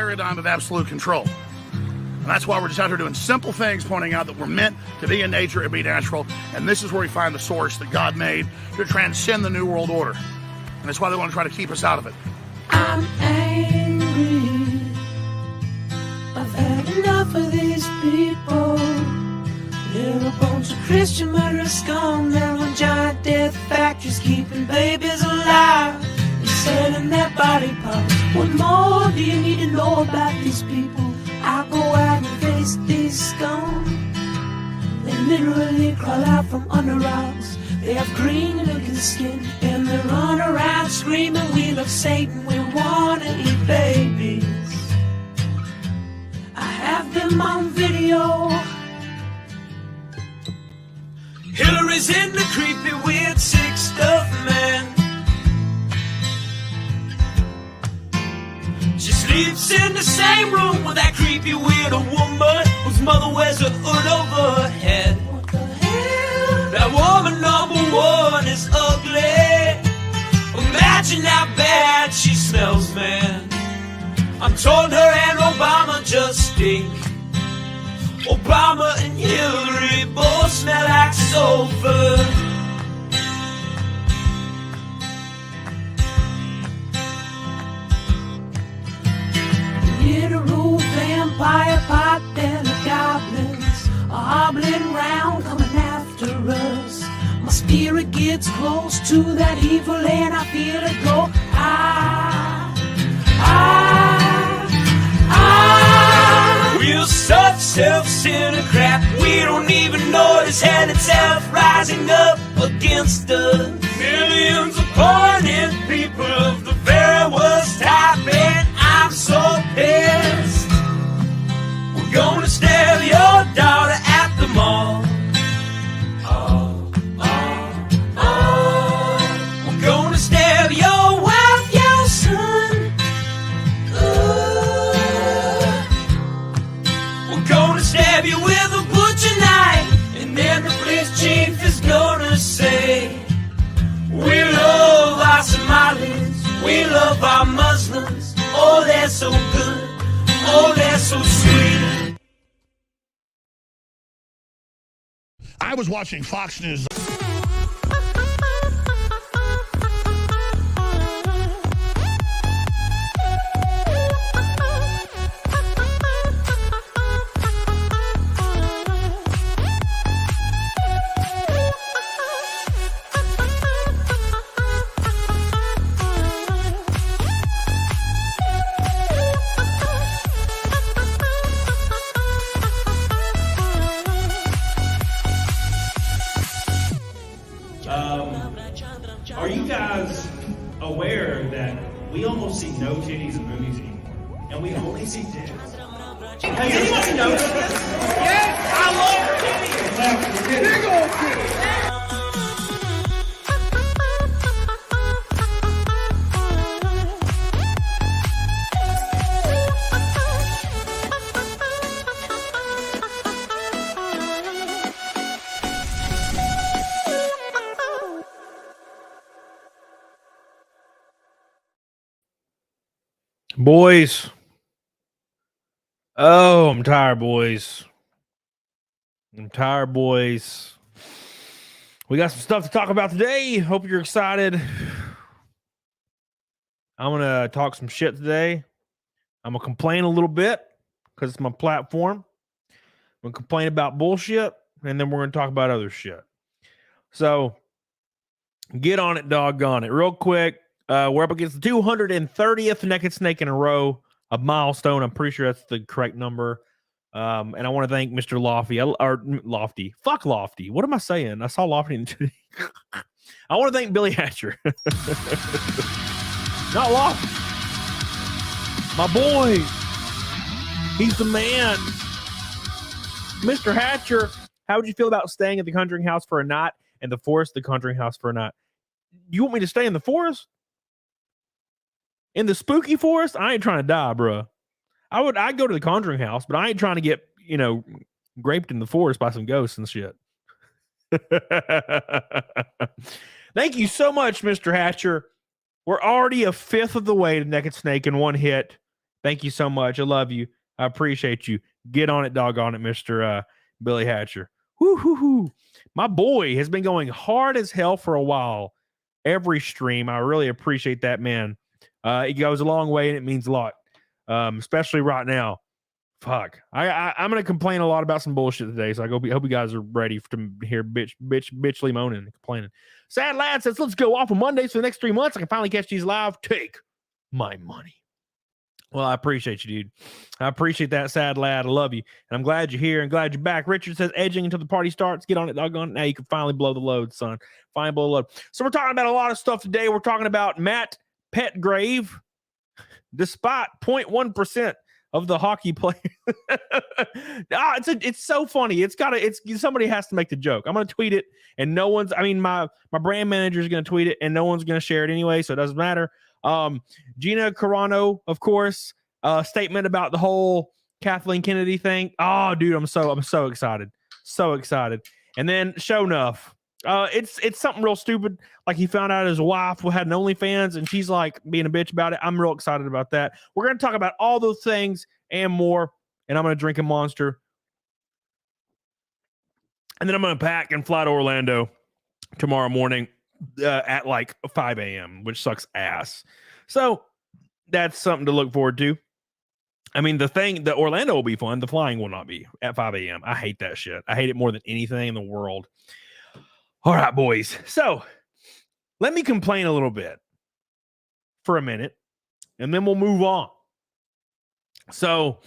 paradigm of absolute control. And that's why we're just out here doing simple things, pointing out that we're meant to be in nature and be natural. And this is where we find the source that God made to transcend the New World Order. And that's why they want to try to keep us out of it. I'm angry. I've had enough of these people. They're a bunch of Christian murderers scum. They're on giant death factories keeping babies alive and selling their body parts. What more do you need to know about these people? I go out and face these scum. They literally crawl out from under rocks. They have green looking skin and they run around screaming, we love Satan, we wanna eat babies. I have them on video. Hillary's in the creepy, weird, sick stuff, man. She sleeps in the same room with that creepy, weird woman whose mother wears a hood over her head. What the hell? That woman number one is ugly. Imagine how bad she smells, man. I'm told her and Obama just stink. Obama and Hillary both smell like sulfur. Literal vampire pot and the goblins are hobbling round coming after us. My spirit gets close to that evil and I feel it go. We're such self-centered crap. We don't even notice hell itself rising up against us. Millions of pointed people of the very worst type, and I'm so pissed. We're gonna stab your daughter at the mall. We're gonna stab your wife, your son. We're gonna stab you with a butcher knife, and then the police chief is gonna say, we love our Somalis, we love our Muslims. Oh, they're so good, oh, they're so sweet. I was watching Fox News. Are you guys aware that we almost see no titties in movies anymore? And we only see titties? Has anybody noticed this? Yes, I love titties! Big old titties! Boys. Oh, I'm tired, boys. I'm tired, boys. We got some stuff to talk about today. Hope you're excited. I'm going to talk some shit today. I'm going to complain a little bit because it's my platform. I'm going to complain about bullshit, and then we're going to talk about other shit. So, get on it, doggone it. Real quick. We're up against the 230th naked snake in a row, a milestone. I'm pretty sure that's the correct number. And I want to thank Mr. Lofty. Fuck Lofty. What am I saying? I saw Lofty in today. I want to thank Billy Hatcher. Not Lofty. My boy. He's the man. Mr. Hatcher, how would you feel about staying at the Conjuring House for a night and the forest, the Conjuring House for a night? You want me to stay in the forest? In the spooky forest? I ain't trying to die, bro. I'd go to the Conjuring House, but I ain't trying to get, raped in the forest by some ghosts and shit. Thank you so much, Mr. Hatcher. We're already a fifth of the way to Naked Snake in one hit. Thank you so much. I love you. I appreciate you. Get on it, doggone it, Mr. Billy Hatcher. Woo-hoo-hoo. My boy has been going hard as hell for a while. Every stream. I really appreciate that, man. It goes a long way and it means a lot. Especially right now. Fuck. I'm gonna complain a lot about some bullshit today, so I hope you guys are ready to hear bitchly moaning and complaining. Sad Lad says, let's go off on Mondays for the next 3 months. I can finally catch these live. Take my money. Well, I appreciate you, dude. I appreciate that, Sad Lad. I love you. And I'm glad you're here and glad you're back. Richard says, edging until the party starts. Get on it, doggone it. Now you can finally blow the load, son. Finally blow the load. So we're talking about a lot of stuff today. We're talking about Matt PETGRAVE, despite 0.1% of the hockey players. It's so funny. Somebody has to make the joke. I'm going to tweet it, and no one's, my brand manager is going to tweet it, and no one's going to share it anyway, so it doesn't matter. Gina Carano, of course, statement about the whole Kathleen Kennedy thing. Oh, dude, I'm so excited. So excited. And then SHO'NUFF. It's something real stupid. Like he found out his wife had an OnlyFans and she's like being a bitch about it. I'm real excited about that. We're going to talk about all those things and more. And I'm going to drink a Monster. And then I'm going to pack and fly to Orlando tomorrow morning at like 5 a.m., which sucks ass. So that's something to look forward to. The Orlando will be fun. The flying will not be at 5 a.m. I hate that shit. I hate it more than anything in the world. All right, boys. So let me complain a little bit for a minute, and then we'll move on. So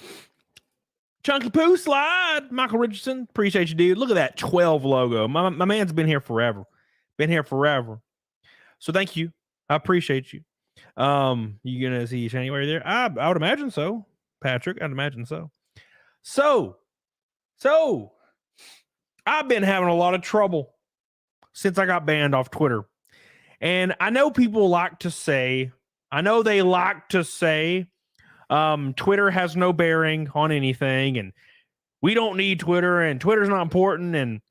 Chunky Poo Slide, Michael Richardson, appreciate you, dude. Look at that 12 logo. My man's been here forever. So thank you. I appreciate you. You gonna see January there? I would imagine so, Patrick. I'd imagine so. So I've been having a lot of trouble since I got banned off Twitter. And I know people like to say, Twitter has no bearing on anything, and we don't need Twitter, and Twitter's not important, and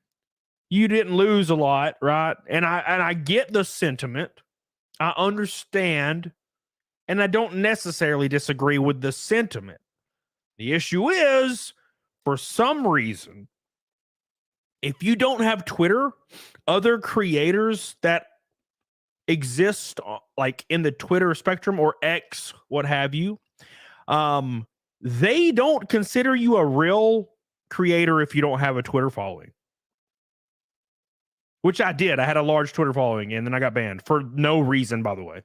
you didn't lose a lot, right? And I get the sentiment. I understand, and I don't necessarily disagree with the sentiment. The issue is, for some reason, if you don't have Twitter, other creators that exist like in the Twitter spectrum or X, what have you, they don't consider you a real creator if you don't have a Twitter following. Which I did. I had a large Twitter following, and then I got banned for no reason, by the way.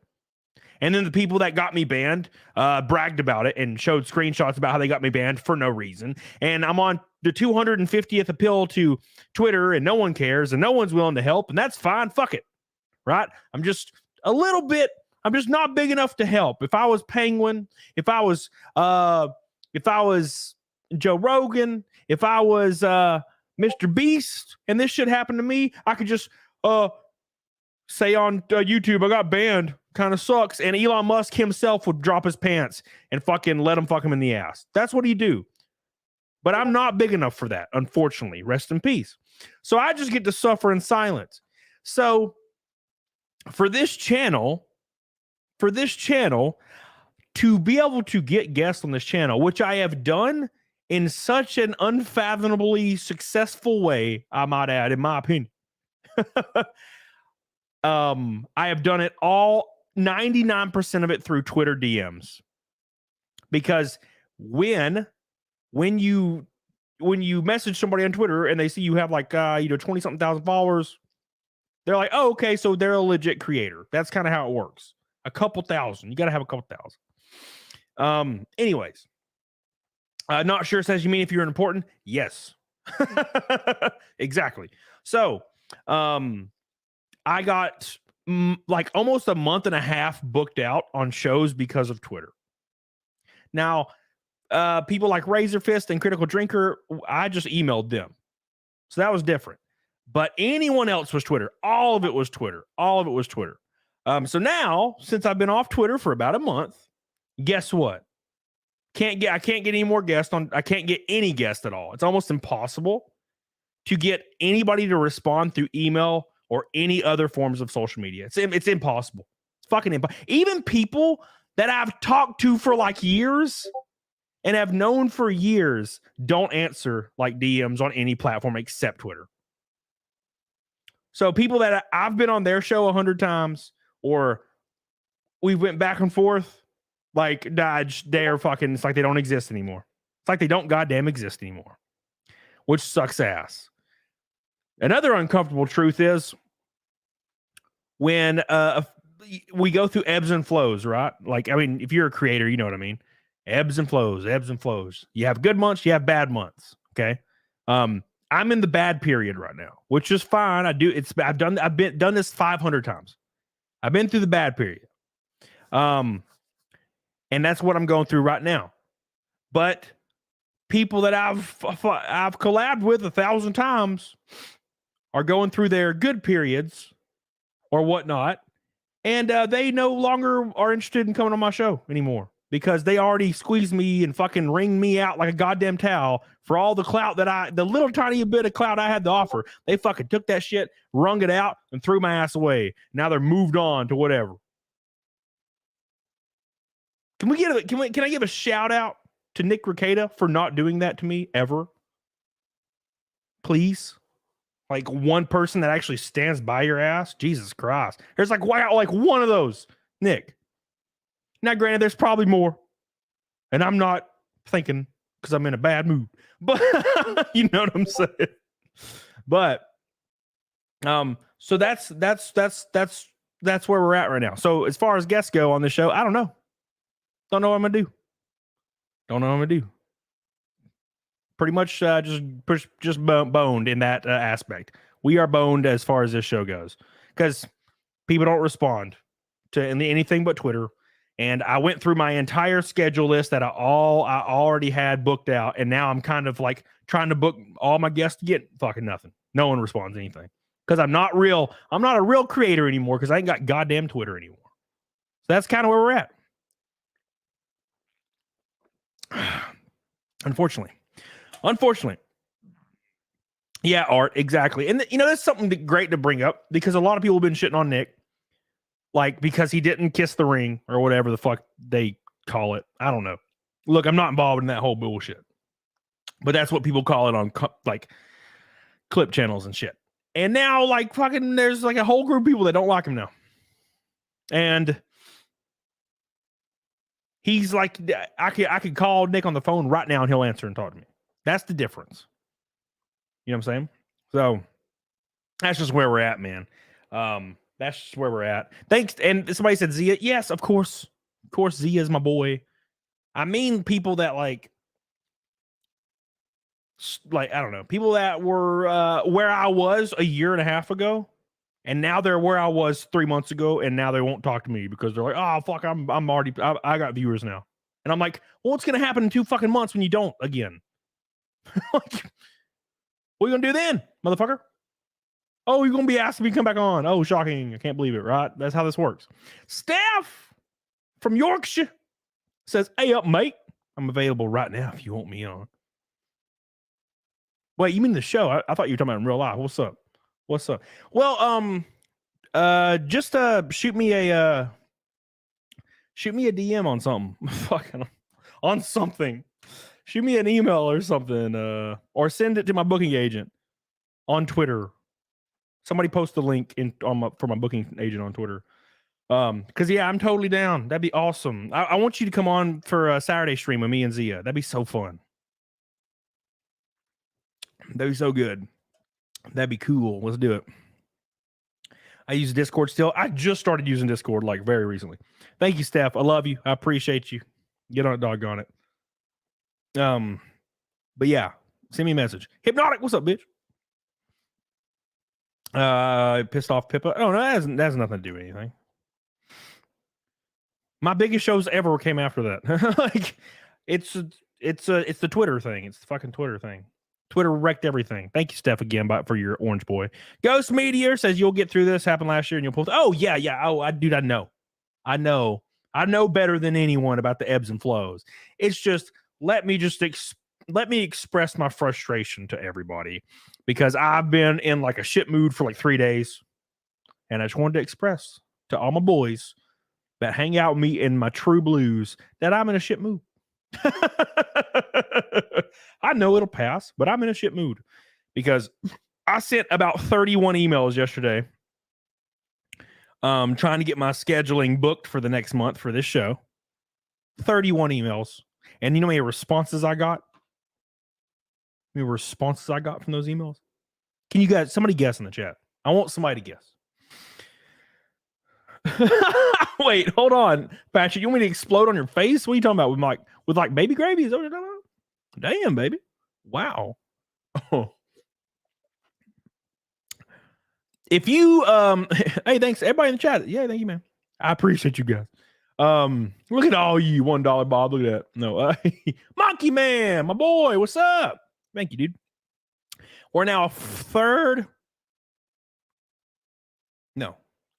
And then the people that got me banned bragged about it and showed screenshots about how they got me banned for no reason. And I'm on the 250th appeal to Twitter, and no one cares, and no one's willing to help, and that's fine. Fuck it. Right? I'm just not big enough to help. If I was Penguin, if I was Joe Rogan, if I was Mr. Beast, and this shit happened to me, I could just say on YouTube, I got banned. Kind of sucks. And Elon Musk himself would drop his pants and fucking let him fuck him in the ass. That's what he'd do. But I'm not big enough for that, unfortunately. Rest in peace. So I just get to suffer in silence. So for this channel, to be able to get guests on this channel, which I have done in such an unfathomably successful way, I might add, in my opinion. I have done it all, 99% of it through Twitter DMs. Because when you message somebody on Twitter and they see you have like 20-something thousand followers, they're like, oh, okay, so they're a legit creator. That's kind of how it works. A couple thousand. You got to have a couple thousand. Anyways. Not sure says, you mean if you're important? Yes. Exactly. So, I got like almost a month and a half booked out on shows because of Twitter. Now, people like Razor Fist and Critical Drinker, I just emailed them. So that was different. But anyone else was Twitter. All of it was Twitter. So now, since I've been off Twitter for about a month, guess what? I can't get any more guests on. I can't get any guests at all. It's almost impossible to get anybody to respond through email or any other forms of social media. It's impossible. It's fucking impossible. Even people that I've talked to for like years and have known for years don't answer like DMs on any platform except Twitter. So people that I've been on their show 100 times or we went back and forth, like Dodge, they're fucking, it's like they don't exist anymore. It's like they don't goddamn exist anymore, which sucks ass. Another uncomfortable truth is when we go through ebbs and flows, right? Like, I mean, if you're a creator, you know what I mean. Ebbs and flows, ebbs and flows. You have good months, you have bad months. Okay. I'm in the bad period right now, which is fine. I've done this 500 times. I've been through the bad period. And that's what I'm going through right now. But people that I've collabed with 1,000 times are going through their good periods or whatnot. And they no longer are interested in coming on my show anymore because they already squeezed me and fucking wringed me out like a goddamn towel for all the clout the little tiny bit of clout I had to offer. They fucking took that shit, wrung it out, and threw my ass away. Now they're moved on to whatever. Can I give a shout out to Nick Ricada for not doing that to me ever? Please? Like one person that actually stands by your ass? Jesus Christ. There's like one of those. Nick. Now, granted, there's probably more. And I'm not thinking because I'm in a bad mood. But you know what I'm saying? But so that's where we're at right now. So as far as guests go on the show, I don't know. Don't know what I'm gonna do. Don't know what I'm gonna do. Pretty much just boned in that aspect. We are boned as far as this show goes because people don't respond to anything but Twitter. And I went through my entire schedule list that I already had booked out, and now I'm kind of like trying to book all my guests to get fucking nothing. No one responds to anything because I'm not a real creator anymore because I ain't got goddamn Twitter anymore. So that's kind of where we're at. Unfortunately. Yeah, Art, exactly. And that's something great to bring up because a lot of people have been shitting on Nick, like because he didn't kiss the ring or whatever the fuck they call it. I don't know. Look, I'm not involved in that whole bullshit, but that's what people call it on like clip channels and shit. And now like fucking there's like a whole group of people that don't like him now. And he's like, I could call Nick on the phone right now and he'll answer and talk to me. That's the difference. You know what I'm saying? So that's just where we're at, man. That's just where we're at. Thanks. And somebody said Zia. Yes, of course. Of course, Zia is my boy. I mean, people that like, I don't know, people that were where I was a year and a half ago. And now they're where I was 3 months ago, and now they won't talk to me because they're like, "Oh fuck, I got viewers now," and I'm like, "Well, what's gonna happen in 2 fucking months when you don't again? Like, what are you gonna do then, motherfucker? Oh, you're gonna be asked me to come back on? Oh, shocking! I can't believe it. Right? That's how this works." Steph from Yorkshire says, "Hey up, mate. I'm available right now if you want me on." Wait, you mean the show? I thought you were talking about in real life. What's up? What's up? Well, just shoot me a DM on something. Fucking on something. Shoot me an email or something, or send it to my booking agent on Twitter. Somebody post the link for my booking agent on Twitter. Because yeah, I'm totally down. That'd be awesome. I want you to come on for a Saturday stream with me and Zia. That'd be so fun. That'd be so good. That'd be cool. Let's do it. I use Discord still. I just started using Discord like very recently. Thank you, Steph. I love you. I appreciate you. Get on it, doggone it. But yeah, send me a message. Hypnotic, what's up, bitch? Pissed off Pippa. Oh no, that has nothing to do with anything. My biggest shows ever came after that. Like, it's the Twitter thing. It's the fucking Twitter thing. Twitter wrecked everything. Thank you, Steph, again for your orange boy. Ghost Meteor says you'll get through this. Happened last year and you'll post. Oh, yeah. Oh, I know. I know better than anyone about the ebbs and flows. It's just, let me express my frustration to everybody because I've been in like a shit mood for like 3 days. And I just wanted to express to all my boys that hang out with me in my true blues, that I'm in a shit mood. I know it'll pass, but I'm in a shit mood because I sent about 31 emails yesterday trying to get my scheduling booked for the next month for this show. 31 emails. And you know how many responses I got? How many responses I got from those emails? Can you guys, somebody guess in the chat? I want somebody to guess. Wait, hold on, Patrick. You want me to explode on your face? What are you talking about? With like baby gravy? Is that what you're talking about? Damn, baby. Wow. Oh. If you hey, thanks everybody in the chat. Yeah, thank you, man. I appreciate you guys. Look at all you $1 Bob. Look at that. No, Monkey Man, my boy, what's up? Thank you, dude. We're now third. No.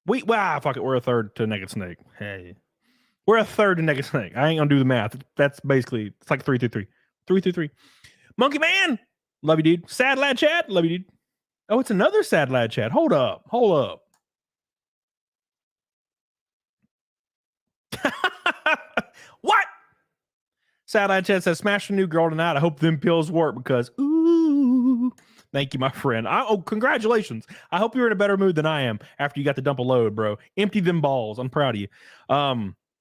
Fuck it. We're a third to Naked Snake. Hey. We're a third to Naked Snake. I ain't gonna do the math. That's basically, it's like 3 through 3. 3 through 3. Monkey Man, love you, dude. Sad Lad Chat, love you, dude. Oh, it's another Sad Lad Chat. Hold up. What? Sad Lad Chat says, smash a new girl tonight. I hope them pills work because, ooh. Thank you, my friend. Congratulations. I hope you're in a better mood than I am after you got to dump a load, bro. Empty them balls. I'm proud of you.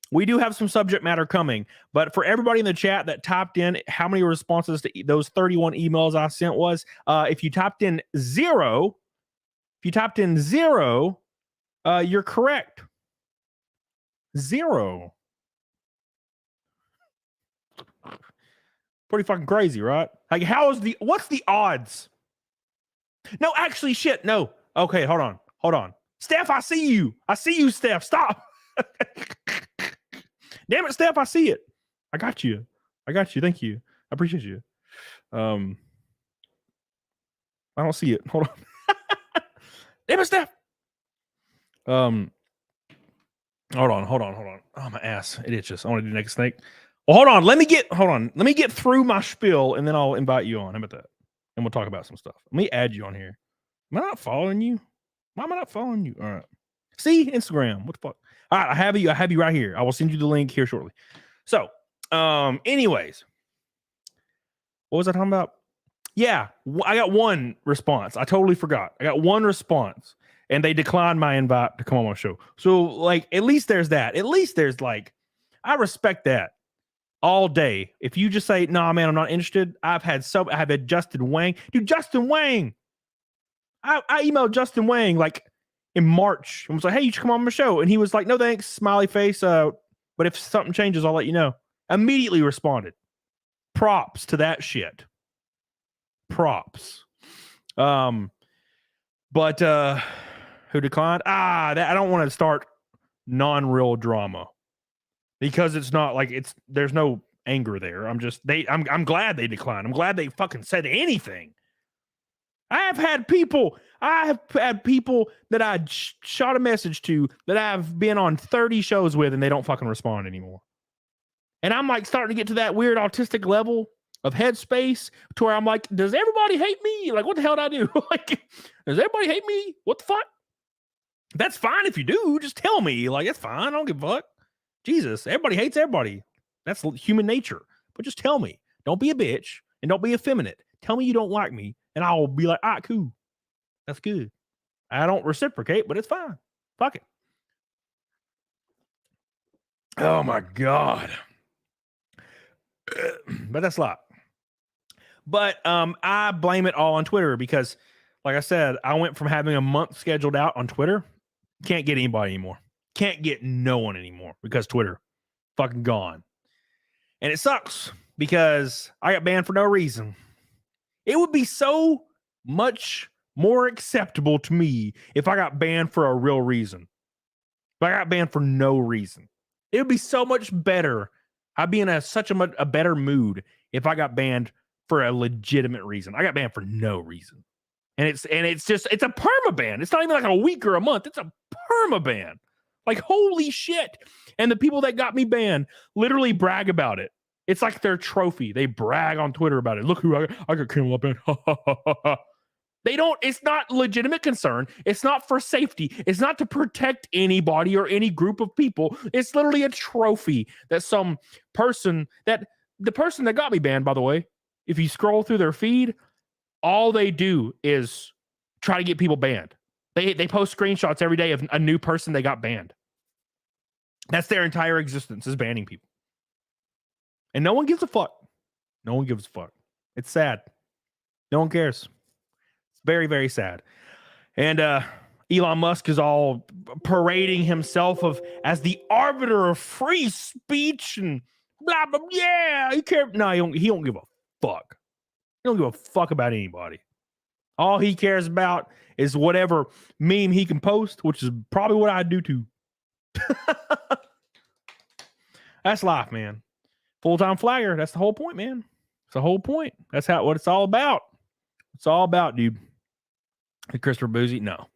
We do have some subject matter coming, but for everybody in the chat that typed in how many responses to those 31 emails I sent was, if you typed in 0, you're correct. 0. Pretty fucking crazy, right? Like, what's the odds? No, actually, shit, no. Okay, hold on. Steph, I see you, Steph. Stop. Damn it, Steph, I see it. I got you. Thank you. I appreciate you. I don't see it. Hold on. Damn it, Steph. Hold on. Oh, my ass. It itches. I want to do Naked Snake. Well, hold on. Let me get through my spiel, and then I'll invite you on. How about that? And we'll talk about some stuff. Let me add you on here. Am I not following you? Why am I not following you? All right. See, Instagram. What the fuck? All right, I have you right here. I will send you the link here shortly. So, anyways, what was I talking about? Yeah, I got one response. I totally forgot. I got one response, and they declined my invite to come on my show. So, like, at least there's that. At least there's like, I respect that all day. If you just say, "Nah, man, I'm not interested," I have had Justin Wang. Dude, Justin Wang. I emailed Justin Wang like in March and was like, "Hey, you should come on my show." And he was like, "No, thanks," smiley face. But if something changes, I'll let you know. Immediately responded. Props to that shit. Props. But who declined? I don't want to start non-real drama because it's not like there's no anger there. I'm glad they declined. I'm glad they fucking said anything. I have had people that I shot a message to that I've been on 30 shows with and they don't fucking respond anymore. And I'm like starting to get to that weird autistic level of headspace to where I'm like, does everybody hate me? Like, what the hell did I do? Like, does everybody hate me? What the fuck? That's fine if you do. Just tell me. Like, it's fine. I don't give a fuck. Jesus, everybody hates everybody. That's human nature. But just tell me. Don't be a bitch and don't be effeminate. Tell me you don't like me. And I'll be like, cool. That's good. I don't reciprocate, but it's fine. Fuck it. Oh my God. But that's a lot. But I blame it all on Twitter because, like I said, I went from having a month scheduled out on Twitter. Can't get anybody anymore. Can't get no one anymore because Twitter fucking gone. And it sucks because I got banned for no reason. It would be so much more acceptable to me if I got banned for a real reason. If I got banned for no reason, it would be so much better. I'd be in such a better mood if I got banned for a legitimate reason. I got banned for no reason. And it's a perma ban. It's not even like a week or a month. It's a perma ban. Like, holy shit. And the people that got me banned literally brag about it. It's like their trophy. They brag on Twitter about it. Look who I got Camel up in. It's not legitimate concern. It's not for safety. It's not to protect anybody or any group of people. It's literally a trophy that some person the person that got me banned, by the way, if you scroll through their feed, all they do is try to get people banned. They post screenshots every day of a new person they got banned. That's their entire existence, is banning people. And no one gives a fuck. No one gives a fuck. It's sad. No one cares. It's very, very sad. And Elon Musk is all parading himself as the arbiter of free speech and blah, blah, yeah. No, he don't give a fuck. He don't give a fuck about anybody. All he cares about is whatever meme he can post, which is probably what I do too. That's life, man. Full-time flagger. That's the whole point, man. It's the whole point. That's what it's all about. It's all about, dude. And Christopher Boozy? No.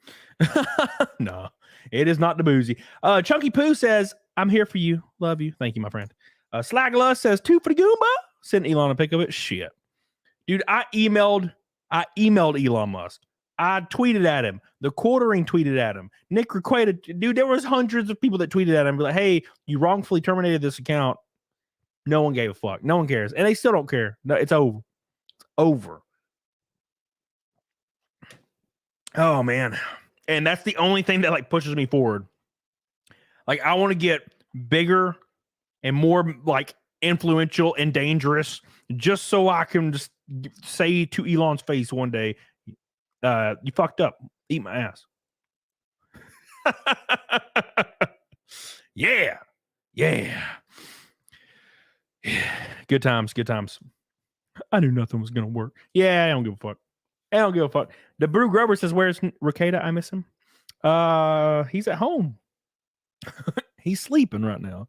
No. It is not the Boozy. Chunky Poo says, I'm here for you. Love you. Thank you, my friend. Slagla says, 2 for the Goomba. Send Elon a pic of it. Shit. Dude, I emailed Elon Musk. I tweeted at him. The Quartering tweeted at him. Nick requited. Dude, there was hundreds of people that tweeted at him. Like, hey, you wrongfully terminated this account. No one gave a fuck. No one cares. And they still don't care. No, it's over. It's over. Oh, man. And that's the only thing that like pushes me forward. Like, I want to get bigger and more like influential and dangerous just so I can just say to Elon's face one day, you fucked up. Eat my ass. Yeah. Yeah. Good times. Good times. I knew nothing was going to work. Yeah, I don't give a fuck. I don't give a fuck. The Brew Grover says, where's Ricada? I miss him. He's at home. He's sleeping right now.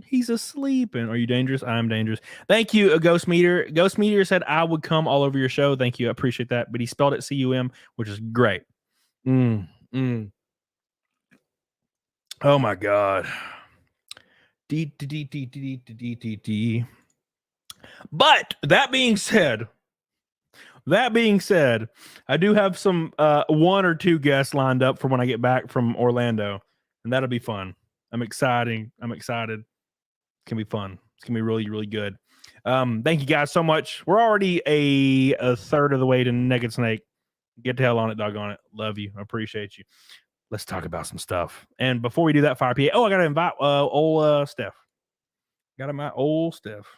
He's asleep. And are you dangerous? I'm dangerous. Thank you, Ghost Meter. Ghost Meter said I would come all over your show. Thank you. I appreciate that. But he spelled it C-U-M, which is great. Oh my God. But that being said, I do have some 1 or 2 guests lined up for when I get back from Orlando, and that'll be fun. I'm excited. It's gonna be fun. It's gonna be really, really good. Thank you guys so much. We're already a third of the way to Naked Snake. Get the hell on it, doggone it. Love you. I appreciate you. Let's talk about some stuff. And before we do that, Fire PA. Oh, I gotta invite old Steph. Gotta invite old Steph.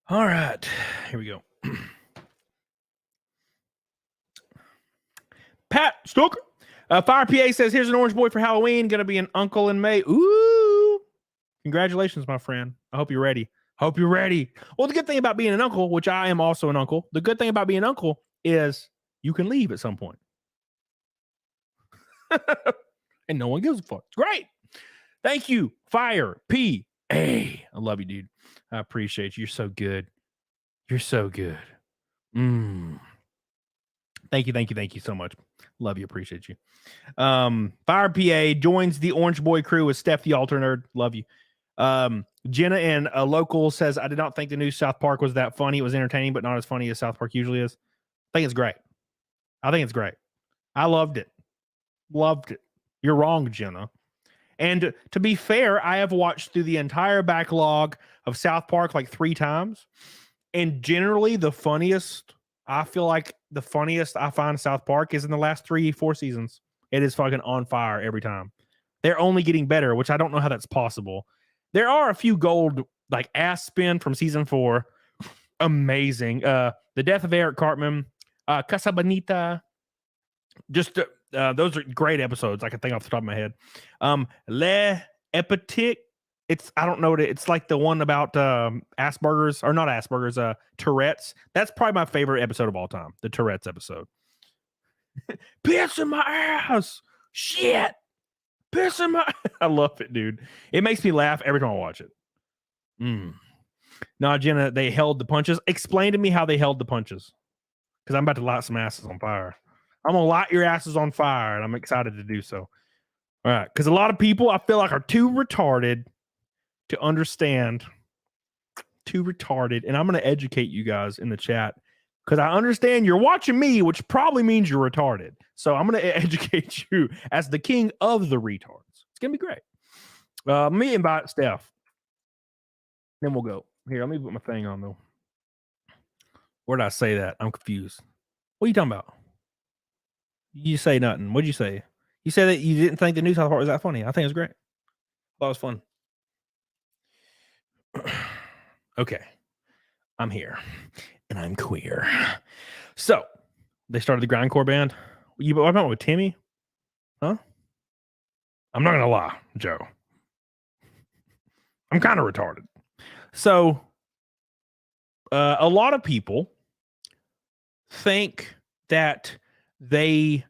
All right, here we go. Pat Stoker. Fire PA says, here's an orange boy for Halloween. Gonna be an uncle in May. Ooh. Congratulations, my friend. I hope you're ready. Well, the good thing about being an uncle, which I am also an uncle, the good thing about being an uncle is you can leave at some point. And no one gives a fuck. It's great. Thank you, Fire PA. I love you, dude. I appreciate you. You're so good. You're so good. Thank you so much. Love you. Appreciate you. Fire PA joins the Orange Boy crew with Steph the Alter Nerd. Love you. Jenna and a local says, I did not think the new South Park was that funny. It was entertaining, but not as funny as South Park usually is. I think it's great. I loved it. You're wrong, Jenna. And to be fair, I have watched through the entire backlog of South Park like 3 times. And generally I feel like the funniest I find South Park is in the last 3-4 seasons. It is fucking on fire every time. They're only getting better, which I don't know how that's possible. There are a few gold like ass spin from season 4. Amazing. The death of Eric Cartman, Casa Bonita. Just those are great episodes. I can think off the top of my head. Le Epitic. I don't know what it's like the one about Asperger's, or not Asperger's, Tourette's. That's probably my favorite episode of all time. The Tourette's episode. Piss in my ass. Shit. Piss in my. I love it, dude. It makes me laugh every time I watch it. No, Jenna, they held the punches. Explain to me how they held the punches. Because I'm about to light some asses on fire. I'm gonna light your asses on fire, and I'm excited to do so. All right, because a lot of people I feel like are too retarded to understand. Too retarded, and I'm gonna educate you guys in the chat because I understand you're watching me, which probably means you're retarded. So I'm gonna educate you as the king of the retards. It's gonna be great. Let me invite Steph. Then we'll go. Here, let me put my thing on though. Where did I say that? I'm confused. What are you talking about? You say nothing. What'd you say? You said that you didn't think the news part was that funny. I think it was great. Thought it was fun. Okay. I'm here. And I'm queer. So they started the grindcore band. What about with Timmy? Huh? I'm not gonna lie, Joe. I'm kind of retarded. So a lot of people think that they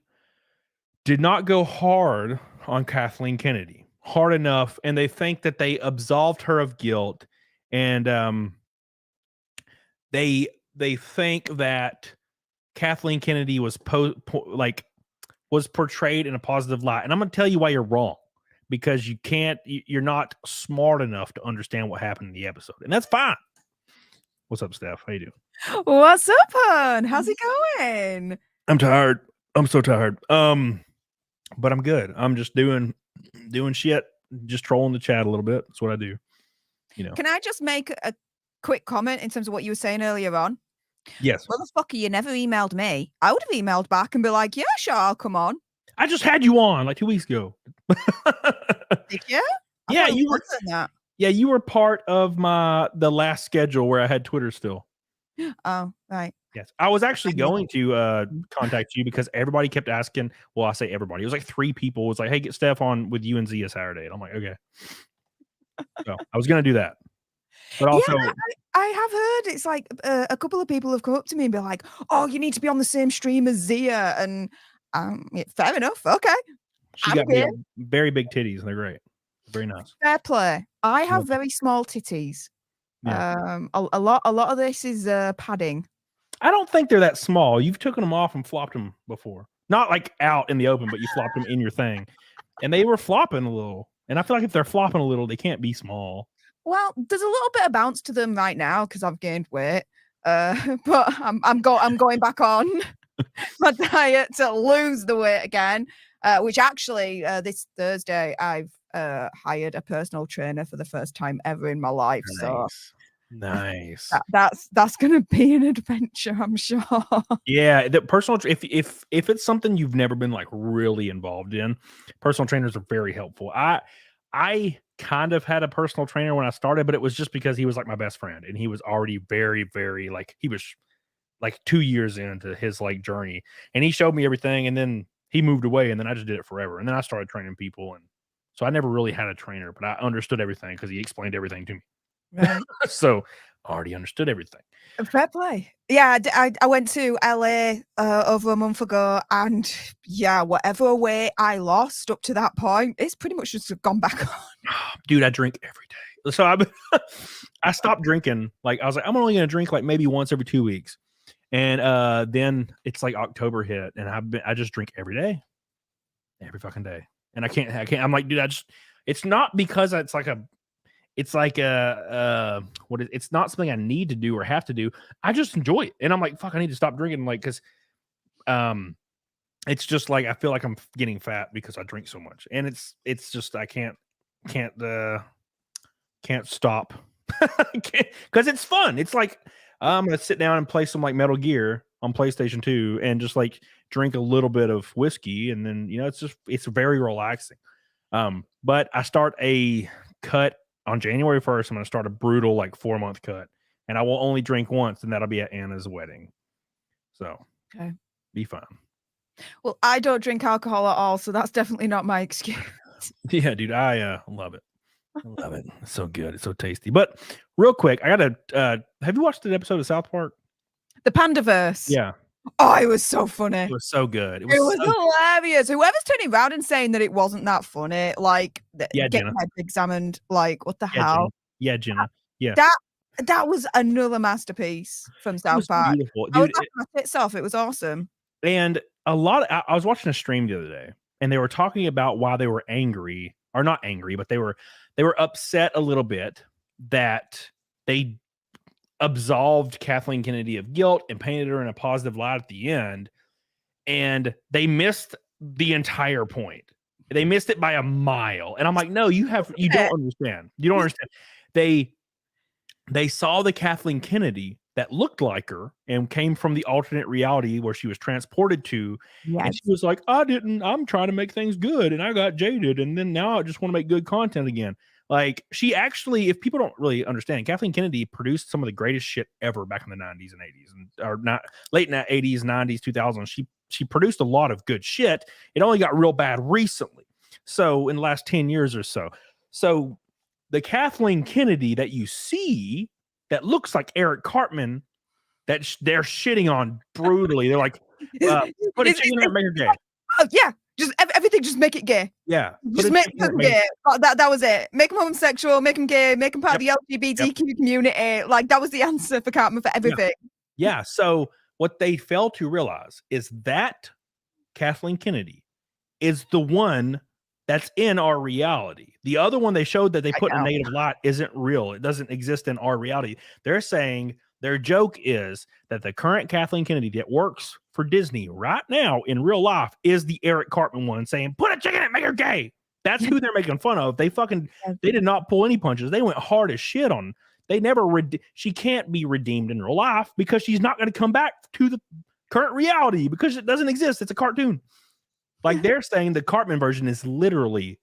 did not go hard on Kathleen Kennedy, hard enough, and they think that they absolved her of guilt, and they think that Kathleen Kennedy was was portrayed in a positive light. And I'm going to tell you why you're wrong, because you're not smart enough to understand what happened in the episode, and that's fine. What's up, Steph? How you doing? What's up, hon? How's it going? I'm tired. I'm so tired. But I'm good. I'm just doing shit, just trolling the chat a little bit. That's what I do. You know. Can I just make a quick comment in terms of what you were saying earlier on? Yes. Motherfucker, you never emailed me. I would have emailed back and be like, yeah, sure, I'll come on. I just had you on like 2 weeks ago. Did you? Yeah, you were. That. Yeah, you were part of the last schedule where I had Twitter still. Oh, right. Yes. I was actually going to contact you because everybody kept asking. Well, I say everybody. It was like 3 people. It was like, hey, get Steph on with you and Zia Saturday. And I'm like, okay. So I was going to do that. But also, yeah, I have heard it's like a couple of people have come up to me and be like, oh, you need to be on the same stream as Zia. And yeah, fair enough. Okay. She got very big titties and they're great. Very nice. Fair play. I have very small titties. Yeah. A lot of this is padding. I don't think they're that small. You've taken them off and flopped them before. Not like out in the open, but you flopped them in your thing. And they were flopping a little. And I feel like if they're flopping a little, they can't be small. Well, there's a little bit of bounce to them right now because I've gained weight. But I'm going back on my diet to lose the weight again. Which actually this Thursday I've hired a personal trainer for the first time ever in my life. Nice. So nice. That's gonna be an adventure, I'm sure. Yeah, the personal if it's something you've never been like really involved in, personal trainers are very helpful. I kind of had a personal trainer when I started, but it was just because he was like my best friend, and he was already very, very like he was like 2 years into his like journey, and he showed me everything, and then he moved away, and then I just did it forever, and then I started training people, and so I never really had a trainer, but I understood everything because he explained everything to me. Right. So I already understood everything. Fair play. Yeah, I went to LA over a month ago, and yeah, whatever weight I lost up to that point, it's pretty much just gone back on. Dude, I drink every day. So I stopped drinking. Like I was like, I'm only gonna drink like maybe once every 2 weeks. And then it's like October hit, and I just drink every day. Every fucking day. And I can't I'm like, dude, it's not because it's not something I need to do or have to do. I just enjoy it. And I'm like, fuck, I need to stop drinking. Like, cause it's just like, I feel like I'm getting fat because I drink so much. And it's just, I can't stop cause it's fun. It's like, I'm going to sit down and play some like Metal Gear on PlayStation 2 and just like drink a little bit of whiskey. And then, it's very relaxing. But I start a cut on January 1st. I'm going to start a brutal like 4-month cut, and I will only drink once, and that'll be at Anna's wedding. So okay, be fun. Well, I don't drink alcohol at all, so that's definitely not my excuse. Yeah, dude, I love it. I love it. It's so good. It's so tasty. But real quick, I gotta have you watched an episode of South Park? The Pandaverse. Yeah. Oh, it was so funny. It was so good. It was hilarious. Whoever's turning around and saying that it wasn't that funny, like, get Jenna. my head examined. Like, what the hell? Jenna. Yeah. That was another masterpiece from South Park. Beautiful. Dude, I was laughing my tits off. It was awesome. And a lot. I was watching a stream the other day, and they were talking about why they were angry, or not angry, but they were upset a little bit that they absolved Kathleen Kennedy of guilt and painted her in a positive light at the end, and they missed the entire point. They missed it by a mile. And I'm like, no, you don't understand. You don't understand. They saw the Kathleen Kennedy that looked like her and came from the alternate reality where she was transported to. Yes. And she was like, I'm trying to make things good, and I got jaded, and then now I just want to make good content again. Like, she actually, if people don't really understand, Kathleen Kennedy produced some of the greatest shit ever back in the 90s and 80s, or not late 80s, 90s, 2000s. She produced a lot of good shit. It only got real bad recently. So in the last 10 years or so. So the Kathleen Kennedy that you see that looks like Eric Cartman, that they're shitting on brutally. They're like, put a chicken in it, make her gay. Oh, yeah. Just everything, just make it gay. Yeah. Just make them gay. That was it. Make them homosexual, make them gay, make them part of the LGBTQ community. Like, that was the answer for Cartman for everything. Yeah. So what they fail to realize is that Kathleen Kennedy is the one that's in our reality. The other one they showed that they put in a negative light isn't real. It doesn't exist in our reality. They're saying their joke is that the current Kathleen Kennedy that works for Disney right now in real life is the Eric Cartman one saying, put a chicken in it, make her gay. That's who they're making fun of. They did not pull any punches. They went hard as shit on. They never, she can't be redeemed in real life because she's not going to come back to the current reality because it doesn't exist. It's a cartoon. Like, they're saying the Cartman version is literally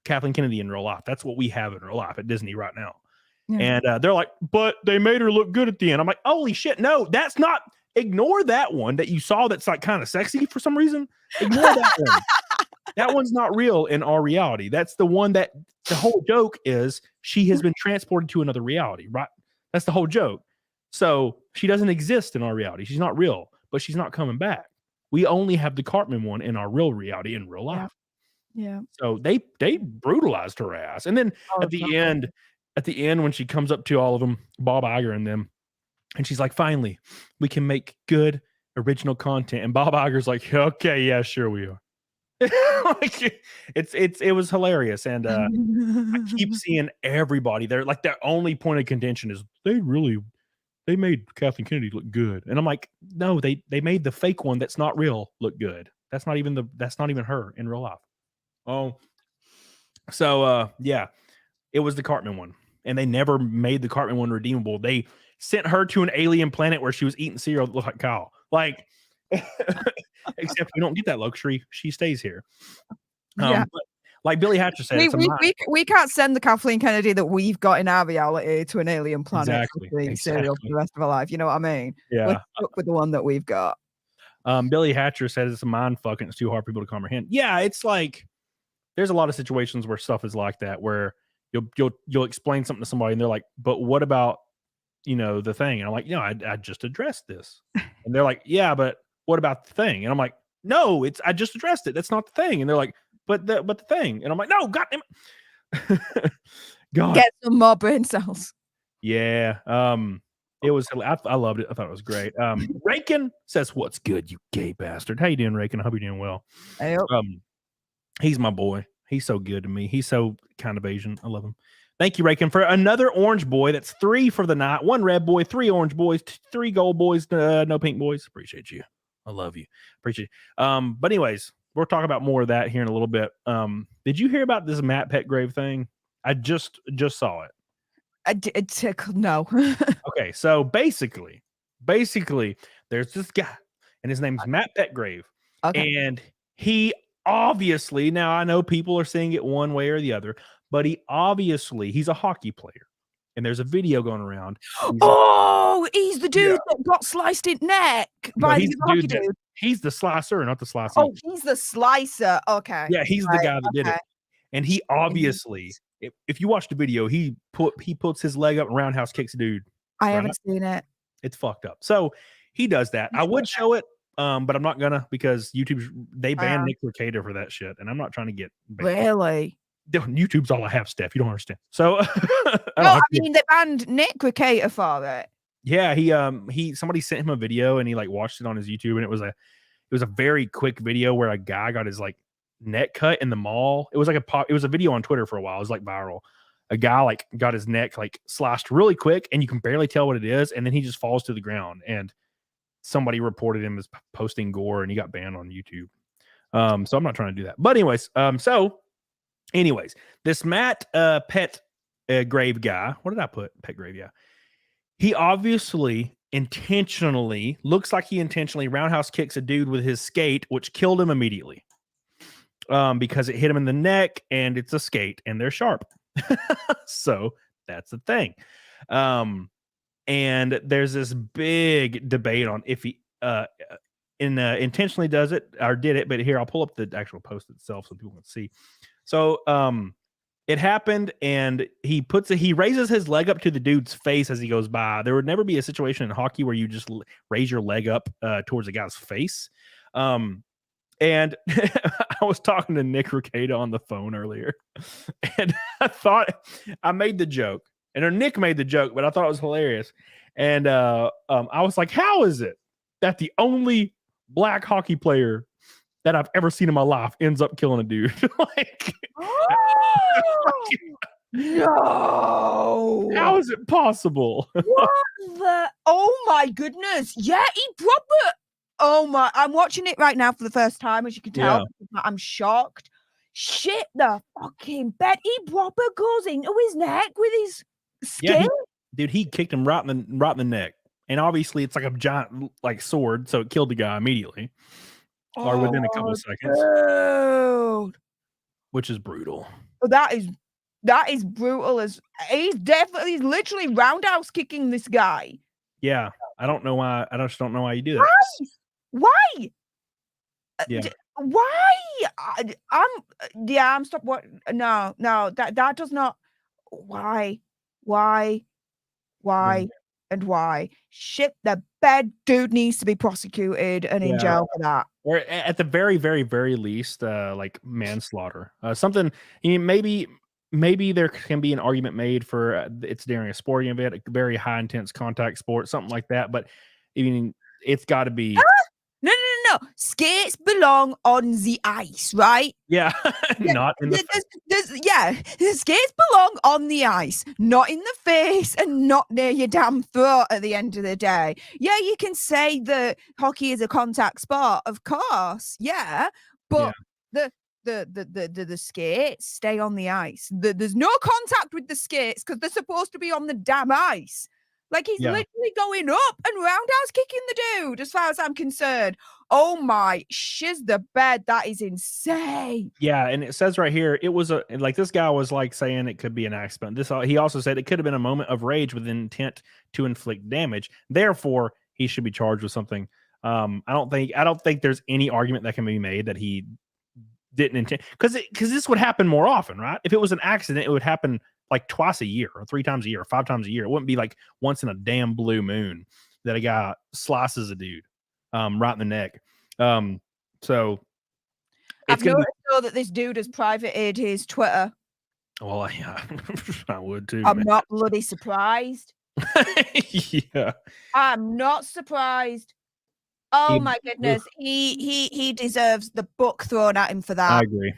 Kathleen Kennedy in real life. That's what we have in real life at Disney right now. Yeah. And they're like, but they made her look good at the end. I'm like, holy shit. No, that's not. Ignore that one that you saw that's like kind of sexy for some reason. Ignore that one. That one's not real in our reality. That's the one that the whole joke is she has been transported to another reality, right? That's the whole joke. So she doesn't exist in our reality. She's not real, but she's not coming back. We only have the Cartman one in our real reality in real life. Yeah. So they brutalized her ass. And then at the end, when she comes up to all of them, Bob Iger and them, and she's like, finally, we can make good original content. And Bob Iger's like, okay, yeah, sure we are. Like, it was hilarious. And I keep seeing everybody there. Like, their only point of contention is they made Kathleen Kennedy look good. And I'm like, no, they made the fake one that's not real look good. That's not even her in real life. Oh, so yeah, it was the Cartman one. And they never made the Cartman one redeemable. They sent her to an alien planet where she was eating cereal that looked like Kyle. Like, except we don't get that luxury. She stays here. But like Billy Hatcher said, we can't send the Kathleen Kennedy that we've got in our reality to an alien planet cereal for the rest of our life. You know what I mean? Yeah. We're stuck with the one that we've got. Billy Hatcher says it's a mind fuck and it's too hard for people to comprehend. Yeah, it's like there's a lot of situations where stuff is like that, where you'll explain something to somebody and they're like, but what about, the thing? And I'm like, I just addressed this. And they're like, yeah, but what about the thing? And I'm like, no, I just addressed it. That's not the thing. And they're like, but the thing. And I'm like, no, goddamn it. God. Get some more brain cells. Yeah. It was, I loved it. I thought it was great. Rakin says, what's good, you gay bastard? How you doing, Rakin? I hope you're doing well. Hey, he's my boy. He's so good to me. He's so kind of Asian. I love him. Thank you, Rakin, for another orange boy. That's 3 for the night. 1 red boy, 3 orange boys, 3 gold boys, no pink boys. Appreciate you. I love you. Appreciate you. But anyways, we'll talk about more of that here in a little bit. Did you hear about this Matt Petgrave thing? I just saw it. No. Okay, so basically, there's this guy, and his name's Matt Petgrave. Okay. And he obviously, now I know people are saying it one way or the other, but he's a hockey player. And there's a video going around. He's the dude that got sliced in neck by the hockey dude. He's the slicer, not the slicer. Oh, he's the slicer. Okay. Yeah, he's the guy that did it. And he obviously, if you watch the video, he puts his leg up and roundhouse kicks a dude. I haven't seen it. It's fucked up. So he does that. I would show it, but I'm not gonna, because they banned Nick Mercator for that shit, and I'm not trying to get banned. Really? YouTube's all I have, Steph. You don't understand. So I mean, they banned Nick Mercator for it. Yeah, somebody sent him a video and he like watched it on his YouTube, and was a very quick video where a guy got his like neck cut in the mall. It was like it was a video on Twitter for a while. It was like viral. A guy like got his neck like slashed really quick, and you can barely tell what it is, and then he just falls to the ground. And somebody reported him as posting gore, and he got banned on YouTube. So I'm not trying to do that. But anyways, this Matt PETGRAVE guy. What did I put? PETGRAVE, yeah. He obviously intentionally roundhouse kicks a dude with his skate, which killed him immediately. Because it hit him in the neck, and it's a skate, and they're sharp. So that's the thing. And there's this big debate on if he intentionally does it or did it. But here, I'll pull up the actual post itself so people can see. So it happened, and he raises his leg up to the dude's face as he goes by. There would never be a situation in hockey where you just raise your leg up towards a guy's face. And I was talking to Nick Ricada on the phone earlier, and I thought I made the joke, and Nick made the joke, but I thought it was hilarious. And I was like, how is it that the only black hockey player that I've ever seen in my life ends up killing a dude? Like, No. How is it possible? What the? Oh my goodness. Yeah, he proper. Oh my, I'm watching it right now for the first time, as you can tell. Yeah. I'm shocked. Shit the fucking bed. He proper goes into his neck with his skin. Yeah, he kicked him right in the neck. And obviously it's like a giant like sword, so it killed the guy immediately. Or within a couple of seconds. Dude. Which is brutal. That is brutal as he's literally roundhouse kicking this guy. Yeah. I don't know why. I just don't know why you do that. Why? Yeah. Why? I'm stop. What? No, that does not. Why? Yeah. And why? Shit, the bed dude needs to be prosecuted and in jail for that. Or at the very, very, very least, like manslaughter. Something. Maybe there can be an argument made for it's during a sporting event, a very high intense contact sport, something like that. But it's got to be. No. Skates belong on the ice, right? Yeah, not in the the skates belong on the ice, not in the face and not near your damn throat at the end of the day. Yeah, you can say that hockey is a contact sport, of course. Yeah, but the skates stay on the ice. There's no contact with the skates because they're supposed to be on the damn ice. Like he's literally going up and roundhouse kicking the dude, as far as I'm concerned. Oh my shiz the bed, that is insane. Yeah, and it says right here, it was this guy was like saying it could be an accident. He also said it could have been a moment of rage with intent to inflict damage. Therefore, he should be charged with something. I don't think there's any argument that can be made that he didn't intend, because this would happen more often, right? If it was an accident, it would happen like twice a year or 3 times a year or 5 times a year. It wouldn't be like once in a damn blue moon that a guy slices a dude right in the neck. So I've noticed though that this dude has privated his Twitter. Well, yeah, I would too. I'm not bloody surprised. Yeah, I'm not surprised. Oh my goodness, he deserves the book thrown at him for that. I agree.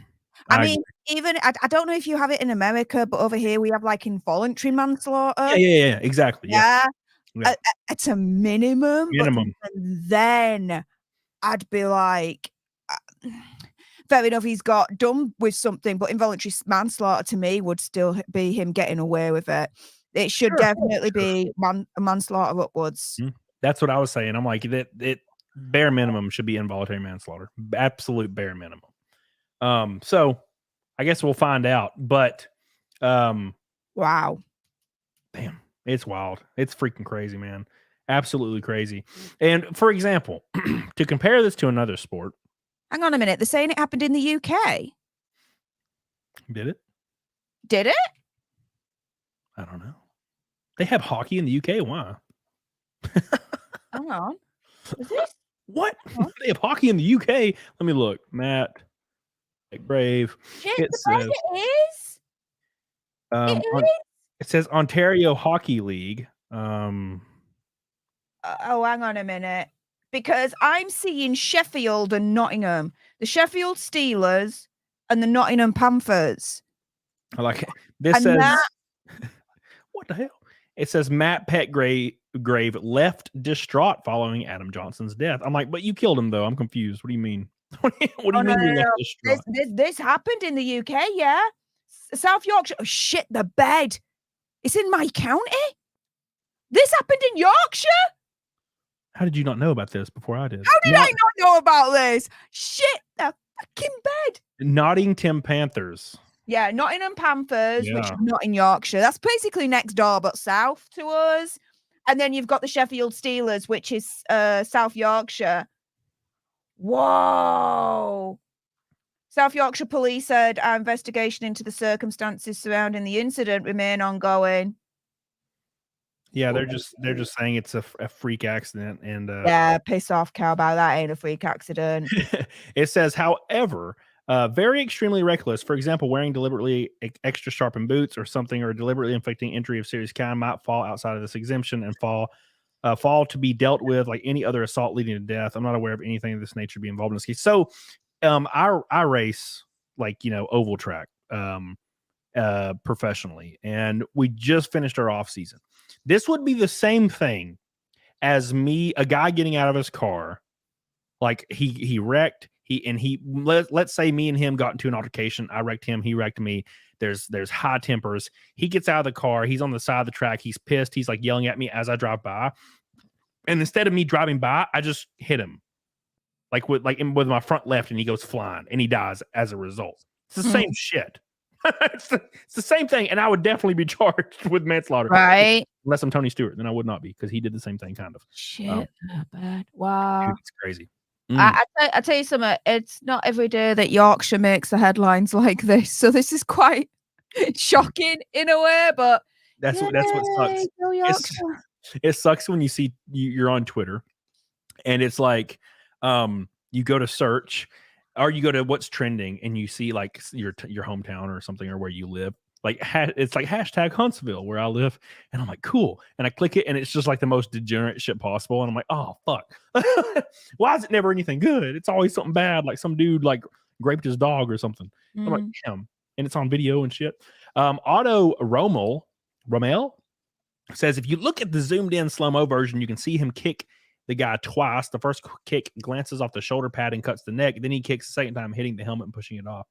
I mean, even I don't know if you have it in America, but over here we have like involuntary manslaughter. Yeah, exactly. Yeah. It's a minimum. And then I'd be like, fair enough, he's got done with something, but involuntary manslaughter to me would still be him getting away with it. It should definitely be manslaughter upwards. That's what I was saying. I'm like, it bare minimum should be involuntary manslaughter. Absolute bare minimum. So I guess we'll find out, but wow. Damn, it's wild. It's freaking crazy, man. Absolutely crazy. And for example, to compare this to another sport. Hang on a minute. They're saying it happened in the UK. Did it? Did it? I don't know. They have hockey in the UK. Why? Hang on. Is this? What? They have hockey in the UK. Let me look. Matt Brave. It is. It says Ontario Hockey League. Oh, hang on a minute. because I'm seeing Sheffield and Nottingham, the Sheffield Steelers and the Nottingham Panthers. I like it. This And says, what the hell? It says Matt Petgrave left distraught following Adam Johnson's death. I'm like, but you killed him though. I'm confused. What do you mean? What do you mean you left distraught? This happened in the UK, yeah. South Yorkshire. Oh shit, the bed. It's in my county. This happened in Yorkshire. How did you not know about this before I did? How did I not know about this? Shit, the fucking bed. Nottingham Panthers. Yeah, Nottingham Panthers, which Yeah. is not in Yorkshire. That's basically next door, but south to us. And then you've got the Sheffield Steelers, which is South Yorkshire. Whoa. South Yorkshire police said our investigation into the circumstances surrounding the incident remain ongoing. Yeah, they're just saying it's a freak accident, and Yeah, piss off, cowboy. That ain't a freak accident. it says, however, very extremely reckless. For example, wearing deliberately extra sharpened boots or something, or deliberately inflicting injury of serious kind might fall outside of this exemption and fall to be dealt with like any other assault leading to death. I'm not aware of anything of this nature be involved in this case. So, I race like oval track professionally, and we just finished our off season. This would be the same thing as a guy getting out of his car, like he wrecked. Let's say me and him got into an altercation. I wrecked him. He wrecked me. There's high tempers. He gets out of the car. He's on the side of the track. He's pissed. He's like yelling at me as I drive by. And instead of me driving by, I just hit him with my front left, and he goes flying and he dies as a result. It's the same shit. It's the same thing. And I would definitely be charged with manslaughter. Right. Unless I'm Tony Stewart, then I would not be, because he did the same thing kind of. Shit, that bad. Wow. Dude, it's crazy. I tell you something, it's not every day that Yorkshire makes the headlines like this. So this is quite shocking in a way, but that's what sucks. Go Yorkshire. It sucks when you see you're on Twitter and it's like you go to search, or you go to what's trending, and you see like your hometown or something, or where you live. Like it's like hashtag Huntsville, where I live, and I'm like, cool. And I click it, and it's just like the most degenerate shit possible. And I'm like, oh fuck, why is it never anything good? It's always something bad, like some dude like raped his dog or something. I'm like, damn. And it's on video and shit. Otto Rommel says, if you look at the zoomed in slow-mo version, you can see him kick the guy twice. The first kick glances off the shoulder pad and cuts the neck. Then he kicks the second time, hitting the helmet and pushing it off.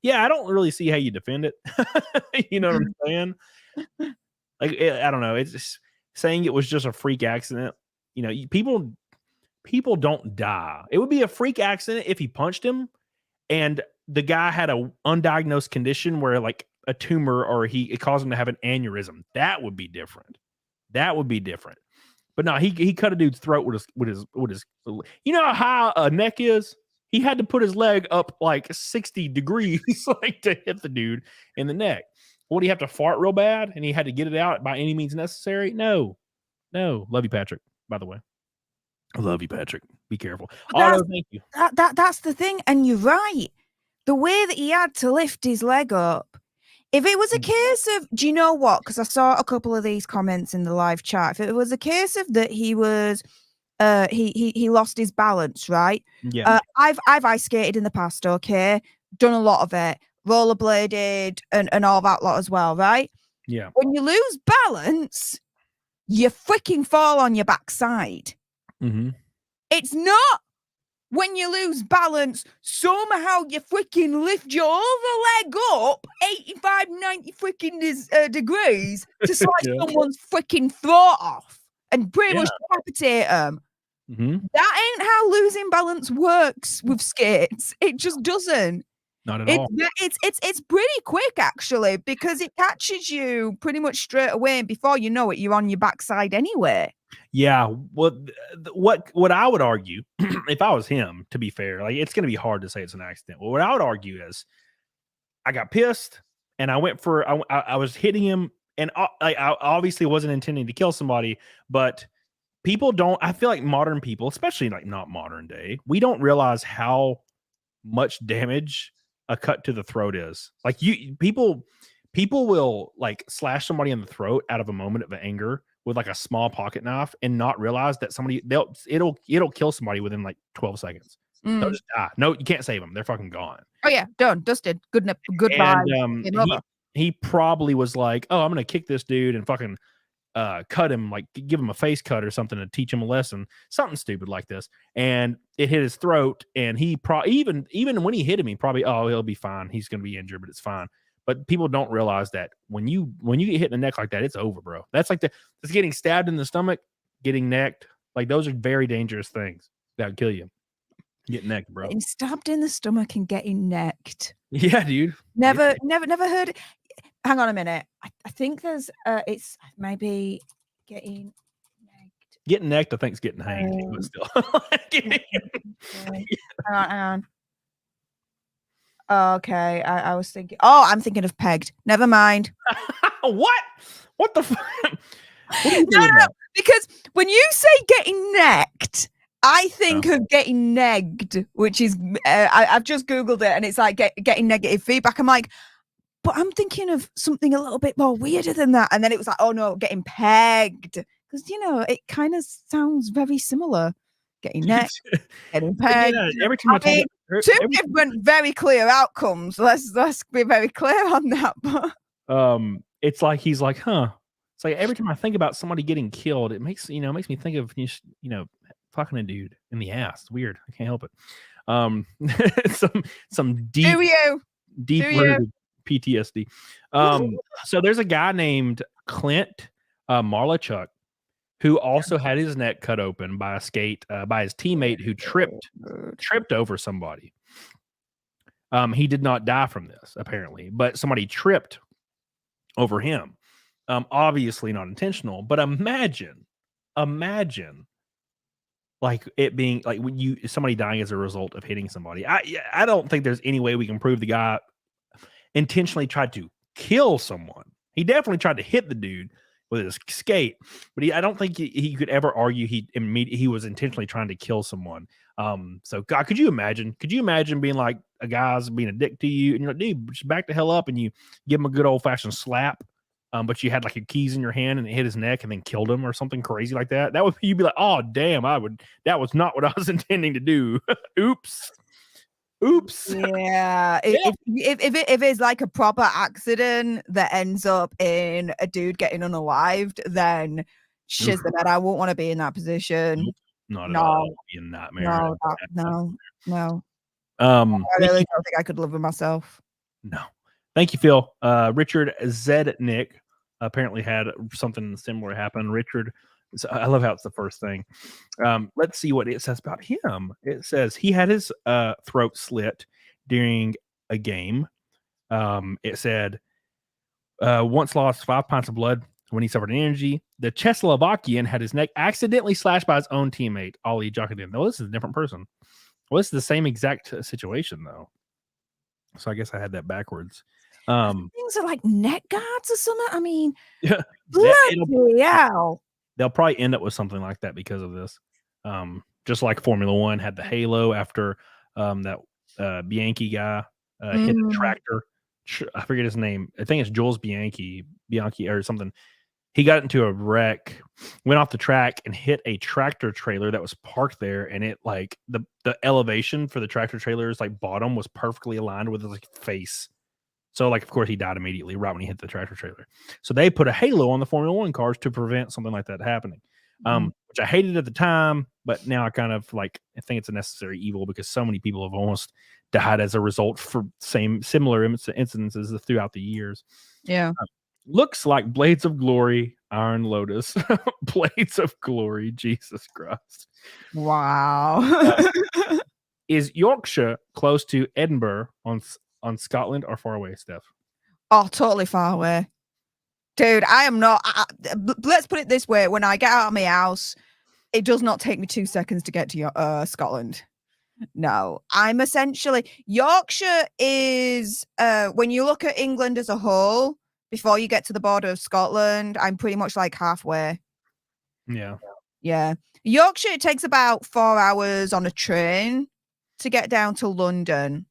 Yeah, I don't really see how you defend it. You know what I'm saying? Like, I don't know. It's just saying it was just a freak accident. People don't die. It would be a freak accident if he punched him and the guy had a undiagnosed condition where like a tumor, or it caused him to have an aneurysm. That would be different. But no, he cut a dude's throat with his. You know how high a neck is? He had to put his leg up like 60 degrees like to hit the dude in the neck. What, do you have to fart real bad and he had to get it out by any means necessary? No. Love you, Patrick, by the way. I love you, Patrick. Be careful. Otto, thank you. That's the thing. And you're right. The way that he had to lift his leg up. If it was a case of, do you know what? Because I saw a couple of these comments in the live chat. If it was a case of that he was he lost his balance, right? Yeah. I've ice skated in the past, okay? Done a lot of it, rollerbladed and all that lot as well, right? Yeah. When you lose balance, you freaking fall on your backside. Mm-hmm. It's not when you lose balance, somehow you freaking lift your other leg up 85, 90 freaking degrees to slice someone's freaking throat off and pretty much decapitate them. Mm-hmm. That ain't how losing balance works with skates. It just doesn't. Not at all. It's pretty quick, actually, because it catches you pretty much straight away, and before you know it, you're on your backside anyway. Yeah. What I would argue, if I was him, to be fair, like, it's going to be hard to say it's an accident. Well, what I would argue is I got pissed and I went for, I was hitting him, and I obviously wasn't intending to kill somebody, but people don't, I feel like modern people, especially like not modern day, we don't realize how much damage a cut to the throat is. Like people will like slash somebody in the throat out of a moment of anger with like a small pocket knife and not realize that it'll kill somebody within like 12 seconds. They'll just die. No, you can't save them. They're fucking gone. Oh yeah, done, dusted. Goodbye. And he probably was like, oh, I'm gonna kick this dude and fucking cut him, like give him a face cut or something to teach him a lesson, something stupid like this. And it hit his throat, and he even when he hit him, he probably, oh, he'll be fine. He's gonna be injured, but it's fine. But people don't realize that when you get hit in the neck like that, it's over, bro. That's like it's getting stabbed in the stomach, getting necked. Like those are very dangerous things that would kill you. Get necked, bro. Getting stabbed in the stomach and getting necked. Yeah, dude. Never heard it. Hang on a minute. I think there's it's maybe getting necked. Getting necked, I think, is getting hanged, but still. Hang on. Okay, I was thinking. Oh, I'm thinking of pegged. Never mind. What? What the fuck? No, because when you say getting necked, I think of getting negged, which is I've just Googled it, and it's like getting negative feedback. I'm like, but I'm thinking of something a little bit more weirder than that. And then it was like, oh no, getting pegged, because it kind of sounds very similar. Getting necked, getting pegged. Every time two different, very clear outcomes. Let's be very clear on that. But it's like he's like, huh. It's like every time I think about somebody getting killed, it makes me think of fucking a dude in the ass. It's weird. I can't help it. Some deep rooted PTSD. So there's a guy named Clint Marlachuk who also had his neck cut open by a skate by his teammate who tripped over somebody. He did not die from this apparently, but somebody tripped over him. Obviously not intentional, but imagine like it being like when somebody dying as a result of hitting somebody. I don't think there's any way we can prove the guy intentionally tried to kill someone. He definitely tried to hit the dude with his skate, but I don't think he could ever argue he was intentionally trying to kill someone. So God, could you imagine being like a guy's being a dick to you and you're like, dude, just back the hell up, and you give him a good old fashioned slap. But you had like your keys in your hand and it hit his neck and then killed him or something crazy like that. That would you'd be like, oh damn, that was not what I was intending to do. Oops. Yeah. If it's like a proper accident that ends up in a dude getting unalived, then shiz the bed. I won't want to be in that position. Nope, not at all. It'd be a nightmare. No. I really don't think I could live with myself. No. Thank you, Phil. Richard Zednick apparently had something similar happen. Richard, I love how it's the first thing. Let's see what it says about him. It says he had his throat slit during a game. It said once lost 5 pints of blood when he suffered an injury. The Czechoslovakian had his neck accidentally slashed by his own teammate, Ali Jakadin. No, this is a different person. Well, this is the same exact situation, though. So I guess I had that backwards. Things are like neck guards or something. I mean, yeah, bloody hell. They'll probably end up with something like that because of this. Just like Formula One had the halo after that Bianchi guy hit the tractor. I forget his name. I think it's Jules Bianchi or something. He got into a wreck, went off the track and hit a tractor trailer that was parked there. And it like the elevation for the tractor trailer's like bottom was perfectly aligned with his like face. So like, of course he died immediately right when he hit the tractor trailer. So they put a halo on the Formula One cars to prevent something like that happening. Which I hated at the time, but now I kind of like, I think it's a necessary evil because so many people have almost died as a result for similar incidences throughout the years. Yeah. Looks like Blades of Glory, Iron Lotus, Blades of Glory, Jesus Christ. Wow. Is Yorkshire close to Edinburgh on Scotland or far away, Steph? Oh, totally far away. Dude, I am not. Let's put it this way. When I get out of my house, it does not take me 2 seconds to get to Scotland. No, I'm essentially... Yorkshire is, when you look at England as a whole, before you get to the border of Scotland, I'm pretty much like halfway. Yeah. Yeah. Yorkshire, it takes about 4 hours on a train to get down to London.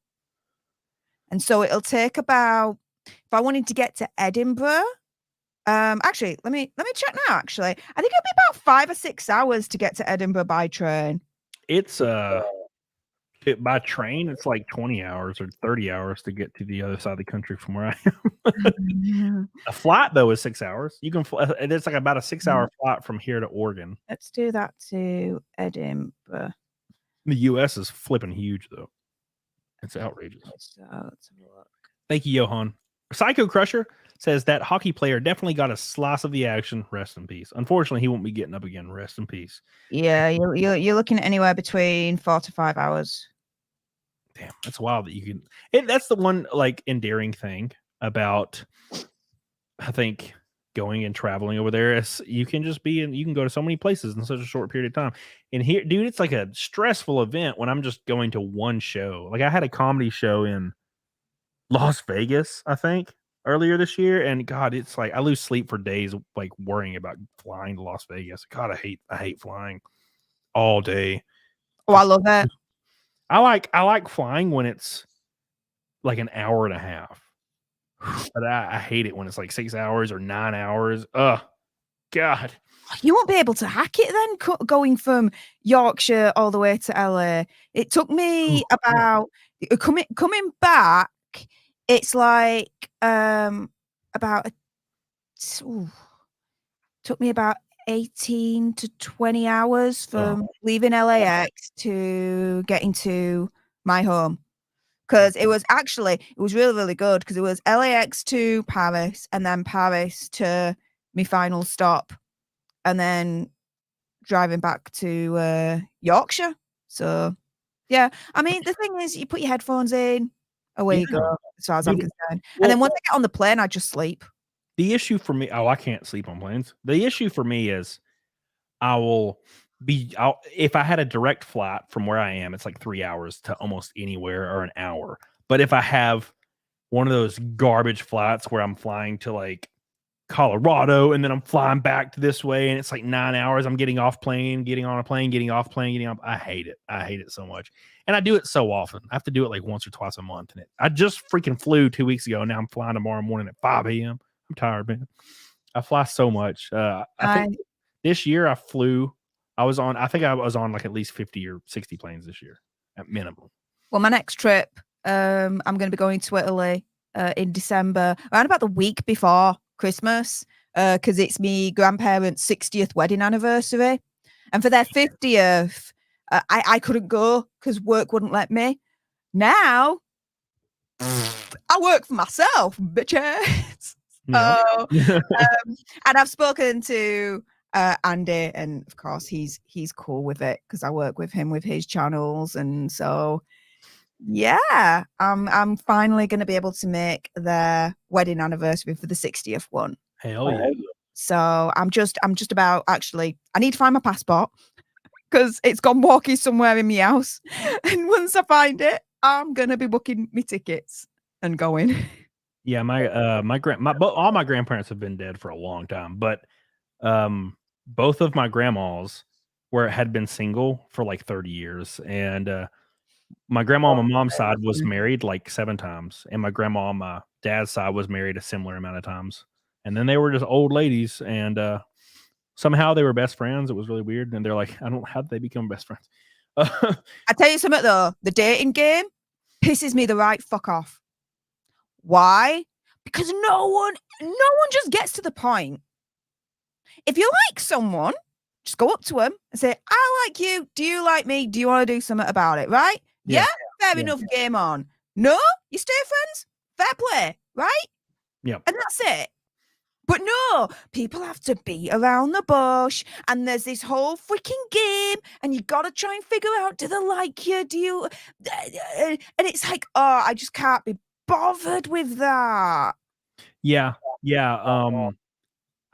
And so it'll take about, if I wanted to get to Edinburgh, Actually, let me check now. Actually, I think it'll be about 5 or 6 hours to get to Edinburgh by train. It's by train, it's like 20 hours or 30 hours to get to the other side of the country from where I am. A flight though is 6 hours. You can fly. It's like about a 6-hour flight from here to Oregon. Let's do that to Edinburgh. The U.S. is flipping huge though. It's outrageous. So let's have a look. Thank you, Johan. Psycho Crusher says that hockey player definitely got a slice of the action. Rest in peace. Unfortunately, he won't be getting up again. Rest in peace. Yeah, you're looking at anywhere between 4 to 5 hours. Damn, that's wild that you can. That's the one like endearing thing about, I think, going and traveling over there is you can just be in. You can go to so many places in such a short period of time. And here, dude, it's like a stressful event when I'm just going to one show. Like I had a comedy show in Las Vegas, I think, earlier this year, and God, it's like I lose sleep for days, like worrying about flying to Las Vegas. God, I hate flying all day. Oh, I love it. I like flying when it's like an hour and a half, but I hate it when it's like 6 hours or 9 hours. Ugh, God. You won't be able to hack it then, going from Yorkshire all the way to LA. It took me about coming back. It's like took me about 18 to 20 hours from leaving LAX to getting to my home. Because it was really, really good because it was LAX to Paris and then Paris to my final stop and then driving back to Yorkshire. So, yeah. I mean, the thing is, you put your headphones in, away you go, as far as I'm concerned. And then once I get on the plane, I just sleep. The issue for me, I can't sleep on planes. The issue for me is if I had a direct flight from where I am, it's like 3 hours to almost anywhere or an hour. But if I have one of those garbage flights where I'm flying to like Colorado and then I'm flying back to this way and it's like 9 hours, I'm getting off plane, getting on a plane, getting off plane, getting off. I hate it. I hate it so much. And I do it so often. I have to do it like once or twice a month. And I just freaking flew 2 weeks ago. Now I'm flying tomorrow morning at 5 a.m. I'm tired, man. I fly so much. I think this year I was on like at least 50 or 60 planes this year at minimum. Well, my next trip, I'm going to be going to Italy in December, around about the week before Christmas, because it's my grandparents' 60th wedding anniversary. And for their 50th, I couldn't go because work wouldn't let me. Now, I work for myself, bitches. Yeah. And I've spoken to Andy, and of course he's cool with it because I work with him with his channels, and so yeah, I'm finally going to be able to make their wedding anniversary for the 60th one. Hell yeah! So I'm just about actually. I need to find my passport because it's gone walkie somewhere in my house, and once I find it, I'm gonna be booking my tickets and going. Yeah, all my grandparents have been dead for a long time, but both of my grandmas had been single for like 30 years, and my grandma on my mom's side was married like 7 times, and my grandma on my dad's side was married a similar amount of times, and then they were just old ladies, and somehow they were best friends. It was really weird, and they're like, how did they become best friends? I tell you something though, the dating game pisses me the right fuck off. Why? Because no one just gets to the point. If you like someone, just go up to them and say, I like you. Do you like me? Do you want to do something about it? Right? Yeah? Fair enough, game on. No? You stay friends? Fair play, right? Yeah. And that's it. But no, people have to beat around the bush, and there's this whole freaking game, and you got to try and figure out, do they like you? Do you? And it's like, I just can't be bothered with that. Yeah.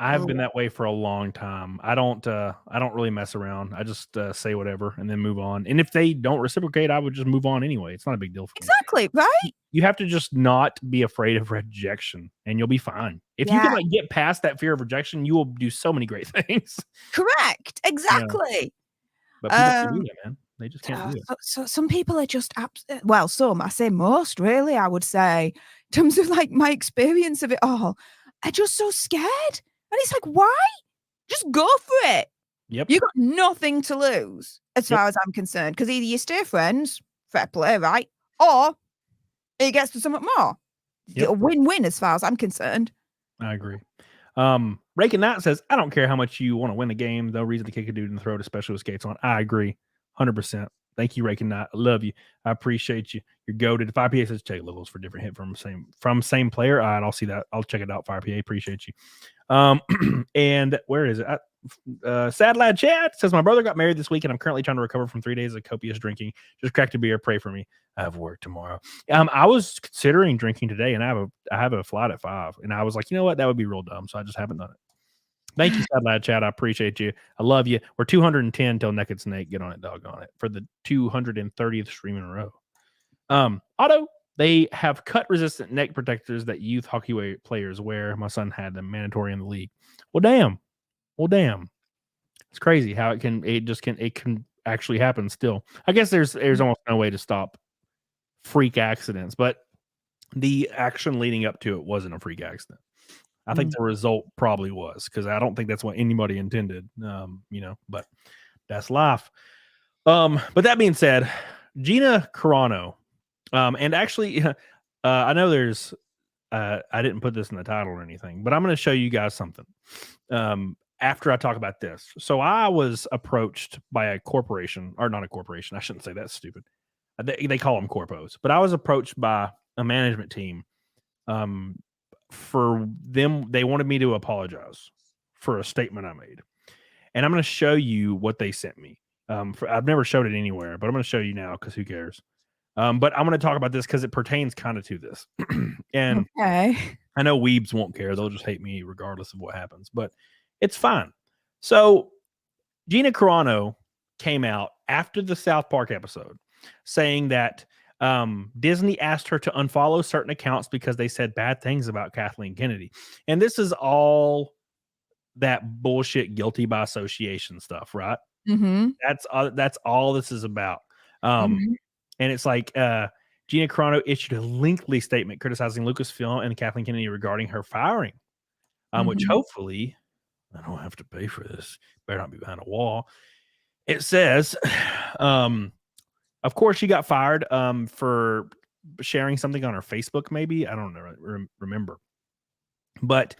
I've been that way for a long time. I don't really mess around. I just say whatever and then move on. And if they don't reciprocate, I would just move on anyway. It's not a big deal for me. Exactly, right? You have to just not be afraid of rejection, and you'll be fine. If you can like get past that fear of rejection, you will do so many great things. Correct. Exactly. Yeah. But people can't do that, man. They just can't do it. So some people are just some. I say most, really. I would say, in terms of like my experience of it all. are just so scared. And it's like, why? Just go for it. Yep. You got nothing to lose, as Yep. far as I'm concerned, because either you stay friends, fair play, right? Or it gets to something more. Yep. A win-win, as far as I'm concerned. I agree. Raking Knight says, I don't care how much you want to win the game. No reason to kick a dude in the throat, especially with skates on. I agree. 100%. Thank you, Raking Knight. I love you. I appreciate you. You're goated. 5PA says check levels for different hit from same player. All right, I'll see that. I'll check it out. 5PA. Appreciate you. And where is it? Sad Lad Chad says, my brother got married this week and I'm currently trying to recover from 3 days of copious drinking. Just cracked a beer. Pray for me. I have work tomorrow. I was considering drinking today and I have a flight at 5 and I was like, you know what? That would be real dumb. So I just haven't done it. Thank you, Sad Lad Chad. I appreciate you. I love you. We're 210 till Naked Snake. Get on it, doggone it. For the 230th stream in a row. Otto, they have cut-resistant neck protectors that youth hockey players wear. My son had them mandatory in the league. Well, damn. It's crazy how it can actually happen still. I guess there's almost no way to stop freak accidents, but the action leading up to it wasn't a freak accident. I think the result probably was, because I don't think that's what anybody intended, but that's life. But that being said, Gina Carano, and actually, I know there's, I didn't put this in the title or anything, but I'm going to show you guys something after I talk about this. So I was approached by a corporation, or not a corporation. I shouldn't say that's stupid. They call them corpos, but I was approached by a management team. For them, they wanted me to apologize for a statement I made, and I'm going to show you what they sent me. I've never showed it anywhere, but I'm going to show you now because who cares? But I'm going to talk about this because it pertains kind of to this. And okay. I know weebs won't care; they'll just hate me regardless of what happens. But it's fine. So Gina Carano came out after the South Park episode saying that Disney asked her to unfollow certain accounts because they said bad things about Kathleen Kennedy. And this is all that bullshit guilty by association stuff, right? Mm-hmm. That's all this is about. And it's like Gina Carano issued a lengthy statement criticizing Lucasfilm and Kathleen Kennedy regarding her firing, which hopefully I don't have to pay for this. Better not be behind a wall. It says, of course, she got fired for sharing something on her Facebook, maybe. I don't know, remember. But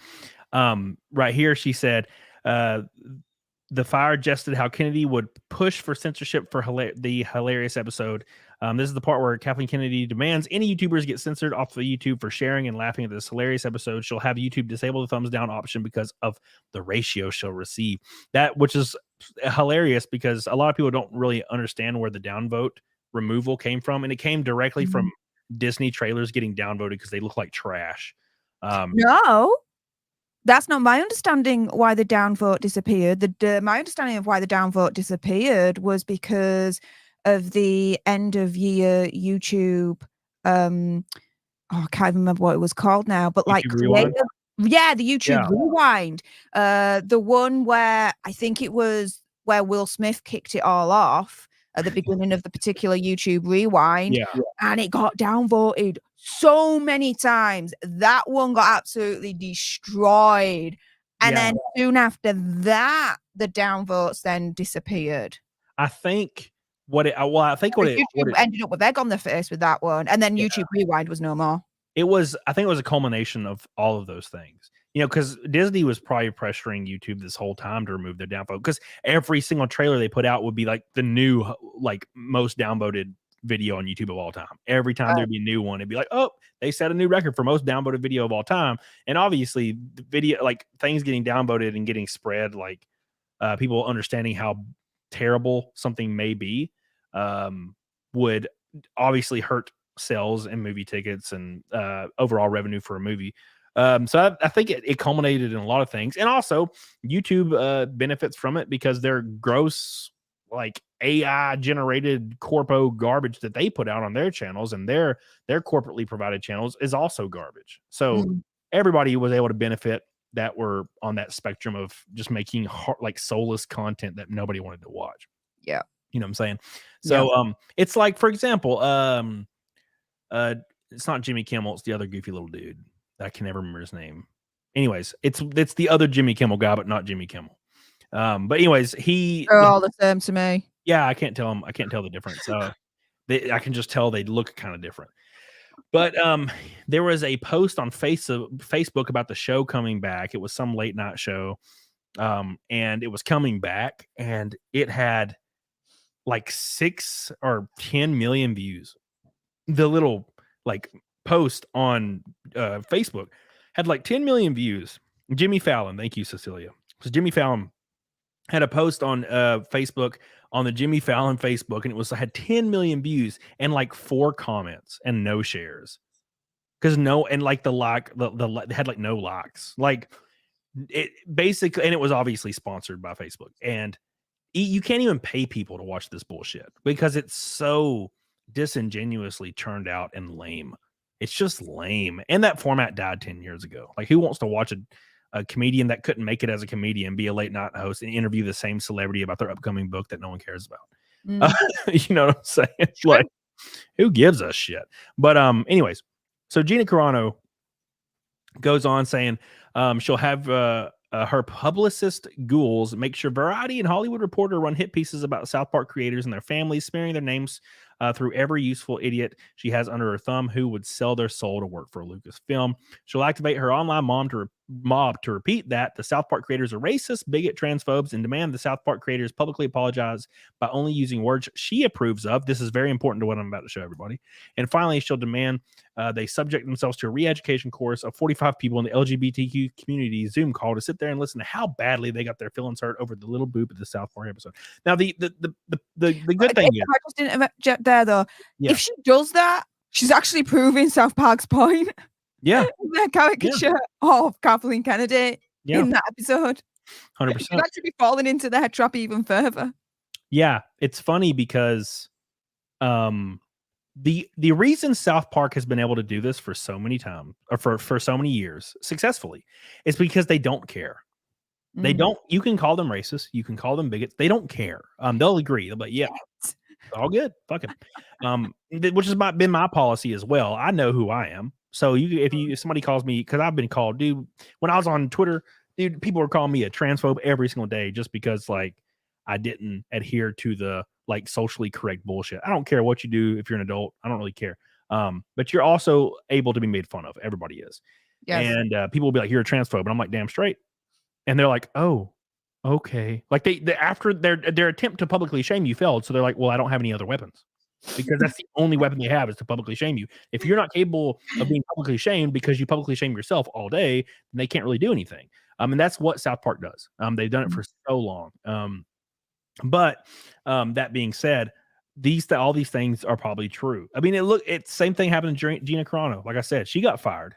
right here, she said, the fire jested how Kennedy would push for censorship for the hilarious episode. This is the part where Kathleen Kennedy demands any YouTubers get censored off of YouTube for sharing and laughing at this hilarious episode. She'll have YouTube disable the thumbs down option because of the ratio she'll receive. That, which is hilarious because a lot of people don't really understand where the downvote removal came from, and it came directly from Disney trailers getting downvoted because they look like trash. No, that's not my understanding why the downvote disappeared. My understanding of why the downvote disappeared was because of the end of year YouTube. I can't remember what it was called now, but like the YouTube Rewind. The one where I think it was where Will Smith kicked it all off at the beginning of the particular YouTube Rewind, and it got downvoted so many times. That one got absolutely destroyed, and then soon after that, the downvotes then disappeared. I think YouTube ended up with egg on their face with that one, and then YouTube Rewind was no more. I think it was a culmination of all of those things. Because Disney was probably pressuring YouTube this whole time to remove their downvote, because every single trailer they put out would be like the new, like, most downvoted video on YouTube of all time. Every time there'd be a new one, it'd be like, oh, they set a new record for most downvoted video of all time. And obviously, the video, like, things getting downvoted and getting spread, like, people understanding how terrible something may be, would obviously hurt sales and movie tickets and overall revenue for a movie. So I think it culminated in a lot of things. And also YouTube benefits from it because their gross, like, AI generated corpo garbage that they put out on their channels and their corporately provided channels is also garbage. So everybody was able to benefit that were on that spectrum of just making like soulless content that nobody wanted to watch. Yeah. You know what I'm saying? So it's like, for example, it's not Jimmy Kimmel, it's the other goofy little dude. I can never remember his name. Anyways, it's the other Jimmy Kimmel guy, but not Jimmy Kimmel. But anyways, They're all the same to me. yeah, I can't tell them. I can't tell the difference. I can just tell they look kind of different. But there was a post on Facebook about the show coming back. It was some late night show, and it was coming back, and it had like 6 or 10 million views. The little like post on Facebook had like 10 million views. Jimmy Fallon, thank you, Cecilia. So Jimmy Fallon had a post on Facebook, on the Jimmy Fallon Facebook, and it had 10 million views and like 4 comments and no shares. Because it had like no likes. Like it basically, and it was obviously sponsored by Facebook. And you can't even pay people to watch this bullshit because it's so disingenuously turned out and lame. It's just lame. And that format died 10 years ago. Like, who wants to watch a comedian that couldn't make it as a comedian be a late night host and interview the same celebrity about their upcoming book that no one cares about? You know what I'm saying? It's like, who gives a shit? But anyways, so Gina Carano goes on saying she'll have her publicist ghouls make sure Variety and Hollywood Reporter run hit pieces about South Park creators and their families, smearing their names through every useful idiot she has under her thumb who would sell their soul to work for Lucasfilm. She'll activate her online mob to repeat that the South Park creators are racist, bigot, transphobes, and demand the South Park creators publicly apologize by only using words she approves of. This is very important to what I'm about to show everybody. And finally, she'll demand they subject themselves to a re-education course of 45 people in the LGBTQ community Zoom call to sit there and listen to how badly they got their feelings hurt over the little boop of the South Park episode. Now, the good thing is, I just interject there though. Yeah. If she does that, she's actually proving South Park's point. Yeah, Their caricature of Kathleen Kennedy in that episode. 100%. She'd actually be falling into their trap even further. Yeah, it's funny because the reason South Park has been able to do this for so many times, or for so many years successfully, is because they don't care. They don't. You can call them racist, you can call them bigots. They don't care. They'll agree. They'll be like, yeah, all good, fuck it. Which has been my policy as well. I know who I am. So if somebody calls me, because I've been called, dude, when I was on Twitter, dude, people were calling me a transphobe every single day just because like I didn't adhere to the like socially correct bullshit. I don't care what you do if you're an adult. I don't really care. But you're also able to be made fun of. Everybody is. Yes. And people will be like, you're a transphobe. And I'm like, damn straight. And they're like, oh, okay. Like they after their attempt to publicly shame you failed. So they're like, well, I don't have any other weapons. Because that's the only weapon they have is to publicly shame you. If you're not capable of being publicly shamed because you publicly shame yourself all day, then they can't really do anything. And that's what South Park does. They've done it for so long. But that being said, all these things are probably true. I mean, it's same thing happened to Gina Carano. Like I said, she got fired,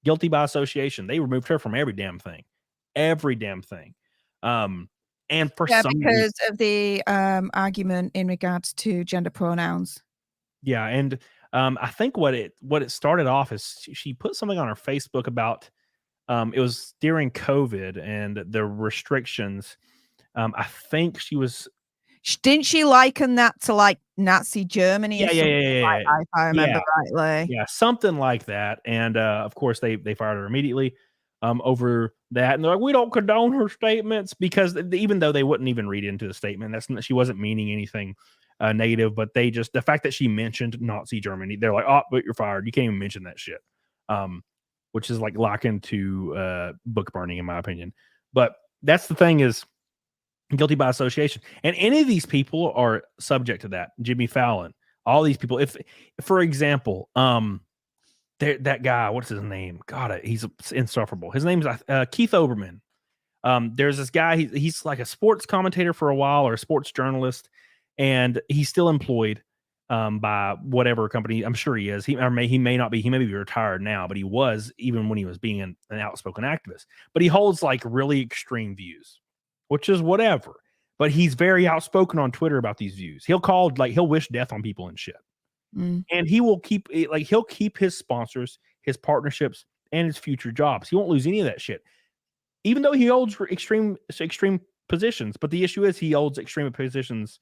guilty by association. They removed her from every damn thing. And for some because of the argument in regards to gender pronouns. Yeah, and I think what it started off is she put something on her Facebook about it was during COVID and the restrictions. I think didn't she liken that to like Nazi Germany? Yeah. If I remember rightly. Yeah, something like that. And of course they fired her immediately over that, and they're like, we don't condone her statements, because even though they wouldn't even read into the statement, she wasn't meaning anything negative, but the fact that she mentioned Nazi Germany, they're like, oh, but you're fired. You can't even mention that shit. Which is like likened to book burning, in my opinion. But that's the thing, is guilty by association, and any of these people are subject to that. Jimmy Fallon, all these people. If, for example, that guy, what's his name? God, he's insufferable. His name's Keith Olbermann. There's this guy. He's like a sports commentator for a while, or a sports journalist, and he's still employed by whatever company. I'm sure he is. He may not be. He may be retired now, but he was even when he was being an outspoken activist. But he holds like really extreme views, which is whatever. But he's very outspoken on Twitter about these views. He'll wish death on people and shit. And he will he'll keep his sponsors, his partnerships, and his future jobs. He won't lose any of that shit, even though he holds extreme positions. But the issue is he holds extreme positions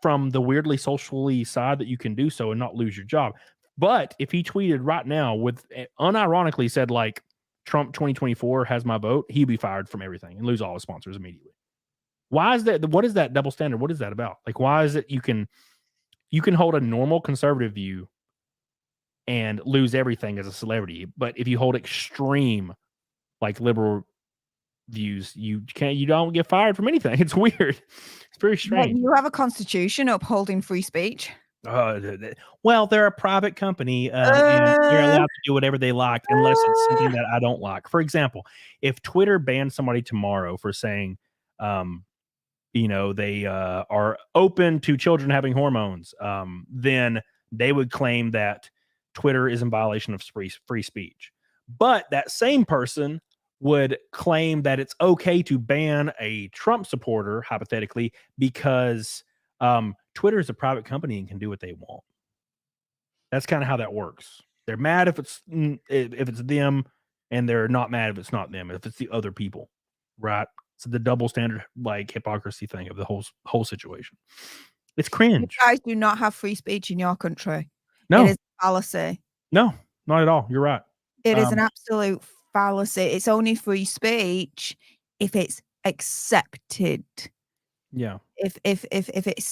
from the weirdly socially side that you can do so and not lose your job. But if he tweeted right now with unironically said like Trump 2024 has my vote, he'd be fired from everything and lose all his sponsors immediately. Why is that? What is that double standard? What is that about? Like, why is it you can hold a normal conservative view and lose everything as a celebrity, but if you hold extreme like liberal views, you don't get fired from anything? It's weird. It's very strange. You have a constitution upholding free speech. Well, they're a private company. They're allowed to do whatever they like unless it's something that I don't like. For example, if Twitter banned somebody tomorrow for saying, they are open to children having hormones, then they would claim that Twitter is in violation of free speech. But that same person would claim that it's okay to ban a Trump supporter, hypothetically, because Twitter is a private company and can do what they want. That's kind of how that works. They're mad if it's them, and they're not mad if it's not them, if it's the other people, right? So the double standard, like, hypocrisy thing of the whole situation. It's cringe. You guys do not have free speech in your country. No. It is a fallacy. No, not at all. You're right. It is an absolute fallacy. It's only free speech if it's accepted. Yeah. If it's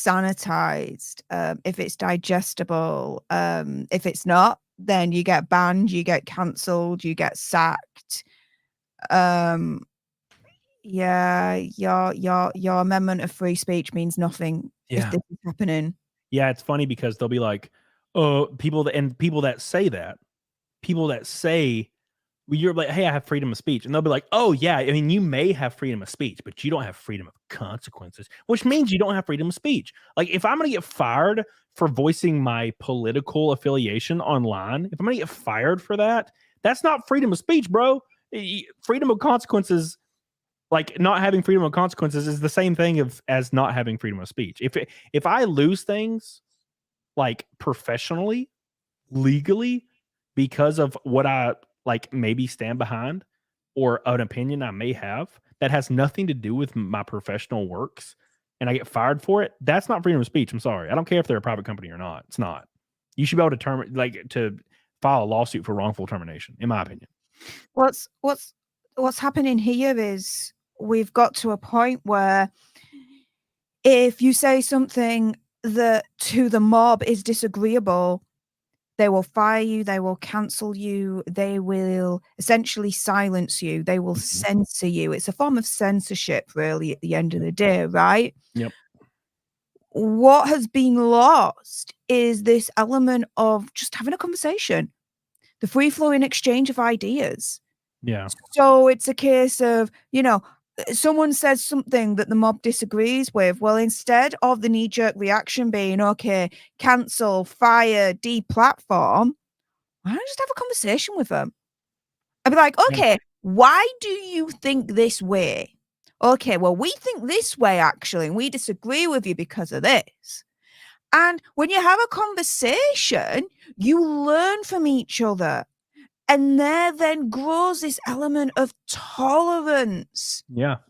sanitized, if it's digestible, if it's not, then you get banned, you get cancelled, you get sacked. Yeah, your amendment of free speech means nothing if this is happening. Yeah, it's funny because they'll be like, people that say, well, you're like, hey, I have freedom of speech. And they'll be like, oh, yeah, I mean, you may have freedom of speech, but you don't have freedom of consequences, which means you don't have freedom of speech. Like, if I'm going to get fired for voicing my political affiliation online, if I'm going to get fired for that, that's not freedom of speech, bro. Freedom of consequences, like not having freedom of consequences, is the same thing as not having freedom of speech. If I lose things, like professionally, legally, because of what I like maybe stand behind or an opinion I may have that has nothing to do with my professional works, and I get fired for it, that's not freedom of speech. I'm sorry. I don't care if they're a private company or not. It's not. You should be able to file a lawsuit for wrongful termination, in my opinion. What's happening here is we've got to a point where if you say something that to the mob is disagreeable, they will fire you, they will cancel you, they will essentially silence you, they will censor you. It's a form of censorship, really, at the end of the day, right? Yep. What has been lost is this element of just having a conversation, the free-flowing exchange of ideas. Yeah. So it's a case of, someone says something that the mob disagrees with. Well, instead of the knee-jerk reaction being, okay, cancel, fire, deplatform, why don't I just have a conversation with them? I'd be like, okay, why do you think this way? Okay, well, we think this way, actually, and we disagree with you because of this. And when you have a conversation, you learn from each other. And there then grows this element of tolerance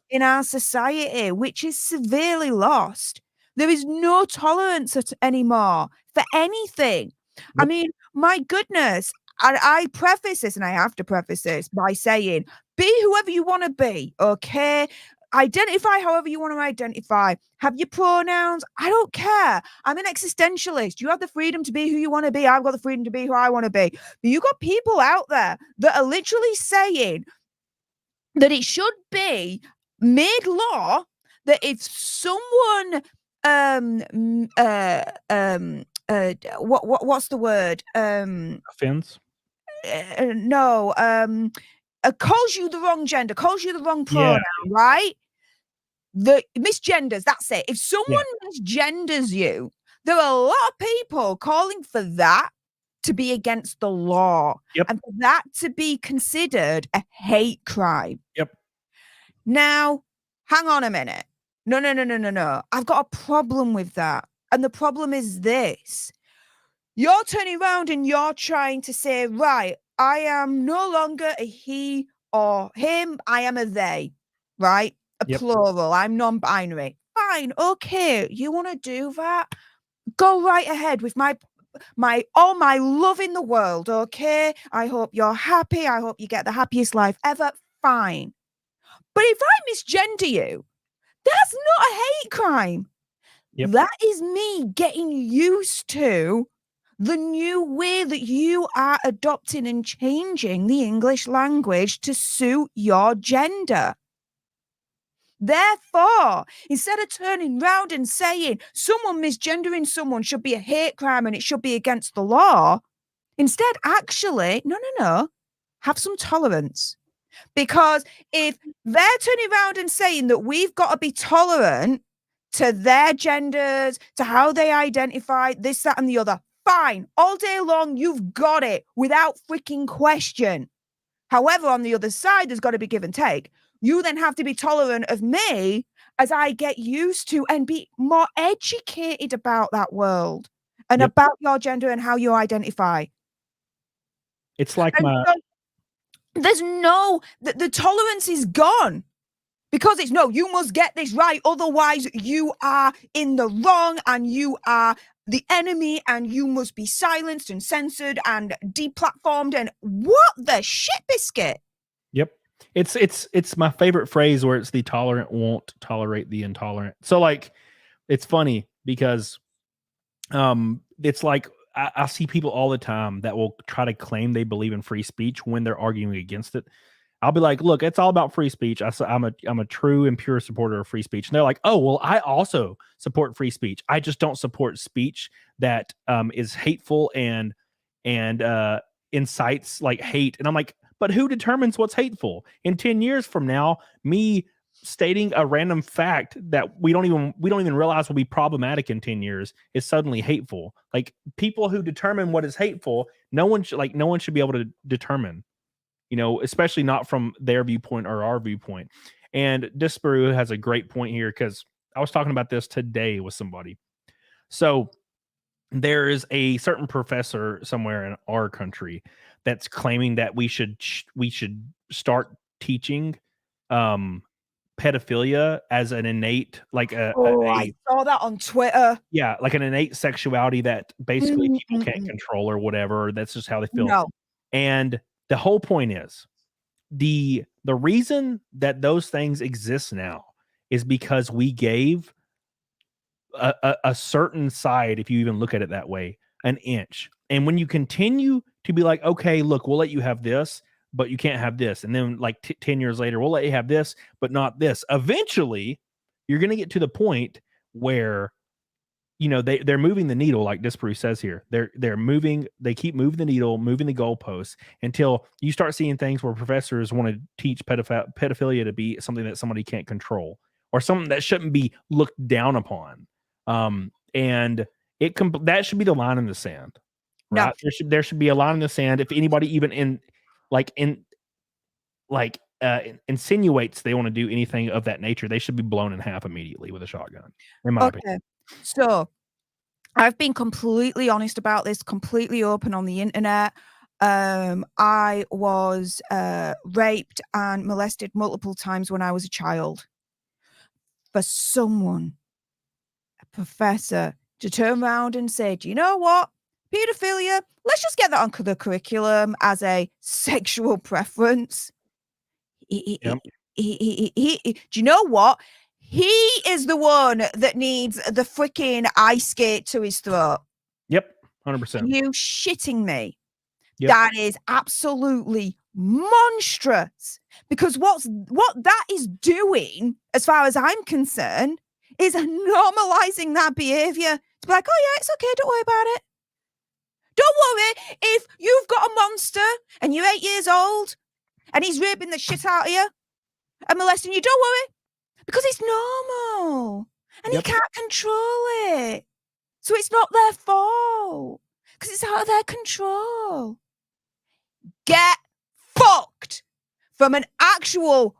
in our society, which is severely lost. There is no tolerance anymore for anything. Yep. I mean, my goodness, I preface this, and I have to preface this by saying, be whoever you want to be, okay? Identify however you want to identify. Have your pronouns. I don't care. I'm an existentialist. You have the freedom to be who you want to be. I've got the freedom to be who I want to be. But you got people out there that are literally saying that it should be made law that if someone what's the word? Offense? No. Calls you the wrong gender, calls you the wrong pronoun, right? The misgenders, that's it. If someone misgenders you, there are a lot of people calling for that to be against the law and for that to be considered a hate crime. Yep. Now, hang on a minute. No. I've got a problem with that. And the problem is this. You're turning around and you're trying to say, right, I am no longer a he or him. I am a they, right? A plural. I'm non-binary. Fine. Okay. You want to do that? Go right ahead with my all my love in the world, okay? I hope you're happy. I hope you get the happiest life ever. Fine. But if I misgender you, that's not a hate crime. Yep. That is me getting used to the new way that you are adopting and changing the English language to suit your gender. Therefore, instead of turning round and saying someone misgendering someone should be a hate crime and it should be against the law, instead, actually, no, have some tolerance. Because if they're turning around and saying that we've got to be tolerant to their genders, to how they identify, this, that, and the other, fine. All day long, you've got it without freaking question. However, on the other side, there's got to be give and take. You then have to be tolerant of me as I get used to and be more educated about that world and about your gender and how you identify. It's like there's no, the tolerance is gone because it's no, you must get this right. Otherwise you are in the wrong and you are the enemy and you must be silenced and censored and deplatformed and what the shit biscuit. Yep. It's my favorite phrase where it's the tolerant won't tolerate the intolerant. So like, it's funny because it's like I see people all the time that will try to claim they believe in free speech when they're arguing against it. I'll be like, look, it's all about free speech. I'm a true and pure supporter of free speech. And they're like, oh, well, I also support free speech. I just don't support speech that is hateful and incites like hate. And I'm like, but who determines what's hateful? In 10 years from now, me stating a random fact that we don't even realize will be problematic in 10 years is suddenly hateful. Like people who determine what is hateful, no one should be able to determine, especially not from their viewpoint or our viewpoint. And Disparu has a great point here because I was talking about this today with somebody. So there is a certain professor somewhere in our country that's claiming that we should start teaching pedophilia as an innate, like I saw that on Twitter. Yeah, like an innate sexuality that basically people can't control or whatever. That's just how they feel. No. And the whole point is the reason that those things exist now is because we gave a certain side, if you even look at it that way, an inch. And when you continue to be like, okay, look, we'll let you have this, but you can't have this. And then like 10 years later, we'll let you have this, but not this. Eventually, you're going to get to the point where, they're moving the needle, like Disparu says here. They keep moving the needle, moving the goalposts until you start seeing things where professors want to teach pedophilia to be something that somebody can't control or something that shouldn't be looked down upon. And that should be the line in the sand. Right? No. There should be a line in the sand. If anybody even insinuates they want to do anything of that nature, they should be blown in half immediately with a shotgun. In my opinion. So I've been completely honest about this, completely open on the internet. I was raped and molested multiple times when I was a child. For someone, a professor, to turn around and say, do you know what? Pedophilia, let's just get that on the curriculum as a sexual preference. Do you know what? He is the one that needs the freaking ice skate to his throat. Yep, 100%. You shitting me? Yep. That is absolutely monstrous. Because what that is doing, as far as I'm concerned, is normalizing that behavior. To be like, oh yeah, it's okay, don't worry about it. Don't worry if you've got a monster and you're 8 years old and he's raping the shit out of you and molesting you. Don't worry, because it's normal and he can't control it. So it's not their fault because it's out of their control. Get fucked from an actual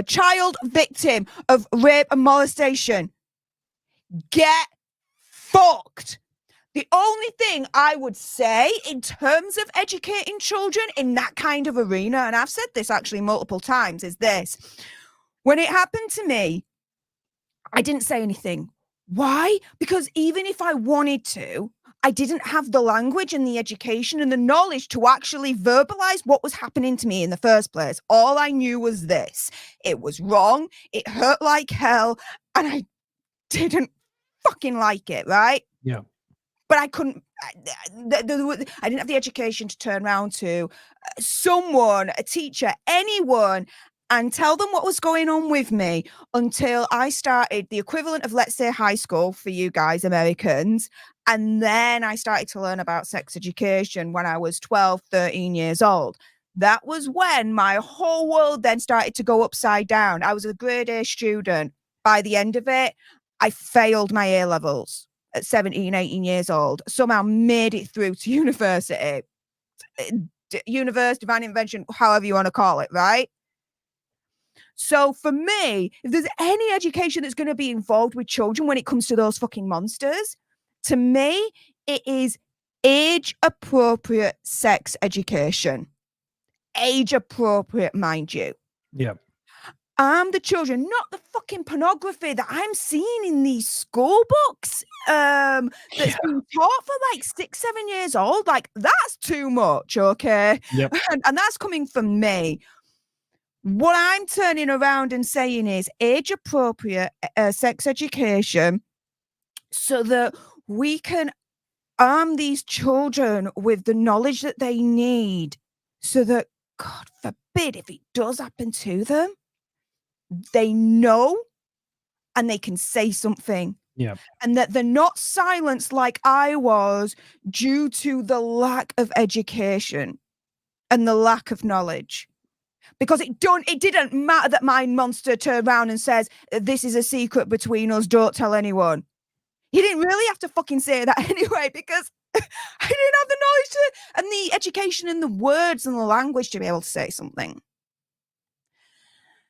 child victim of rape and molestation. Get fucked. The only thing I would say in terms of educating children in that kind of arena, and I've said this actually multiple times, is this. When it happened to me, I didn't say anything. Why? Because even if I wanted to, I didn't have the language and the education and the knowledge to actually verbalize what was happening to me in the first place. All I knew was this. It was wrong. It hurt like hell. And I didn't fucking like it, right? Yeah. But I couldn't, I didn't have the education to turn around to someone, a teacher, anyone, and tell them what was going on with me until I started the equivalent of, let's say, high school for you guys, Americans. And then I started to learn about sex education when I was 12, 13 years old. That was when my whole world then started to go upside down. I was a grade A student. By the end of it, I failed my A levels at 17, 18 years old. Somehow made it through to university. Universe, divine invention, however you want to call it, right? So for me, if there's any education that's going to be involved with children when it comes to those fucking monsters, to me, it is age-appropriate sex education. Age-appropriate, mind you. Yeah. The children, not the fucking pornography that I'm seeing in these school books that's been taught for like 6, 7 years old. Like, that's too much, okay? Yep. And that's coming from me. What I'm turning around and saying is age-appropriate sex education so that we can arm these children with the knowledge that they need so that, God forbid, if it does happen to them, they know and they can say something. Yeah. And that they're not silenced like I was due to the lack of education and the lack of knowledge. Because it didn't matter that my monster turned around and says, this is a secret between us, don't tell anyone. He didn't really have to fucking say that anyway, because I didn't have the knowledge and the education and the words and the language to be able to say something.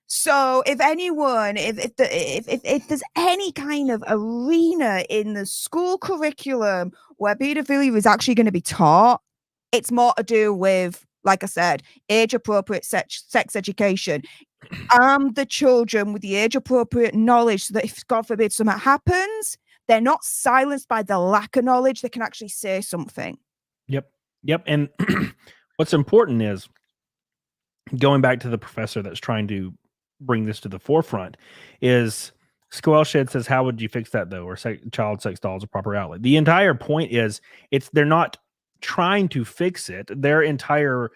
So if anyone, if there's any kind of arena in the school curriculum where pedophilia is actually going to be taught, it's more to do with, like I said, age-appropriate sex education. Arm the children with the age-appropriate knowledge so that if, God forbid, something happens, they're not silenced by the lack of knowledge. They can actually say something. Yep. And what's important is, going back to the professor that's trying to bring this to the forefront, is Squell Shed says, how would you fix that though? Or child sex dolls a proper outlet? The entire point is they're not trying to fix it. Their entire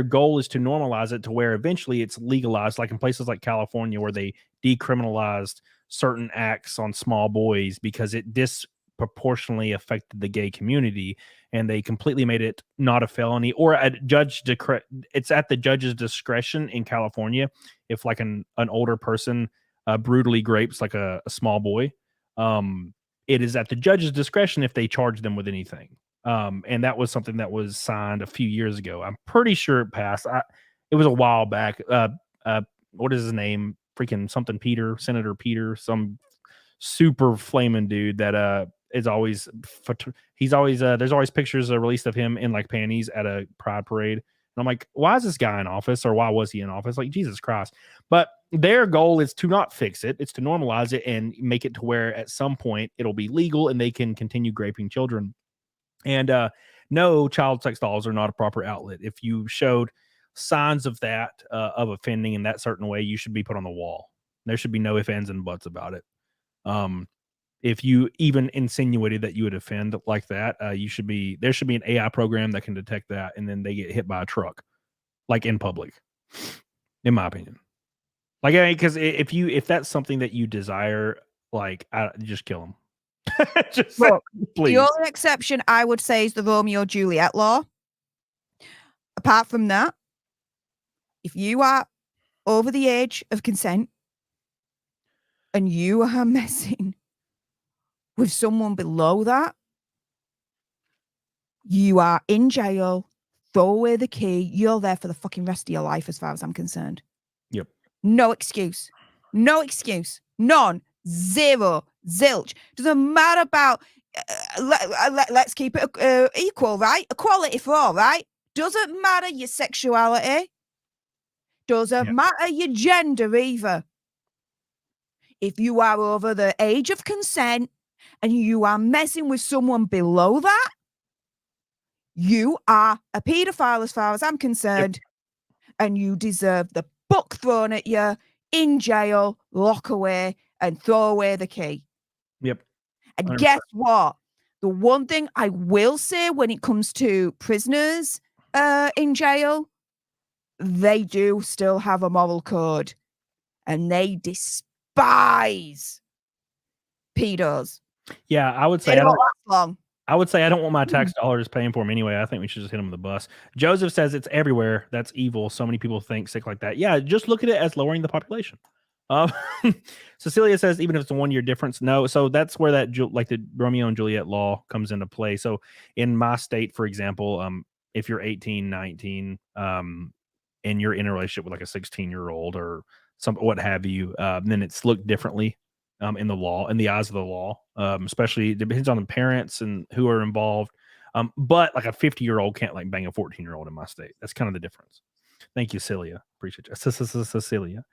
goal is to normalize it to where eventually it's legalized, like in places like California where they decriminalized certain acts on small boys because it disproportionately affected the gay community, and they completely made it not a felony or it's at the judge's discretion in California if like an older person brutally grapes like a small boy. It is at the judge's discretion if they charge them with anything. And that was something that was signed a few years ago. I'm pretty sure it passed. It was a while back. What is his name? Freaking something Peter, Senator Peter, some super flaming dude that is always, he's always, there's always pictures released of him in like panties at a pride parade. And I'm like, why is this guy in office, or why was he in office? Like, Jesus Christ. But their goal is to not fix it. It's to normalize it and make it to where at some point it'll be legal and they can continue raping children. And no, child sex dolls are not a proper outlet. If you showed signs of that, of offending in that certain way, you should be put on the wall. There should be no ifs, ands, and buts about it. If you even insinuated that you would offend like that, there should be an AI program that can detect that, and then they get hit by a truck, like in public, in my opinion. Like, because if that's something that you desire, like, just kill them. Just Look, please. the only exception I would say is the Romeo Juliet law. Apart from that, if you are over the age of consent and you are messing with someone below that, you are in jail. Throw away the key. You're there for the fucking rest of your life, as far as I'm concerned. Yep. No excuse. No excuse. None. Zero. Zilch. Doesn't matter about, let's keep it equal, right? Equality for all, right? Doesn't matter your sexuality. Doesn't matter your gender either. If you are over the age of consent and you are messing with someone below that, you are a paedophile as far as I'm concerned, and you deserve the book thrown at you, in jail, lock away, and throw away the key. Yep. And 100%. guess what? The one thing I will say when it comes to prisoners in jail, they do still have a moral code, and they despise pedos. Yeah, I would say They I don't don't. last long. I would say I don't want my tax dollars paying for them anyway. I think we should just hit them with the bus. Joseph says it's everywhere. That's evil. So many people think sick like that. Yeah, just look at it as lowering the population. Cecilia says even if it's a 1 year difference, no. So that's where that like the Romeo and Juliet law comes into play. So in my state, for example, if you're 18, 19, and you're in a relationship with like a 16-year-old or some what have you, then it's looked differently. In the law, in the eyes of the law, especially it depends on the parents and who are involved. But like a 50-year-old can't like bang a 14-year-old in my state. That's kind of the difference. Thank you, Celia. Appreciate you, Cecilia.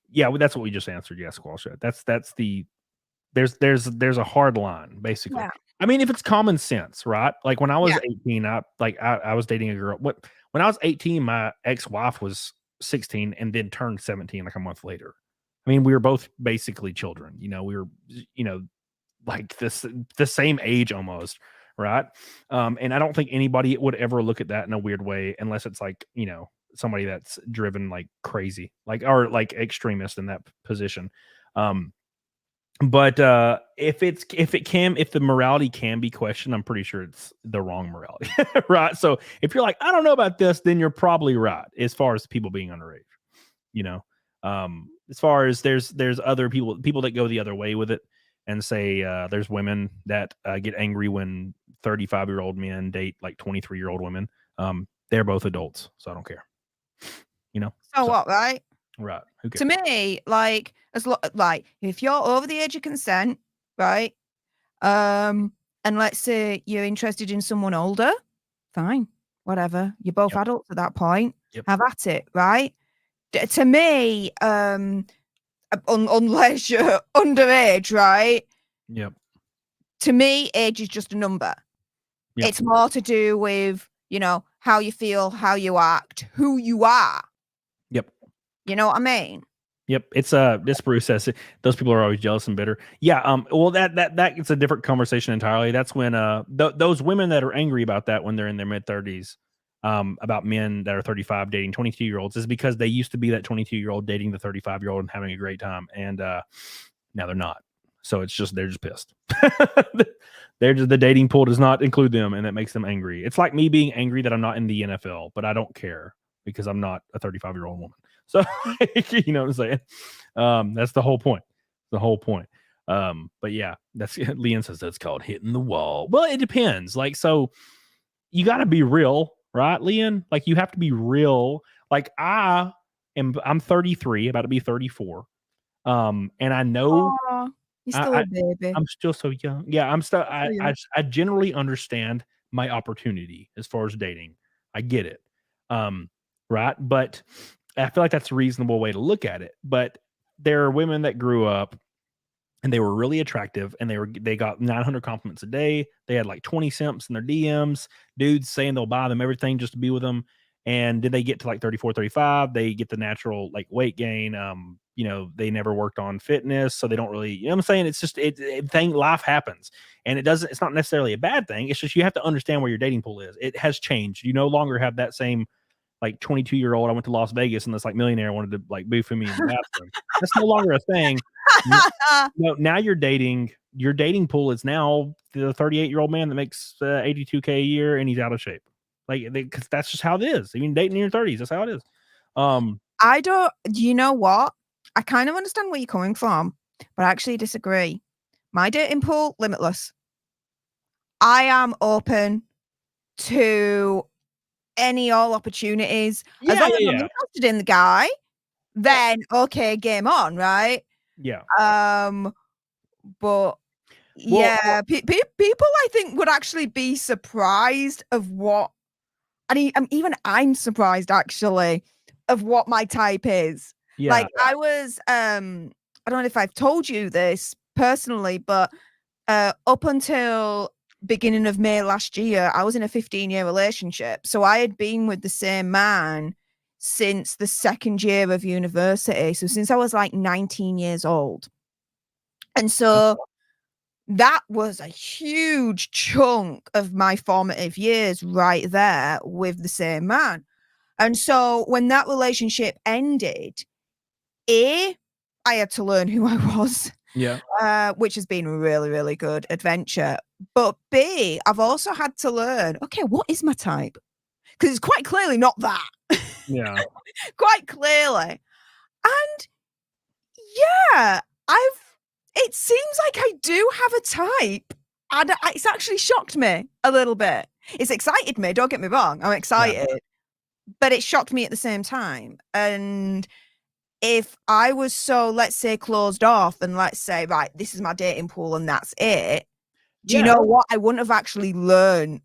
Yeah, that's what we just answered. Yeah, Squash. That's the there's a hard line basically. Yeah. I mean, if it's common sense, right? Like when I was Yeah. 18, I was dating a girl. When I was 18, my ex-wife was 16 and then turned 17 like a month later. I mean, we were both basically children, we were, like the same age almost. Right. And I don't think anybody would ever look at that in a weird way unless it's like, somebody that's driven like crazy, like, or like extremist in that position. But if the morality can be questioned, I'm pretty sure it's the wrong morality. Right. So if you're like, I don't know about this, then you're probably right as far as people being underage, as far as there's other people that go the other way with it and say there's women that get angry when 35-year-old men date like 23-year-old women. They're both adults, so I don't care. So what, right? Right. Who cares? To me, like if you're over the age of consent, right? And let's say you're interested in someone older, fine, whatever. You're both adults at that point. Yep. Have at it, right? To me, unless you're underage, right? Yep. To me, age is just a number. Yep. It's more to do with, how you feel, how you act, who you are. Yep. You know what I mean? Yep. It's this Bruce says those people are always jealous and bitter. Yeah. Well, it's a different conversation entirely. That's when those women that are angry about that when they're in their mid-30s, about men that are 35 dating 22-year-olds is because they used to be that 22-year-old dating the 35-year-old and having a great time, and now they're not. So they're just pissed. The dating pool does not include them, and that makes them angry. It's like me being angry that I'm not in the NFL, but I don't care because I'm not a 35-year-old woman. So you know what I'm saying? That's the whole point. But yeah, that's Leon says that's called hitting the wall. Well, it depends. Like, so you got to be real, right, Leon? Like, you have to be real. Like, I'm 33, about to be 34. And I know you're still a baby. I'm still so young. Yeah, I'm still. I generally understand my opportunity as far as dating. I get it. Right, but I feel like that's a reasonable way to look at it. But there are women that grew up and they were really attractive and they got 900 compliments a day. They had like 20 simps in their DMs, dudes saying they'll buy them everything just to be with them. And did they get to like 34, 35? They get the natural like weight gain. They never worked on fitness, so they don't really, what I'm saying? It's just life happens. And it's not necessarily a bad thing. It's just you have to understand where your dating pool is. It has changed. You no longer have that same like 22-year-old. I went to Las Vegas and this like millionaire wanted to like boo for me in the bathroom. That's no longer a thing. Now your dating pool is now the 38-year-old man that makes $82K a year and he's out of shape. Like, because that's just how it is. I mean, dating in your 30s, that's how it is. I don't. You know what? I kind of understand where you're coming from, but I actually disagree. My dating pool, limitless. I am open to all opportunities. As long as I'm interested in the guy, then okay, game on, right? Yeah. But yeah, people I think would actually be surprised of what. I'm surprised actually of what my type is. Yeah. Like I was, I don't know if I've told you this personally, but up until beginning of May last year, I was in a 15-year relationship. So I had been with the same man since the second year of university. So since I was like 19 years old. And so that was a huge chunk of my formative years right there with the same man. And so when that relationship ended, I had to learn who I was. Yeah. Which has been a really, really good adventure. But B, I've also had to learn, okay, what is my type? Because it's quite clearly not that. Yeah. Quite clearly. And yeah, it seems like I do have a type. And it's actually shocked me a little bit. It's excited me, don't get me wrong. I'm excited. Yeah. But it shocked me at the same time. And if I was so, let's say, closed off and let's say, right, this is my dating pool and that's it. Do you know what? I wouldn't have actually learned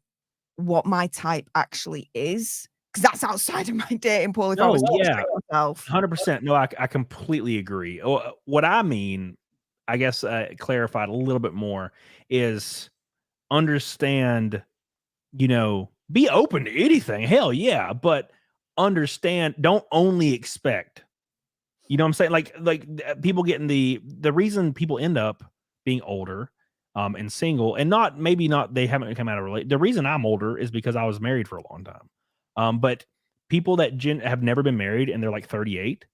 what my type actually is. Because that's outside of my dating pool. If I was myself. 100%. No, I completely agree. What I mean, I guess clarified a little bit more, is understand, be open to anything. Hell yeah. But understand, don't only expect. You know what I'm saying? Like people getting the reason people end up being older and single and maybe not they haven't come out of relate. The reason I'm older is because I was married for a long time. But people that have never been married and they're like 38,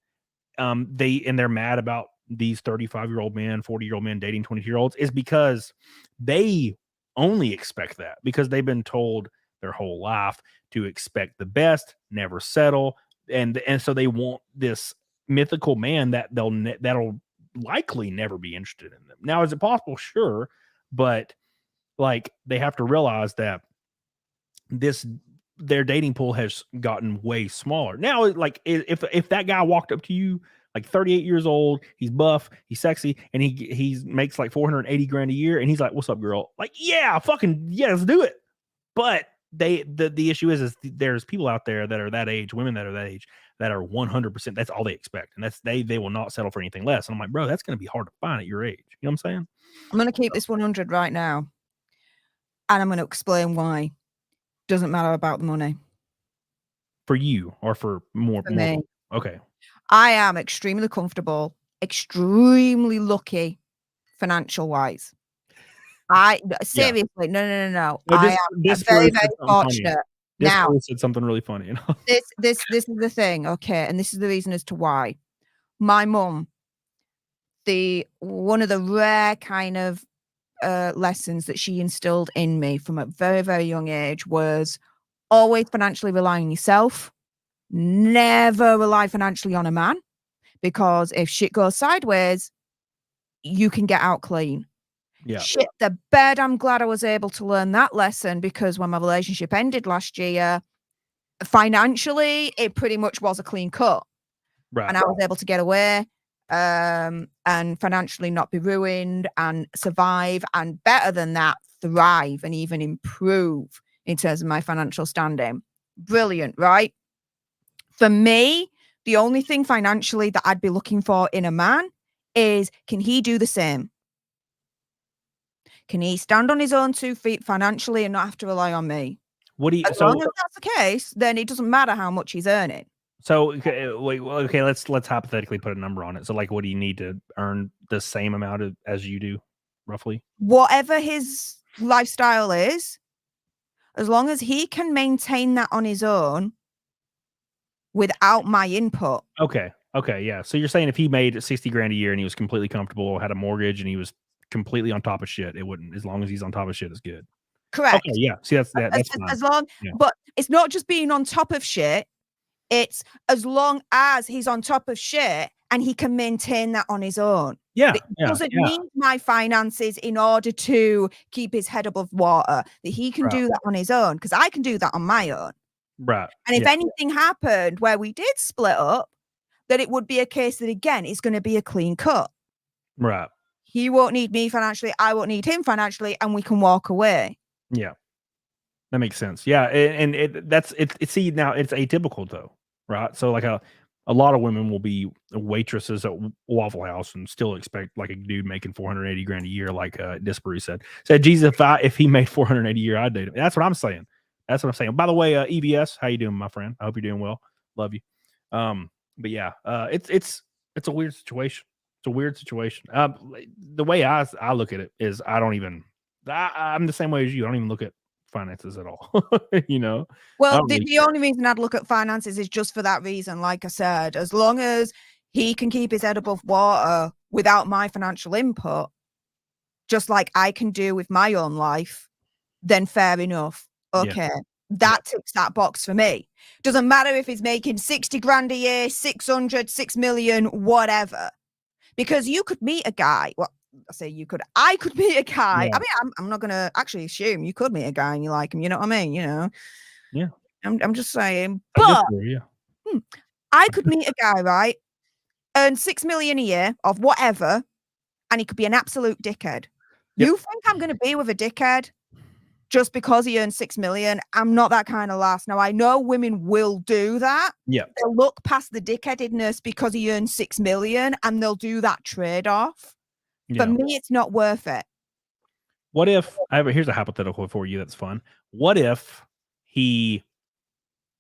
they're mad about these 35-year-old men, 40-year-old men dating 22-year-olds is because they only expect that because they've been told their whole life to expect the best, never settle, and so they want this mythical man that'll likely never be interested in them. Now, is it possible? Sure, but like they have to realize that their dating pool has gotten way smaller. Now, like if that guy walked up to you, like 38 years old, he's buff, he's sexy, and he makes like $480,000 a year, and he's like, "What's up, girl?" Like, yeah, let's do it. But the issue is there's people out there that are that age, women that are that age, that are 100%. That's all they expect, and that's they will not settle for anything less. And I'm like, bro, that's going to be hard to find at your age. You know what I'm saying? I'm going to keep this 100 right now, and I'm going to explain why. Doesn't matter about the money. For you or for more? For me. Okay. I am extremely comfortable, extremely lucky, financial wise. Seriously, no. I am very, very fortunate. Now, said something really funny. This is the thing, okay, and this is the reason as to why. My mum, one of the rare kind of lessons that she instilled in me from a very, very young age was always financially rely on yourself. Never rely financially on a man, because if shit goes sideways, you can get out clean. Yeah. Shit the bed. I'm glad I was able to learn that lesson, because when my relationship ended last year, financially, it pretty much was a clean cut. Right. And I was able to get away and financially not be ruined and survive, and better than that, thrive and even improve in terms of my financial standing. Brilliant, right? For me, the only thing financially that I'd be looking for in a man is, can he do the same? Can he stand on his own 2 feet financially and not have to rely on me? As long as that's the case, then it doesn't matter how much he's earning. So, okay, let's hypothetically put a number on it. So, like, what do you need to earn the same amount as you do, roughly? Whatever his lifestyle is, as long as he can maintain that on his own without my input. Okay, yeah. So you're saying if he made $60,000 a year and he was completely comfortable, had a mortgage, and he was completely on top of shit, it wouldn't. As long as he's on top of shit, is good. Correct. Okay, yeah. See, that's fine. As long, yeah. But it's not just being on top of shit. It's as long as he's on top of shit and he can maintain that on his own. Yeah. He doesn't need my finances in order to keep his head above water. That he can do that on his own, because I can do that on my own. Right. And if anything happened where we did split up, that it would be a case that, again, it's going to be a clean cut. Right. He won't need me financially. I won't need him financially, and we can walk away. Yeah. That makes sense. Yeah. And see, now it's atypical though, right? So like a lot of women will be waitresses at Waffle House and still expect like a dude making 480 grand a year, like Disbury said. Jesus, if he made 480 a year, I'd date him. That's what I'm saying. That's what I'm saying. By the way, EBS, how you doing, my friend? I hope you're doing well. Love you. But yeah, it's a weird situation. It's a weird situation. The way I look at it is I'm the same way as you. I don't even look at finances at all. You know. Well, the only reason I'd look at finances is just for that reason. Like I said, as long as he can keep his head above water without my financial input, just like I can do with my own life, then fair enough. Okay. Yeah. That ticks that box for me. Doesn't matter if he's making 60 grand a year, 600, 6 million, whatever. Because you could meet a guy. Well, I could meet a guy. Yeah. I mean, I'm not going to actually assume you could meet a guy and you like him. You know what I mean? You know? Yeah. I'm just saying. But I could meet a guy, right? Earn 6 million a year of whatever. And he could be an absolute dickhead. Yep. You think I'm going to be with a dickhead just because he earns 6 million? I'm not that kind of lass. Now, I know women will do that. Yeah. They'll look past the dickheadedness because he earns 6 million and they'll do that trade-off. Yeah. For me, it's not worth it. What if here's a hypothetical for you that's fun. What if he,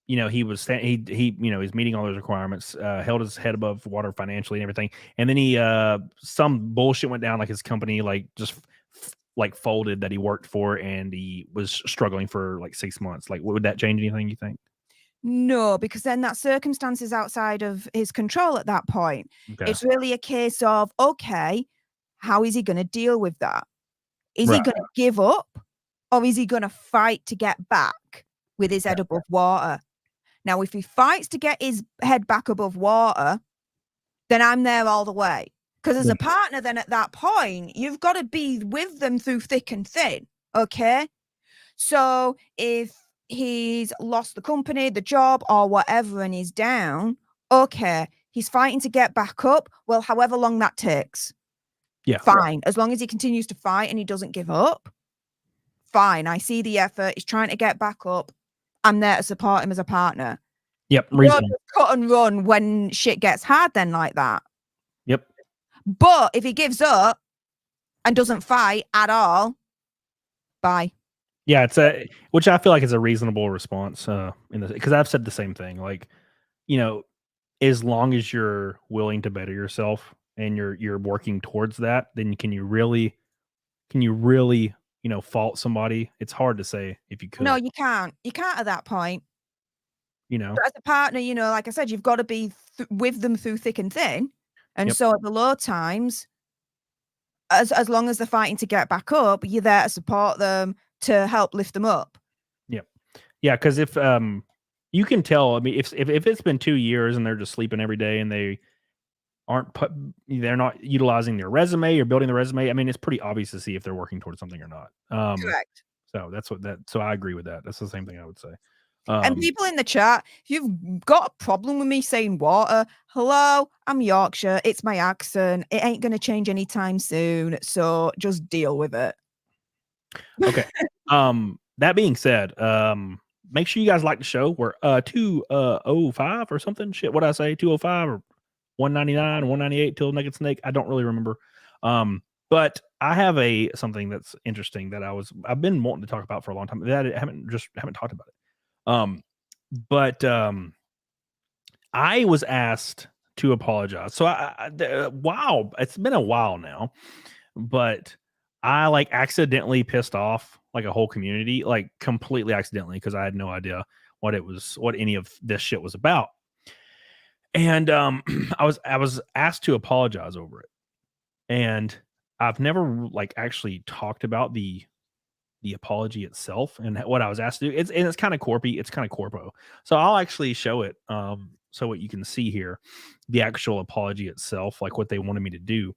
he was he's meeting all those requirements, held his head above water financially and everything, and then he some bullshit went down, like his company just folded that he worked for, and he was struggling for like 6 months. Like, would that change anything, you think? No, because then that circumstance is outside of his control at that point. Okay. It's really a case of, okay, how is he going to deal with that? Is he going to give up, or is he going to fight to get back with his head above water? Now, if he fights to get his head back above water, then I'm there all the way. Because as a partner, then at that point, you've got to be with them through thick and thin. Okay. So if he's lost the company, the job, or whatever, and he's down, okay, he's fighting to get back up. Well, however long that takes. Yeah. Fine. As long as he continues to fight and he doesn't give up, fine. I see the effort. He's trying to get back up. I'm there to support him as a partner. Yep. You don't just cut and run when shit gets hard then like that. Yep. But if he gives up and doesn't fight at all, bye. Yeah, which I feel like is a reasonable response because I've said the same thing. Like, as long as you're willing to better yourself and you're working towards that, then can you really fault somebody? It's hard to say if you could. No, you can't. You can't at that point. But as a partner, like I said, you've got to be with them through thick and thin. And so at the low times, as long as they're fighting to get back up, you're there to support them, to help lift them up. Yep. Yeah, because if you can tell, I mean, if it's been 2 years and they're just sleeping every day and they're not utilizing their resume or building the resume, I mean, it's pretty obvious to see if they're working towards something or not. Correct. So so I agree with that. That's the same thing I would say. And people in the chat, if you've got a problem with me saying water, hello, I'm Yorkshire. It's my accent. It ain't going to change anytime soon. So just deal with it. Okay. That being said, make sure you guys like the show. We're 205 or something. Shit, what did I say? 205 or 199, 198 till Naked Snake. I don't really remember. But I have something that's interesting that I've been wanting to talk about for a long time. That I haven't talked about it. But I was asked to apologize. So wow, it's been a while now, but I accidentally pissed off a whole community, completely accidentally, because I had no idea what any of this shit was about. And I was asked to apologize over it. And I've never actually talked about the apology itself and what I was asked to do. It's kind of corpy. It's kind of corpo. So I'll actually show it. So what you can see here, the actual apology itself, what they wanted me to do.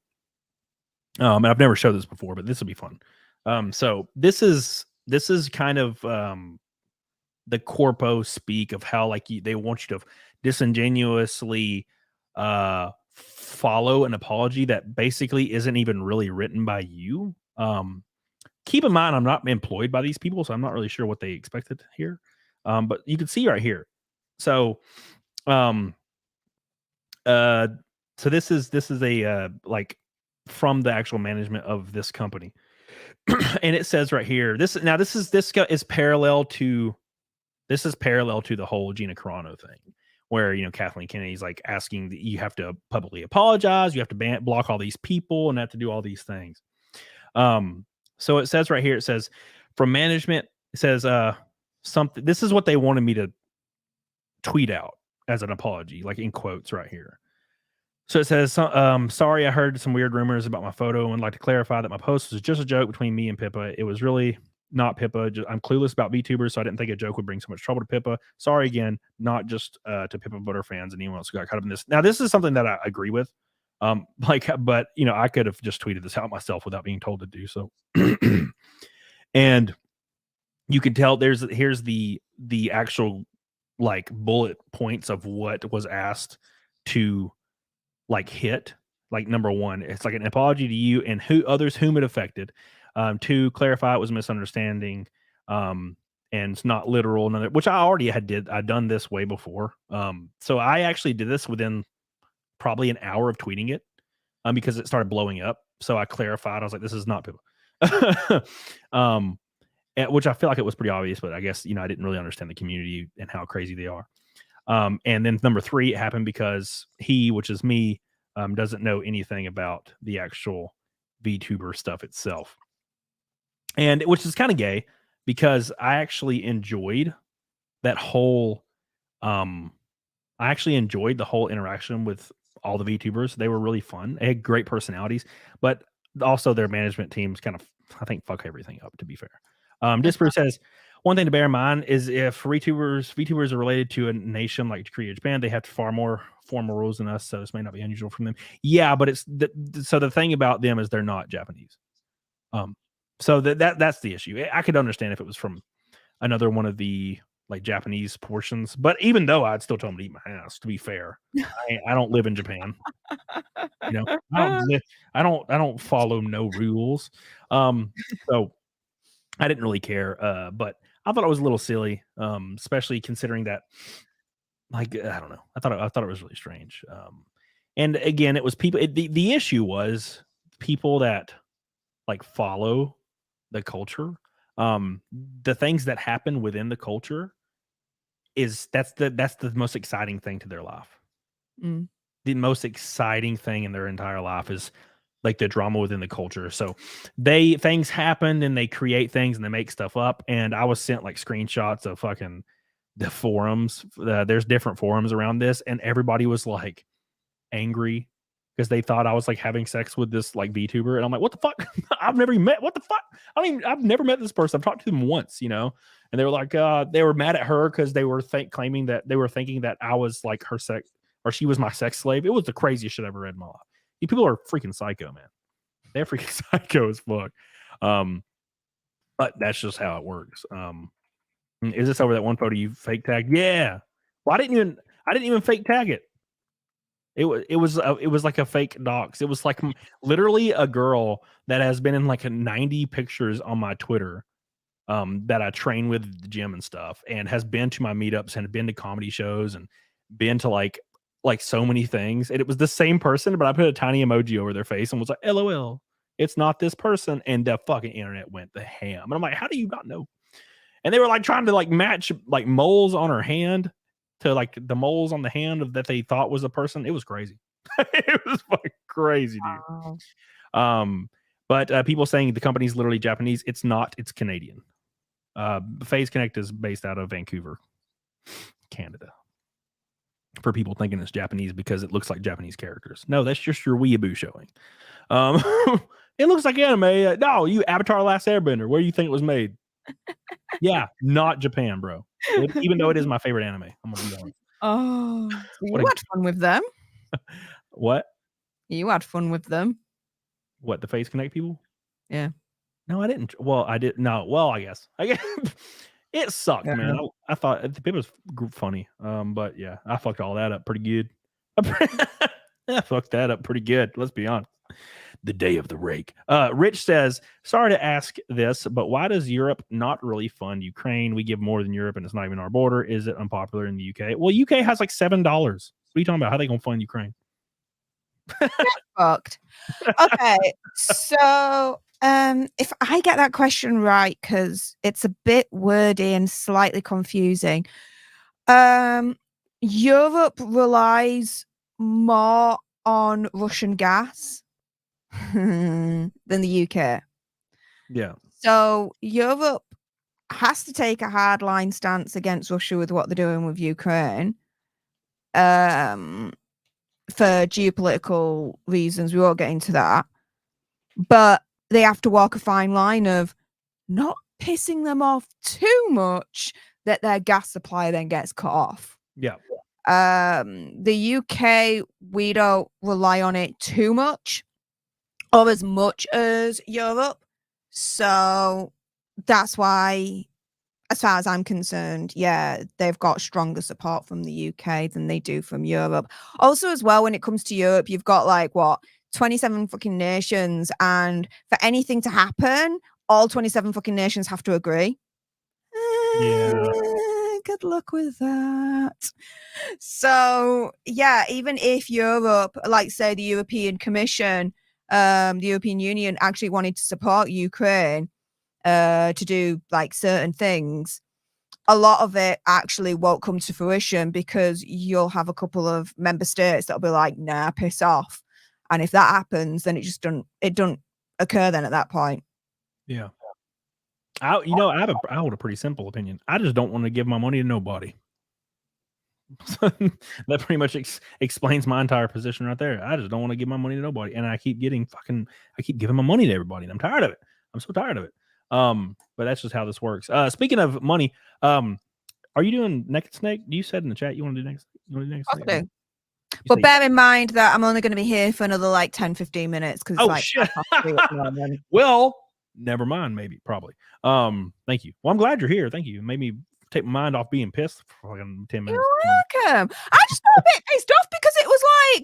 And I've never showed this before, but this will be fun. So this is kind of the corpo speak of how they want you to disingenuously follow an apology that basically isn't even really written by you. Keep in mind, I'm not employed by these people, so I'm not really sure what they expected here. But you can see right here. So So this is a like from the actual management of this company. And it says right here, this is parallel to the whole Gina Carano thing, where Kathleen Kennedy's like asking that you have to publicly apologize, you have to block all these people, and have to do all these things. So it says right here, it says from management, it says something. This is what they wanted me to tweet out as an apology, like in quotes right here. So it says, sorry, I heard some weird rumors about my photo and would like to clarify that my post was just a joke between me and Pippa. It was really not Pippa. I'm clueless about VTubers, so I didn't think a joke would bring so much trouble to Pippa. Sorry again, not just to Pippa, but her fans and anyone else who got caught up in this. Now, this is something that I agree with. But I could have just tweeted this out myself without being told to do so. And you can tell here's the actual like bullet points of what was asked to like hit. Like number one, it's like an apology to you and whom it affected. To clarify, it was a misunderstanding. And it's not literal, which I already I'd done this way before. So I actually did this within probably an hour of tweeting it, because it started blowing up. So I clarified. I was like, this is not Pippa. Which I feel like it was pretty obvious, but I guess, I didn't really understand the community and how crazy they are. And then number three, it happened because he, which is me, doesn't know anything about the actual VTuber stuff itself. And which is kind of gay because I actually enjoyed that whole, I actually enjoyed the whole interaction with all the VTubers. They were really fun. They had great personalities, but also their management teams kind of, I think, fuck everything up, to be fair. Disper says, one thing to bear in mind is if VTubers are related to a nation like Korea, Japan, they have far more formal rules than us, so this may not be unusual from them. Yeah, but so the thing about them is they're not Japanese. So that's the issue. I could understand if it was from another one of the like Japanese portions, but even though I'd still tell them to eat my ass, to be fair. I don't live in Japan. I don't follow no rules. So I didn't really care, but I thought it was a little silly, especially considering that, like, I don't know. I thought it was really strange. And again, it was people. The issue was people that like follow the culture. The things that happen within the culture that's the most exciting thing to their life. The most exciting thing in their entire life is like the drama within the culture. So things happen and they create things and they make stuff up. And I was sent like screenshots of fucking the forums. There's different forums around this, and everybody was like angry because they thought I was like having sex with this like VTuber. And I'm like, what the fuck? I've never met, what the fuck? I've never met this person. I've talked to them once, and they were like, they were mad at her because they were thinking that I was like her sex, or she was my sex slave. It was the craziest shit I've ever read in my life. You people are freaking psycho, man. They're freaking psycho as fuck. But that's just how it works. Is this over that one photo you fake tagged? Yeah. Well, I didn't even fake tag it. It was like a fake dox. It was like literally a girl that has been in like 90 pictures on my Twitter, that I train with at the gym and stuff, and has been to my meetups and been to comedy shows and been to like so many things. And it was the same person, but I put a tiny emoji over their face and was like, LOL, it's not this person. And the fucking internet went the ham. And I'm like, how do you not know? And they were like trying to like match like moles on her hand to like the moles on the hand that they thought was a person. It was crazy. It was fucking crazy, dude. Wow. But people saying the company's literally Japanese. It's not. It's Canadian. FaZe Connect is based out of Vancouver, Canada. For people thinking it's Japanese because it looks like Japanese characters. No, that's just your weeaboo showing. It looks like anime. No, you Avatar Last Airbender. Where do you think it was made? Yeah, not Japan, bro. Even though it is my favorite anime. I'm gonna be honest. Oh, you had fun with them. What? You had fun with them. What, the FaZe Connect people? Yeah. No, I didn't. Well, I did. No, well, I guess. It sucked, man. I thought it was funny. But yeah, I fucked all that up pretty good. I fucked that up pretty good. Let's be honest. The day of the rake. Rich says, sorry to ask this, but why does Europe not really fund Ukraine? We give more than Europe and it's not even our border. Is it unpopular in the UK? Well, UK has like $7 What are you talking about? How they gonna fund Ukraine? Fucked. Okay, so if I get that question right, because it's a bit wordy and slightly confusing, Europe relies more on Russian gas than the UK. Yeah. So Europe has to take a hardline stance against Russia with what they're doing with Ukraine. For geopolitical reasons, we won't get into that. But they have to walk a fine line of not pissing them off too much that their gas supply then gets cut off. Yeah. The UK, we don't rely on it too much or as much as Europe. So that's why, as far as I'm concerned, yeah, they've got stronger support from the UK than they do from Europe. Also, as well, when it comes to Europe, you've got 27 fucking nations, and for anything to happen, all 27 fucking nations have to agree. Yeah. Good luck with that. So, yeah, even if Europe, like say the European Commission, the European Union actually wanted to support Ukraine, to do certain things, a lot of it actually won't come to fruition because you'll have a couple of member states that'll be like, nah, piss off. And if that happens, then it don't occur then at that point. Yeah. I hold a pretty simple opinion. I just don't want to give my money to nobody. That pretty much explains my entire position right there. I just don't want to give my money to nobody, and I keep giving my money to everybody, and I'm tired of it. I'm so tired of it. But that's just how this works. Speaking of money, are you doing Naked Snake? You said in the chat you want to do next. You want to do next? I'll do. But bear in mind that I'm only going to be here for another 10-15 minutes because shit. Well, never mind. Maybe, probably. Thank you. Well, I'm glad you're here. Thank you. It made me take my mind off being pissed for 10 minutes. You're welcome. I just got a bit pissed off because it was I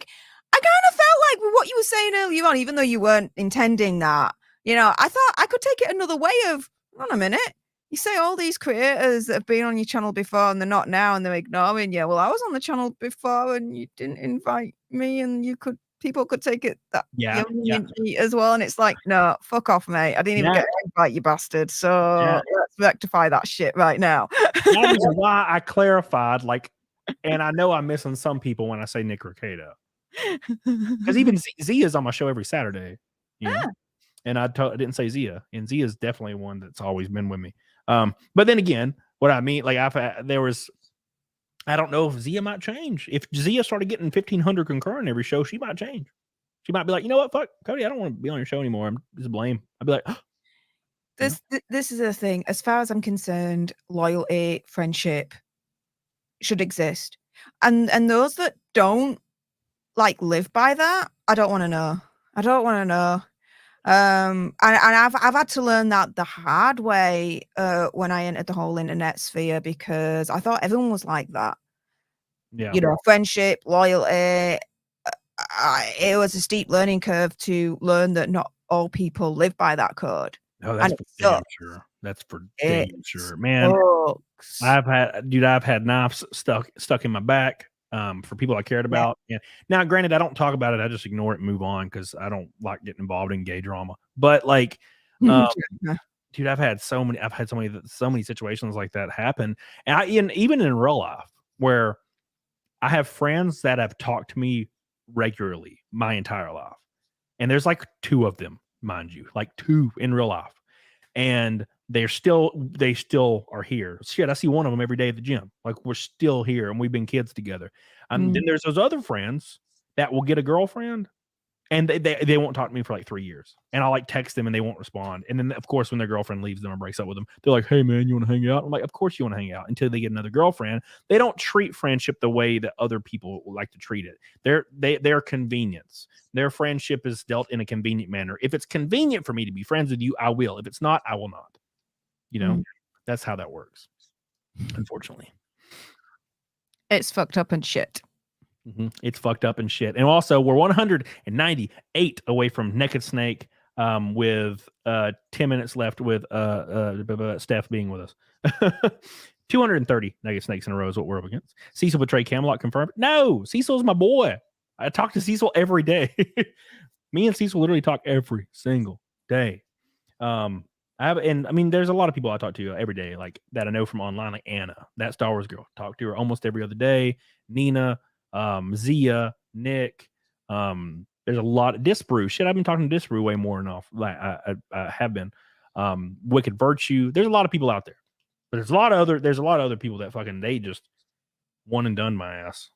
kind of felt like with what you were saying earlier on, even though you weren't intending that, I thought I could take it another way of, hold on a minute. You say all these creators that have been on your channel before and they're not now and they're ignoring you. Well, I was on the channel before and you didn't invite me, and people could take it that as well. And it's no, fuck off, mate. I didn't even get an invite, you bastard. So let's rectify that shit right now. That is why I clarified, and I know I'm missing some people when I say Nick Ricado. Because even Zia's on my show every Saturday. And I didn't say Zia, and Zia's definitely one that's always been with me. But then again, what I mean, I don't know if Zia might change. If Zia started getting 1,500 concurrent every show, she might change. She might be like, you know what, fuck, Cody, I don't want to be on your show anymore. I'm just blame. I'd be like, this is the thing. As far as I'm concerned, loyalty, friendship should exist, and those that don't live by that, I don't want to know. I don't want to know. And I've had to learn that the hard way when I entered the whole internet sphere, because I thought everyone was like that. Yeah, friendship, loyalty. It was a steep learning curve to learn that not all people live by that code. Oh, that's for damn sure. That's for damn sure, man. I've had knives stuck in my back. For people I cared about. Yeah. Now, granted, I don't talk about it. I just ignore it and move on because I don't like getting involved in gay drama. But dude, I've had so many situations like that happen, and even in real life, where I have friends that have talked to me regularly my entire life, and there's 2 of them, mind you, 2 in real life, and they still are here. Shit, I see one of them every day at the gym. We're still here, and we've been kids together. Then there's those other friends that will get a girlfriend, and they won't talk to me for 3 years. And I'll text them, and they won't respond. And then, of course, when their girlfriend leaves them or breaks up with them, they're like, "Hey, man, you want to hang out?" I'm like, "Of course you want to hang out." Until they get another girlfriend, they don't treat friendship the way that other people like to treat it. They're convenience. Their friendship is dealt in a convenient manner. If it's convenient for me to be friends with you, I will. If it's not, I will not. That's how that works, unfortunately. It's fucked up and shit. It's fucked up and shit. And also, we're 198 away from Naked Snake, with 10 minutes left with Steph being with us. 230 negative snakes in a row is what we're up against. Cecil betrayed Camelot confirmed. No, Cecil's my boy. I talk to Cecil every day. Me and Cecil literally talk every single day. There's a lot of people I talk to every day, like that I know from online, like Anna, that Star Wars girl. Talk to her almost every other day. Nina, Zia, Nick. There's a lot of Disbrew. Shit, I've been talking to Disbrew way more than like I have been. Wicked Virtue. There's a lot of people out there. But there's a lot of other people that fucking they just one and done my ass.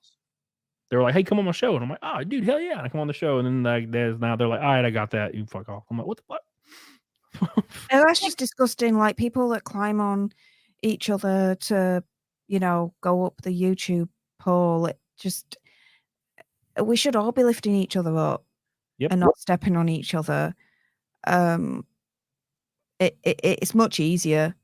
They were like, "Hey, come on my show," and I'm like, "Oh, dude, hell yeah!" And I come on the show, and then now they're like, "All right, I got that. You fuck off." I'm like, "What the fuck?" And that's just disgusting. Like people that climb on each other to, go up the YouTube pole. It just we should all be lifting each other up and not stepping on each other. It's much easier.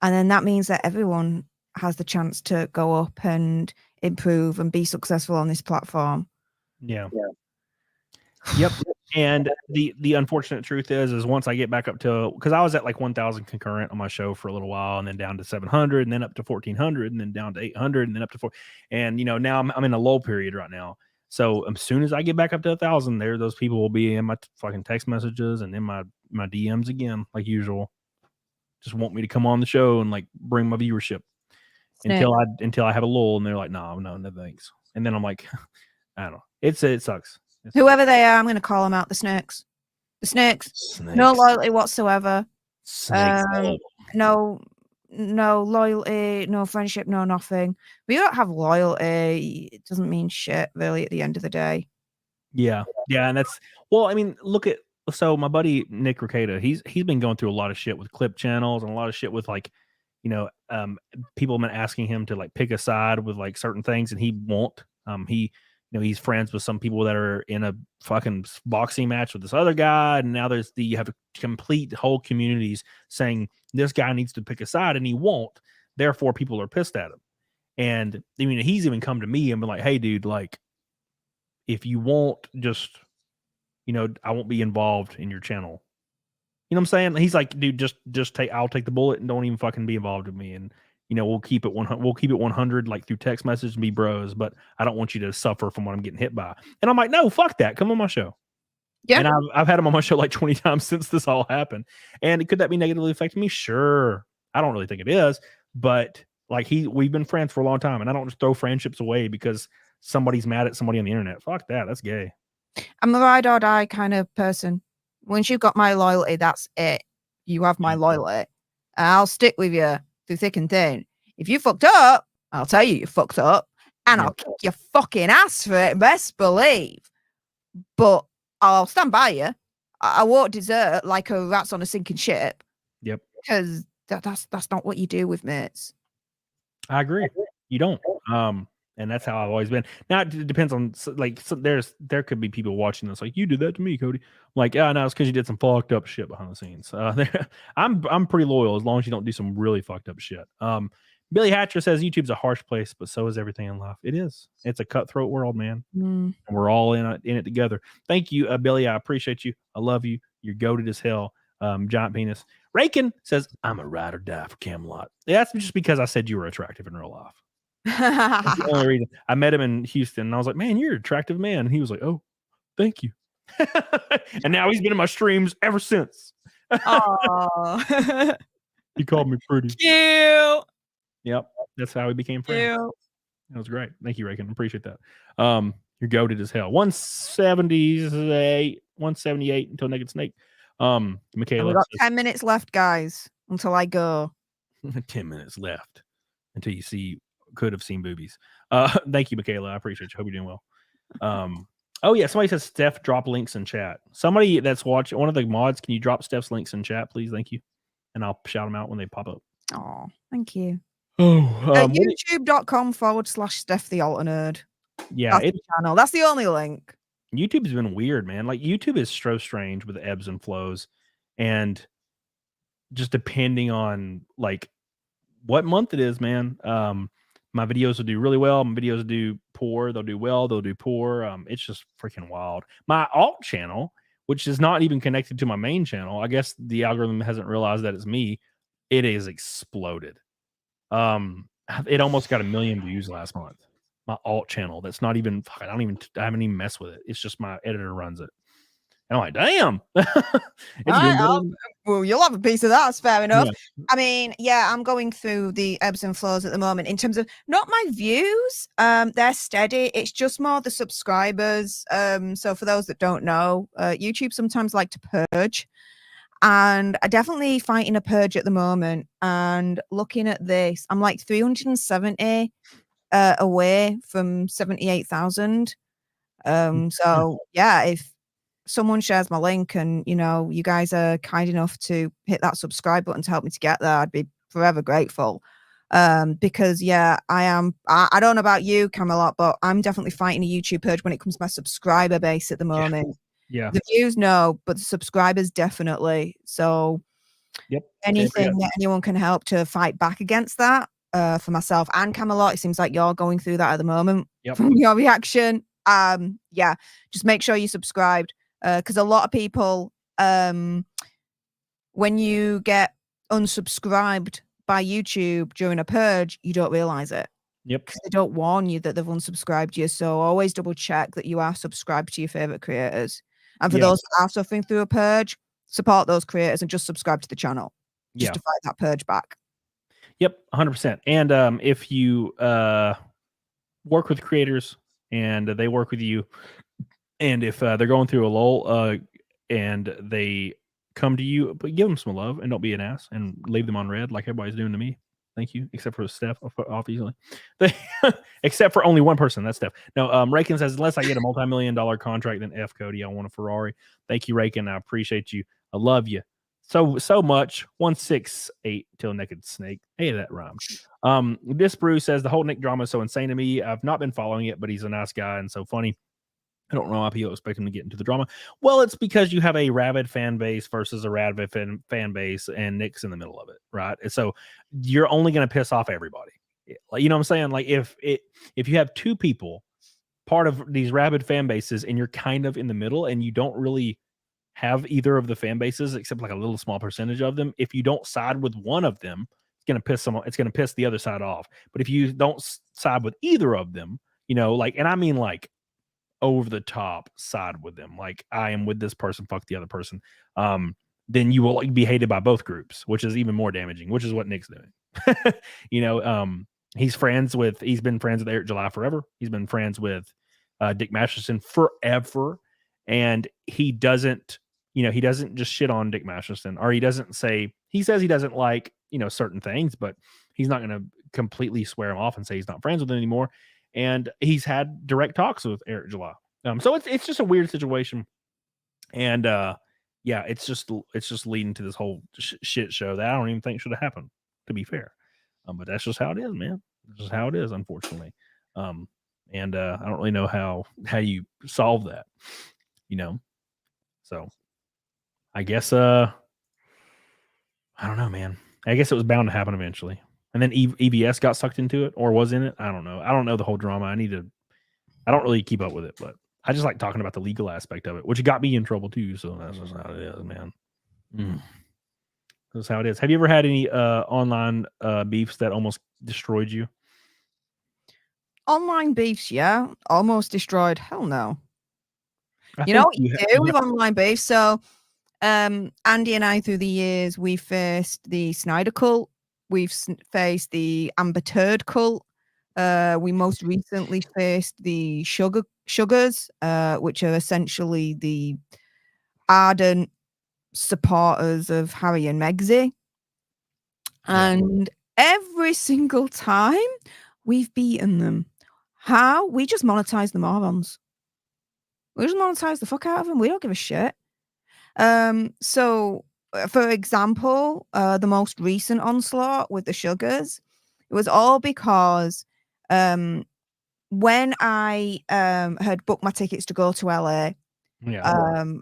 And then that means that everyone has the chance to go up and improve and be successful on this platform. Yeah. Yep. And the unfortunate truth is once I get back up to, because I was at like 1,000 concurrent on my show for a little while, and then down to 700, and then up to 1,400, and then down to 800, and then up to 4. And now I'm in a lull period right now. So as soon as I get back up to 1,000, those people will be in my fucking text messages and in my DMs again, like usual. Just want me to come on the show and like bring my viewership until I have a lull, and they're like, no thanks. And then I'm like, I don't know. It sucks. Whoever they are, I'm going to call them out. The snakes. No loyalty whatsoever. No loyalty, no friendship, no nothing. We don't have loyalty. It doesn't mean shit really at the end of the day. Yeah. And that's, look at, so my buddy Nick Ricada, he's been going through a lot of shit with clip channels and a lot of shit with like, people have been asking him to like pick a side with like certain things, and he won't. He's friends with some people that are in a fucking boxing match with this other guy, and now you have a complete whole communities saying this guy needs to pick a side, and he won't. Therefore, people are pissed at him. And he's even come to me and been like, "Hey, dude, like, if you won't just, I won't be involved in your channel." You know what I'm saying? He's like, "Dude, I'll take the bullet and don't even fucking be involved with me." And we'll keep it 100 like through text message and be bros, but I don't want you to suffer from what I'm getting hit by. And I'm like, no, fuck that. Come on my show. Yeah. And I've had him on my show like 20 times since this all happened. And could that be negatively affecting me? Sure. I don't really think it is, but like we've been friends for a long time, and I don't just throw friendships away because somebody's mad at somebody on the internet. Fuck that. That's gay. I'm a ride or die kind of person. Once you've got my loyalty, that's it. You have my loyalty. I'll stick with you through thick and thin. If you fucked up, I'll tell you fucked up, and I'll kick your fucking ass for it, best believe. But I'll stand by you. I won't desert like a rats on a sinking ship. Yep. Because that's not what you do with mates. I agree. You don't. And that's how I've always been. Now it depends on there could be people watching this like, you did that to me, Cody. I'm like, yeah, no, it's because you did some fucked up shit behind the scenes. I'm pretty loyal as long as you don't do some really fucked up shit. Billy Hatcher says YouTube's a harsh place, but so is everything in life. It is. It's a cutthroat world, man. And we're all in it together. Thank you, Billy. I appreciate you. I love you. You're goated as hell. Giant penis. Rakin says, I'm a ride or die for Camelot. Yeah, that's just because I said you were attractive in real life. That's the only reason. I met him in Houston, and I was like, man, you're an attractive man. And he was like, oh, thank you. And now he's been in my streams ever since. He called me pretty. Cute. Yep. That's how we became friends. Cute. That was great. Thank you, Rakin. Appreciate that. You're goated as hell. 178 until Naked Snake. Michaela. We've got 10 minutes left, guys, until I go. 10 minutes left until you could have seen boobies. Thank you, Michaela. I appreciate you. Hope you're doing well. Oh yeah, somebody says Steph drop links in chat. Somebody that's watching, one of the mods, can you drop Steph's links in chat, please? Thank you. And I'll shout them out when they pop up. Oh, thank you. Oh, YouTube.com/Steph the Alter Nerd. Yeah, that's the channel. That's the only link. YouTube's been weird, man. Like YouTube is so strange with ebbs and flows, and just depending on like what month it is, man. My videos will do really well. My videos will do poor. They'll do well. They'll do poor. It's just freaking wild. My alt channel, which is not even connected to my main channel, I guess the algorithm hasn't realized that it's me. It is exploded. It almost got 1 million views last month. My alt channel. That's not even. I haven't even messed with it. It's just my editor runs it. And I'm like, damn. It's doing better. Well, you'll have a piece of that. That's fair enough. Yeah. I mean, yeah, I'm going through the ebbs and flows at the moment in terms of not my views. They're steady. It's just more the subscribers. So for those that don't know, YouTube sometimes like to purge. And I'm definitely fighting a purge at the moment. And looking at this, I'm like 370 away from 78,000. So yeah, if someone shares my link and you guys are kind enough to hit that subscribe button to help me to get there, I'd be forever grateful. Because yeah, I don't know about you, Camelot, but I'm definitely fighting a YouTube purge when it comes to my subscriber base at the moment. Yeah. The views, no, but the subscribers definitely. So anything that anyone can help to fight back against that, for myself and Camelot, it seems like you're going through that at the moment from your reaction. Yeah, just make sure you subscribed. Because a lot of people, when you get unsubscribed by YouTube during a purge, you don't realize it. Yep. Because they don't warn you that they've unsubscribed you. So always double check that you are subscribed to your favorite creators. And for those that are suffering through a purge, support those creators and just subscribe to the channel. Just to fight that purge back. Yep, 100%. And if you work with creators and they work with you, and if they're going through a lull and they come to you, but give them some love and don't be an ass and leave them on red like everybody's doing to me. Thank you, except for Steph, obviously. Except for only one person, that's Steph. No, Rakin says, unless I get a multi-million-dollar contract, then F Cody, I want a Ferrari. Thank you, Rakin. I appreciate you. I love you so much. 168 till naked snake. Hey, that rhymed. This Brew says the whole Nick drama is so insane to me. I've not been following it, but he's a nice guy and so funny. I don't know why people expect him to get into the drama. Well, it's because you have a rabid fan base versus a rabid fan base, and Nick's in the middle of it, right? And so you're only going to piss off everybody. You know what I'm saying? Like if you have two people, part of these rabid fan bases, and you're kind of in the middle, and you don't really have either of the fan bases except like a little small percentage of them. If you don't side with one of them, it's going to piss someone. It's going to piss the other side off. But if you don't side with either of them, and I mean like over the top side with them, like I am with this person, fuck the other person, then you will be hated by both groups, which is even more damaging, which is what Nick's doing. He's been friends with Eric July forever. He's been friends with Dick Masterson forever. And he doesn't just shit on Dick Masterson, or he says he doesn't like, certain things, but he's not going to completely swear him off and say he's not friends with him anymore. And he's had direct talks with Eric July. So it's just a weird situation. And it's just leading to this whole shit show that I don't even think should have happened, to be fair. But that's just how it is, man. That's just how it is, unfortunately. And I don't really know how you solve that, So I guess I don't know, man. I guess it was bound to happen eventually. And then EBS got sucked into it, or was in it. I don't know. I don't know the whole drama. I don't really keep up with it, but I just like talking about the legal aspect of it, which got me in trouble too. So that's just how it is, man. That's how it is. Have you ever had any online beefs that almost destroyed you? Online beefs, yeah. Almost destroyed. Hell no. You know what you do with online beefs? So Andy and I, through the years, we faced the Snyder cult. We've faced the Amber Turd cult. We most recently faced the Sugars, which are essentially the ardent supporters of Harry and Megxie. And every single time we've beaten them. How? We just monetize the morons. We just monetize the fuck out of them. We don't give a shit. So, for example, the most recent onslaught with the Sugars, it was all because when I had booked my tickets to go to LA,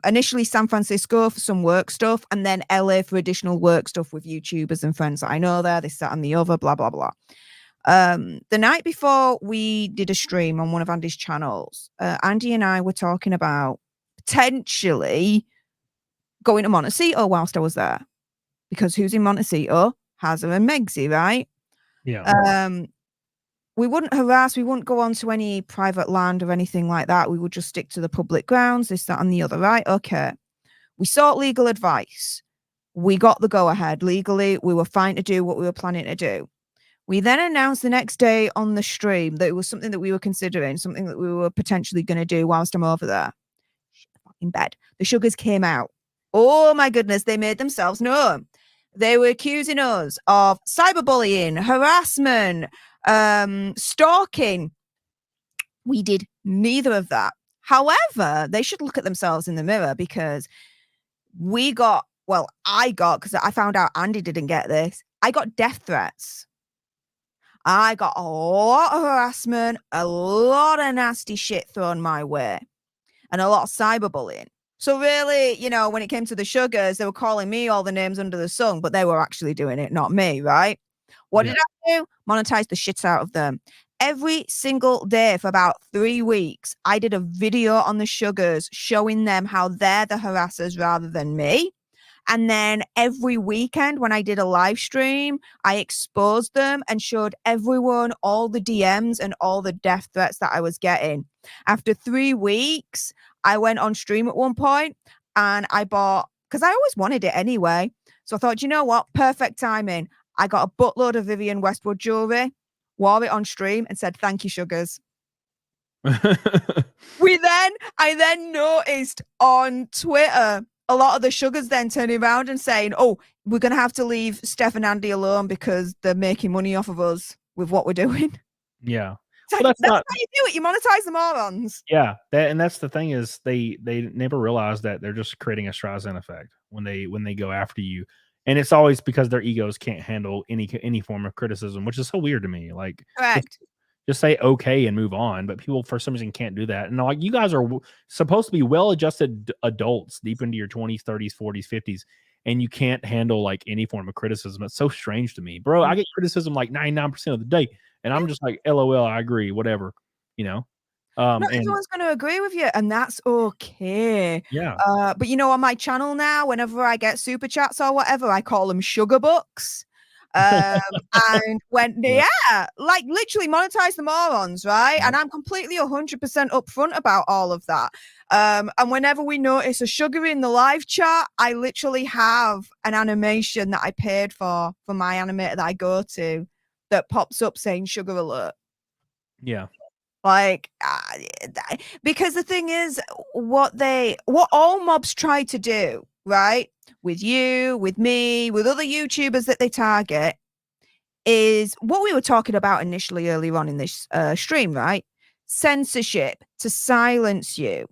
initially San Francisco for some work stuff, and then LA for additional work stuff with YouTubers and friends that I know there, this, that, and the other, blah, blah, blah. The night before we did a stream on one of Andy's channels, Andy and I were talking about potentially going to Montecito whilst I was there, because who's in Montecito? Hazza and Megxie, right? Yeah. We wouldn't harass, we wouldn't go onto any private land or anything like that. We would just stick to the public grounds, this, that, and the other, right? Okay. We sought legal advice. We got the go-ahead legally. We were fine to do what we were planning to do. We then announced the next day on the stream that it was something that we were considering, something that we were potentially going to do whilst I'm over there. In bed. The sugars came out. Oh my goodness, they made themselves known. They were accusing us of cyberbullying, harassment, stalking. We did neither of that. However, they should look at themselves in the mirror because I got, because I found out Andy didn't get this, I got death threats. I got a lot of harassment, a lot of nasty shit thrown my way, and a lot of cyberbullying. So really, when it came to the sugars, they were calling me all the names under the sun, but they were actually doing it, not me, right? What did I do? Monetize the shit out of them. Every single day for about 3 weeks, I did a video on the sugars showing them how they're the harassers rather than me. And then every weekend when I did a live stream, I exposed them and showed everyone all the DMs and all the death threats that I was getting. After 3 weeks, I went on stream at one point and I bought, because I always wanted it anyway. So I thought, you know what? Perfect timing. I got a buttload of Vivienne Westwood jewelry, wore it on stream and said, thank you, sugars. I then noticed on Twitter, a lot of the sugars then turning around and saying, oh, we're going to have to leave Steph and Andy alone because they're making money off of us with what we're doing. Yeah. Well, that's how you do it. You monetize the morons. Yeah. And that's the thing is they never realize that they're just creating a Streisand effect when they go after you. And it's always because their egos can't handle any form of criticism, which is so weird to me. Like, correct. Just say okay and move on. But people, for some reason, can't do that. And like, you guys are supposed to be well-adjusted adults deep into your 20s, 30s, 40s, 50s, and you can't handle like any form of criticism. It's so strange to me, bro. I get criticism like 99% of the day, and I'm just like, LOL, I agree, whatever, Not everyone's going to agree with you, and that's okay. Yeah. But on my channel now, whenever I get super chats or whatever, I call them sugar bucks. And like literally monetize the morons, right? And I'm completely 100% upfront about all of that. And whenever we notice a sugar in the live chat, I literally have an animation that I paid for my animator that I go to that pops up saying sugar alert. Yeah. Like, because the thing is, what all mobs try to do, right? With you, with me, with other YouTubers that they target, is what we were talking about initially earlier on in this stream, right? Censorship, to silence you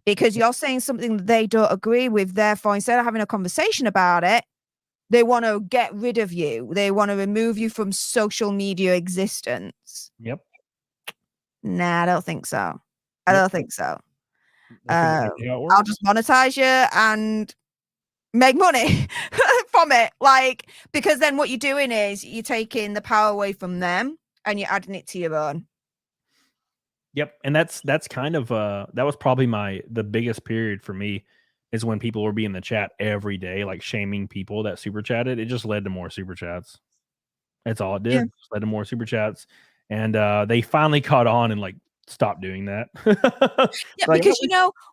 because you're saying something that they don't agree with. Therefore, instead of having a conversation about it, they want to get rid of you. They want to remove you from social media existence. Yep. Nah, I don't think so. I don't think so. I'll just monetize you and make money from it, like, because then what you're doing is you're taking the power away from them and you're adding it to your own. Yep. And that's kind of that was probably the biggest period for me is when people were being in the chat every day, like shaming people that super chatted. It just led to more super chats. That's all it did. It just led to more super chats. And they finally caught on and like stopped doing that. Yeah, like, because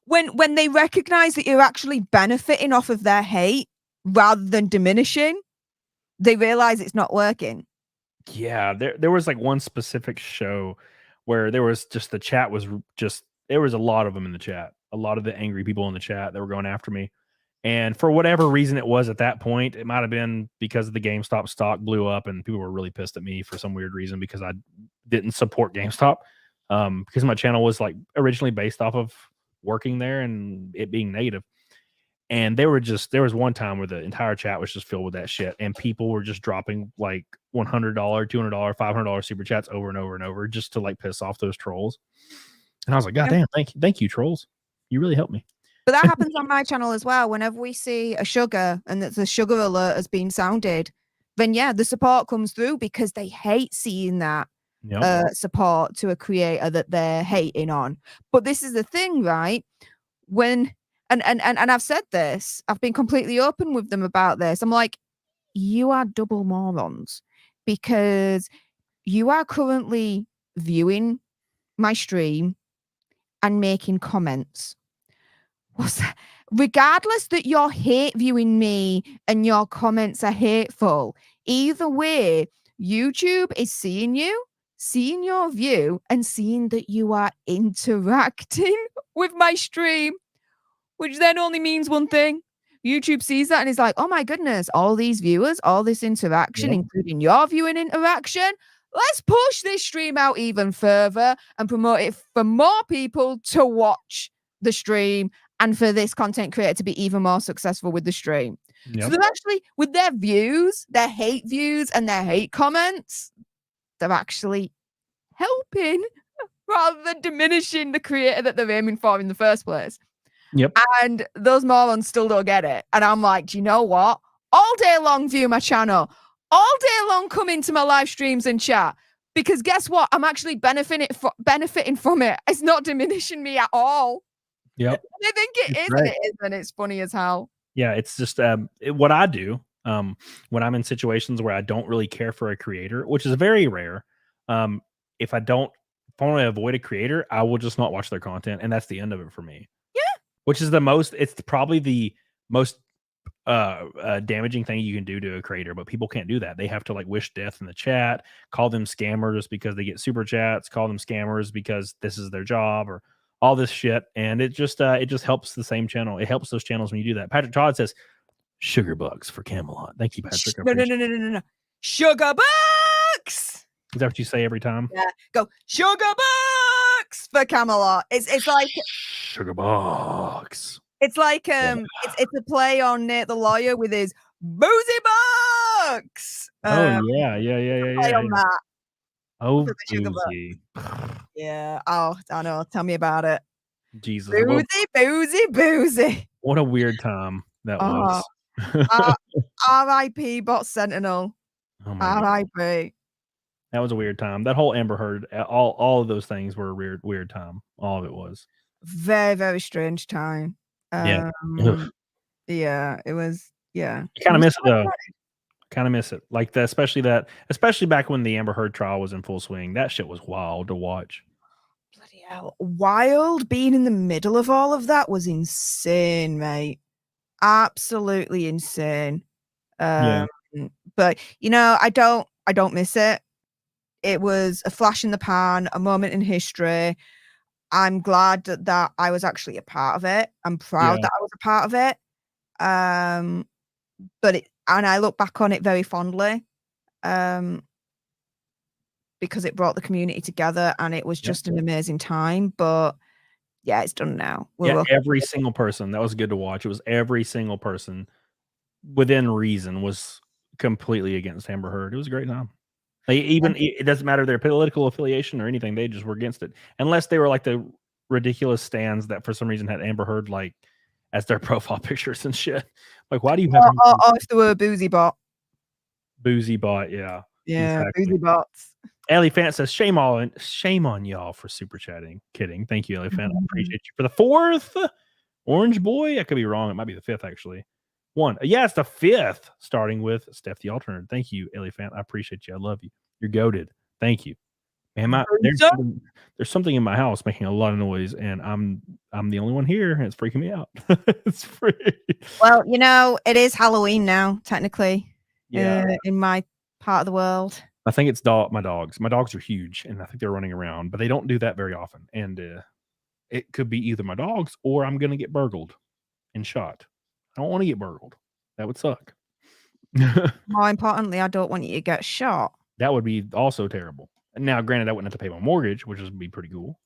when they recognize that you're actually benefiting off of their hate rather than diminishing, they realize it's not working. Yeah, there was like one specific show where there was just the chat was just, there was a lot of them in the chat, a lot of the angry people in the chat that were going after me. And for whatever reason it was at that point, it might have been because the GameStop stock blew up and people were really pissed at me for some weird reason because I didn't support GameStop. Because my channel was like originally based off of working there and it being negative. And there was one time where the entire chat was just filled with that shit and people were just dropping like $100, $200, $500 super chats over and over and over just to like piss off those trolls. And I was like, God damn, thank you trolls. You really helped me. But that happens on my channel as well. Whenever we see a sugar and that the sugar alert has been sounded, then yeah, the support comes through because they hate seeing that support to a creator that they're hating on. But this is the thing, right? When and I've said this, I've been completely open with them about this. I'm like, you are double morons. because you are currently viewing my stream and making comments. What's that? Regardless that you're hate viewing me and your comments are hateful, either way, YouTube is seeing you, seeing your view, and seeing that you are interacting with my stream, which then only means one thing. YouTube sees that and is like, oh my goodness, all these viewers, all this interaction, including your viewing interaction. Let's push this stream out even further and promote it for more people to watch the stream and for this content creator to be even more successful with the stream. So they're actually, with their views, their hate views and their hate comments, they're actually helping rather than diminishing the creator that they're aiming for in the first place. And those morons still don't get it. And I'm like, do you know what? All day long view my channel. All day long come into my live streams and chat. Because guess what? I'm actually benefiting from it. It's not diminishing me at all. Yep. I think it is, and it is, and it's funny as hell. Yeah, it's just what I do when I'm in situations where I don't really care for a creator, which is very rare. If I want to avoid a creator, I will just not watch their content, and that's the end of it for me. Yeah. Which is it's probably the most damaging thing you can do to a creator, but people can't do that. They have to like wish death in the chat, call them scammers because they get super chats, call them scammers because this is their job, or all this shit. And it just helps the same channel. It helps those channels when you do that. Patrick Todd says sugar bucks for Camelot. Thank you, Patrick. No. Sugar bucks. Is that what you say every time? Yeah. Go sugar bucks for Camelot. It's like sugar bucks. It's like it's a play on Nate the Lawyer with his boozy bucks. Yeah. Play on that. Oh, boozy. Yeah. Oh, I know. Tell me about it. Jesus. Boozy. What a weird time that was. R.I.P. Bot Sentinel. Oh R.I.P. That was a weird time. That whole Amber Heard, all of those things were a weird time. All of it was. Very, very strange time. Yeah, it was. Yeah, I kind of miss it though. Kind of miss it, like especially back when the Amber Heard trial was in full swing. That shit was wild to watch. Bloody hell, wild! Being in the middle of all of that was insane, mate. Absolutely insane. But you know, I don't miss it. It was a flash in the pan, a moment in history. I'm glad that I was actually a part of it. I'm proud that I was a part of it. And I look back on it very fondly, because it brought the community together and it was just an amazing time. But yeah, it's done now. Every single person, that was good to watch. It was every single person within reason was completely against Amber Heard. It was a great time. It doesn't matter their political affiliation or anything. They just were against it, unless they were like the ridiculous stands that for some reason had Amber Heard like as their profile pictures and shit. Like, why do you have? If there were a boozy bot, yeah, exactly. Boozy bots. Ellie Fan says shame on y'all for super chatting. Kidding. Thank you, Ellie Fan. I appreciate you for the 4th Orange Boy. I could be wrong. It might be the 5th actually. 1. Yeah, it's the 5th, starting with Steph the Alternate. Thank you, Ellie Fan. I appreciate you. I love you. You're goated. Thank you. Man, there's something in my house making a lot of noise, and I'm the only one here, and it's freaking me out. It's free. Well, you know, it is Halloween now, technically. Yeah. In my part of the world. I think it's my dogs. My dogs are huge, and I think they're running around, but they don't do that very often. And it could be either my dogs or I'm gonna get burgled and shot. I don't want to get burgled. That would suck. More importantly, I don't want you to get shot. That would be also terrible. Now, granted, I wouldn't have to pay my mortgage, which would be pretty cool.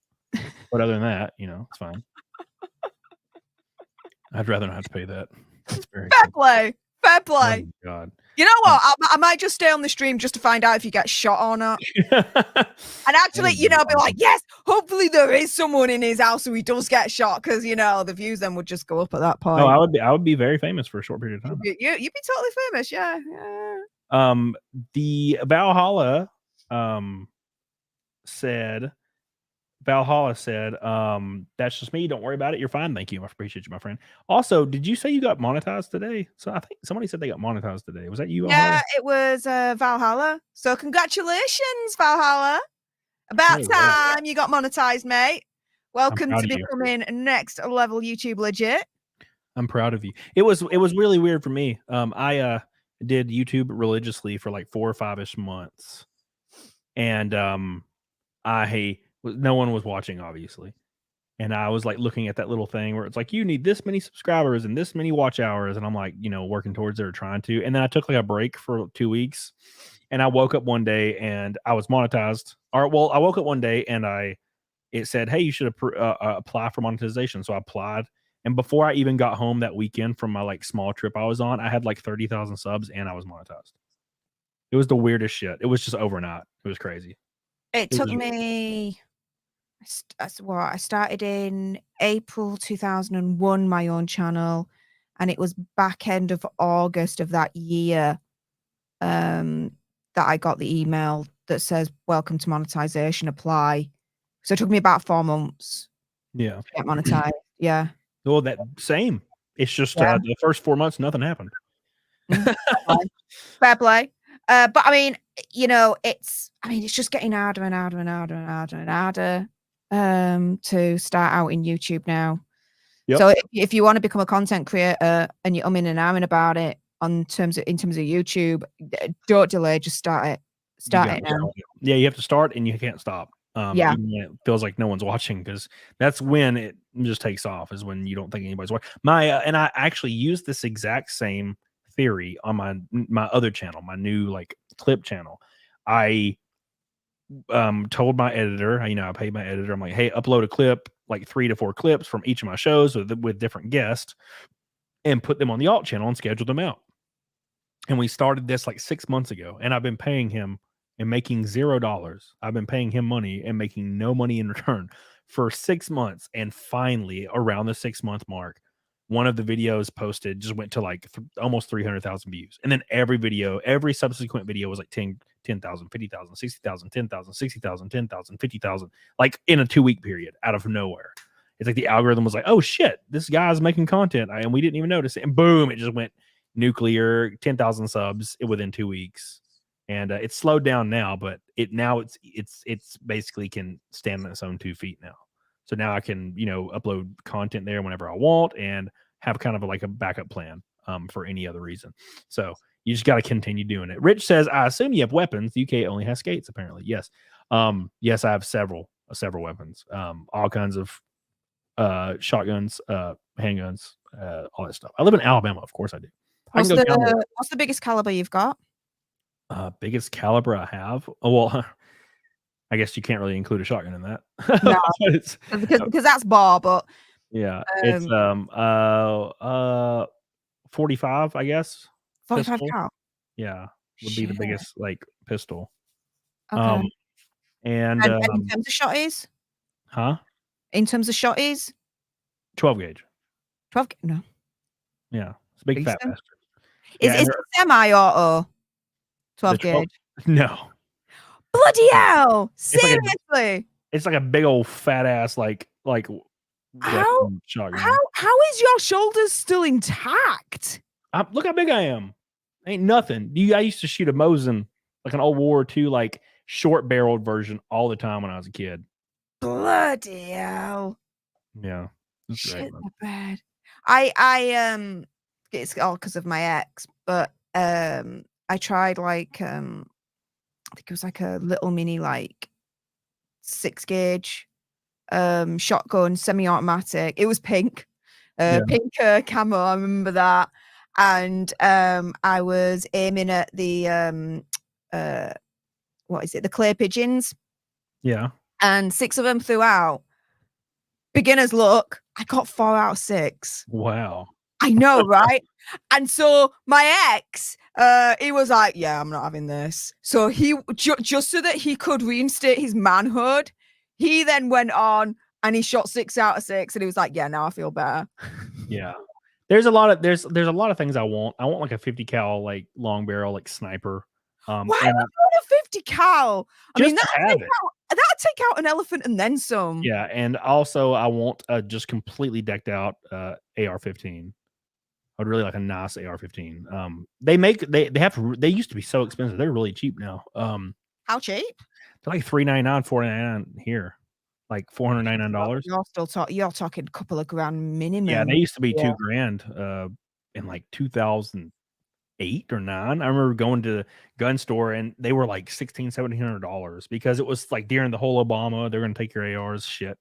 But other than that, you know, it's fine. I'd rather not have to pay that. That's very fair play. Oh, God. You know what? I might just stay on the stream just to find out if you get shot or not. And actually, you know, be like, yes, hopefully there is someone in his house who he does get shot, because you know the views then would just go up at that point. No, I would be very famous for a short period of time. You'd be totally famous, yeah. The Valhalla said Valhalla said, that's just me. Don't worry about it. You're fine. Thank you. I appreciate you, my friend. Also, did you say you got monetized today? So I think somebody said they got monetized today. Was that you? Yeah, Valhalla? it was Valhalla. So congratulations, Valhalla. About Oh, wow. time you got monetized, mate. Welcome proud to of you. becoming next level YouTube legit. I'm proud of you. It was really weird for me. I did YouTube religiously for like 4 or 5-ish months. And no one was watching, obviously. And I was like looking at that little thing where it's like, you need this many subscribers and this many watch hours. And I'm like, working towards it or trying to. And then I took like a break for 2 weeks. And I woke up one day and I was monetized. I woke up one day and it said, hey, you should apply for monetization. So I applied. And before I even got home that weekend from my like small trip I was on, I had like 30,000 subs and I was monetized. It was the weirdest shit. It was just overnight. It was crazy. It took me, I started in April 2001, my own channel, and it was back end of August of that year that I got the email that says, welcome to monetization, apply. So it took me about 4 months Yeah. to get monetized. Yeah. Well, that same. It's just the first 4 months, nothing happened. Fair play. But I mean, it's just getting harder and harder and harder and harder and harder to start out in YouTube now. Yep. So if you want to become a content creator and you're umming and ahhing about it in terms of YouTube, don't delay, just start it. Start it now. Yeah, you have to start and you can't stop. Yeah. Even when it feels like no one's watching, because that's when it just takes off, is when you don't think anybody's watching. And I actually used this exact same theory on my other channel, my new like clip channel. I told my editor, I paid my editor, I'm like, hey, upload a clip, like 3 to 4 clips from each of my shows with different guests, and put them on the alt channel and schedule them out. And we started this like 6 months ago, and I've been paying him and making $0. I've been paying him money and making no money in return for 6 months. And finally, around the 6-month mark, one of the videos posted just went to like almost 300,000 views. And then every subsequent video was like 10,000, 50,000, 60,000, 10,000, 60,000, 10,000, 50,000, like in a 2-week period out of nowhere. It's like the algorithm was like, oh shit, this guy's making content. And we didn't even notice it. And boom, it just went nuclear, 10,000 subs within 2 weeks. And it's slowed down now, but it's basically can stand on its own 2 feet now. So now I can, upload content there whenever I want and have kind of like a backup plan for any other reason. So you just got to continue doing it. Rich says, I assume you have weapons. The UK only has skates, apparently. Yes. Yes, I have several weapons. All kinds of shotguns, handguns, all that stuff. I live in Alabama. Of course I do. What's the biggest caliber you've got? Biggest caliber I have? Oh, well, I guess you can't really include a shotgun in that. No, because that's bar, but yeah, it's 45, I guess. 45 cal. Yeah, would be the biggest like pistol. Okay. And in terms of shotties? Huh? In terms of shotties? 12 gauge. 12 no. Yeah, it's a big fat bastard. Is it semi-auto? 12 gauge. No. Bloody hell! Seriously? It's like a big old fat ass like shotgun. How is your shoulders still intact? Look how big I am. Ain't nothing. I used to shoot a Mosin, like an old World War II, like short barreled version all the time when I was a kid. Bloody hell. Yeah. Shit the bed. I it's all because of my ex, but I tried like I think it was like a little mini like 6 gauge shotgun, semi-automatic. It was pink. Pink camo, I remember that. And I was aiming at the what is it, the clay pigeons. Yeah. And 6 of them flew out. Beginner's luck, I got 4 out of 6. Wow. I know, right? And so my ex, he was like, yeah, I'm not having this. So he, just so that he could reinstate his manhood, he then went on and he shot 6 out of 6. And he was like, yeah, now I feel better. Yeah. There's a lot of things I want. I want like a 50 cal, like long barrel, like sniper. Why would I want a 50 cal? I mean, that'd take out an elephant and then some. Yeah, and also I want a just completely decked out AR-15. I would really like a nice AR-15. They used to be so expensive. They're really cheap now. How cheap? They're like $399, $499 here, like $499. You're talking a couple of grand minimum. Yeah, they used to be $2,000 in like 2008 or 9. I remember going to the gun store and they were like $1,600-$1,700 because it was like during the whole Obama, they're going to take your ARs shit.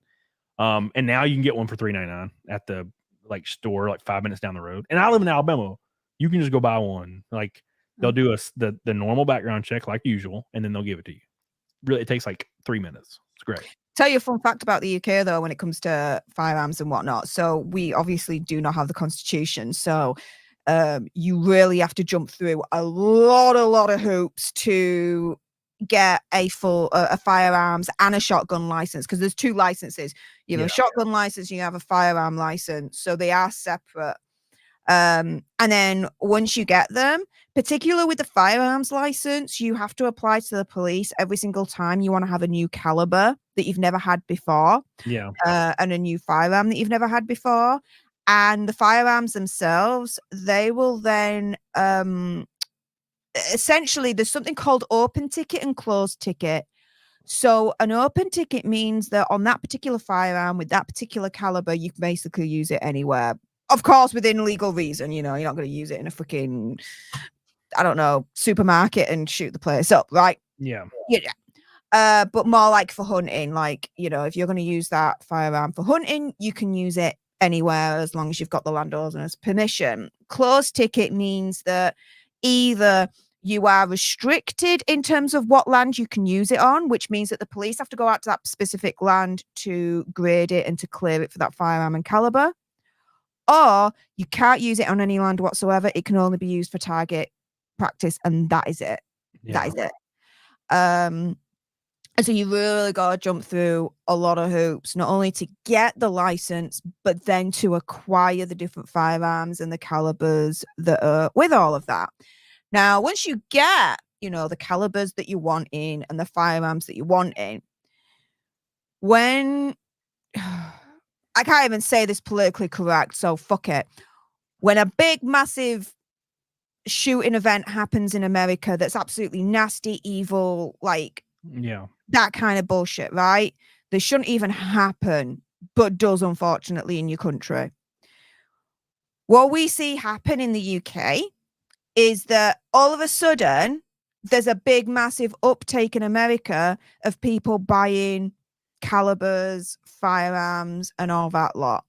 And now you can get one for $399 at the like store like 5 minutes down the road. And I live in Alabama. You can just go buy one. Like they'll do the normal background check like usual, and then they'll give it to you. Really, it takes like 3 minutes. It's great. Tell you a fun fact about the UK though, when it comes to firearms and whatnot. So we obviously do not have the constitution. So you really have to jump through a lot of hoops to get a full firearms and a shotgun license, because there's 2 licenses. You have a shotgun license, you have a firearm license, so they are separate. And then once you get them, particularly with the firearms license, you have to apply to the police every single time you want to have a new caliber that you've never had before. Yeah. And a new firearm that you've never had before. And the firearms themselves, they will then essentially, there's something called open ticket and closed ticket. So an open ticket means that on that particular firearm with that particular caliber, you can basically use it anywhere. Of course, within legal reason, you know, you're not going to use it in a freaking, I don't know, supermarket and shoot the place up, right? Yeah. Yeah. But more like for hunting, like, you know, if you're going to use that firearm for hunting, you can use it anywhere as long as you've got the landowner's permission. Closed ticket means that either you are restricted in terms of what land you can use it on, which means that the police have to go out to that specific land to grade it and to clear it for that firearm and caliber, or you can't use it on any land whatsoever. It can only be used for target practice, and that is it. Yeah. That is it. And so you really got to jump through a lot of hoops, not only to get the license, but then to acquire the different firearms and the calibers that are with all of that. Now, once you get, you know, the calibers that you want in and the firearms that you want in, when I can't even say this politically correct, so fuck it. When a big, massive shooting event happens in America that's absolutely nasty, evil, like that kind of bullshit, right? They shouldn't even happen, but does, unfortunately, in your country. What we see happen in the UK is that all of a sudden there's a big, massive uptake in America of people buying calibers, firearms, and all that lot.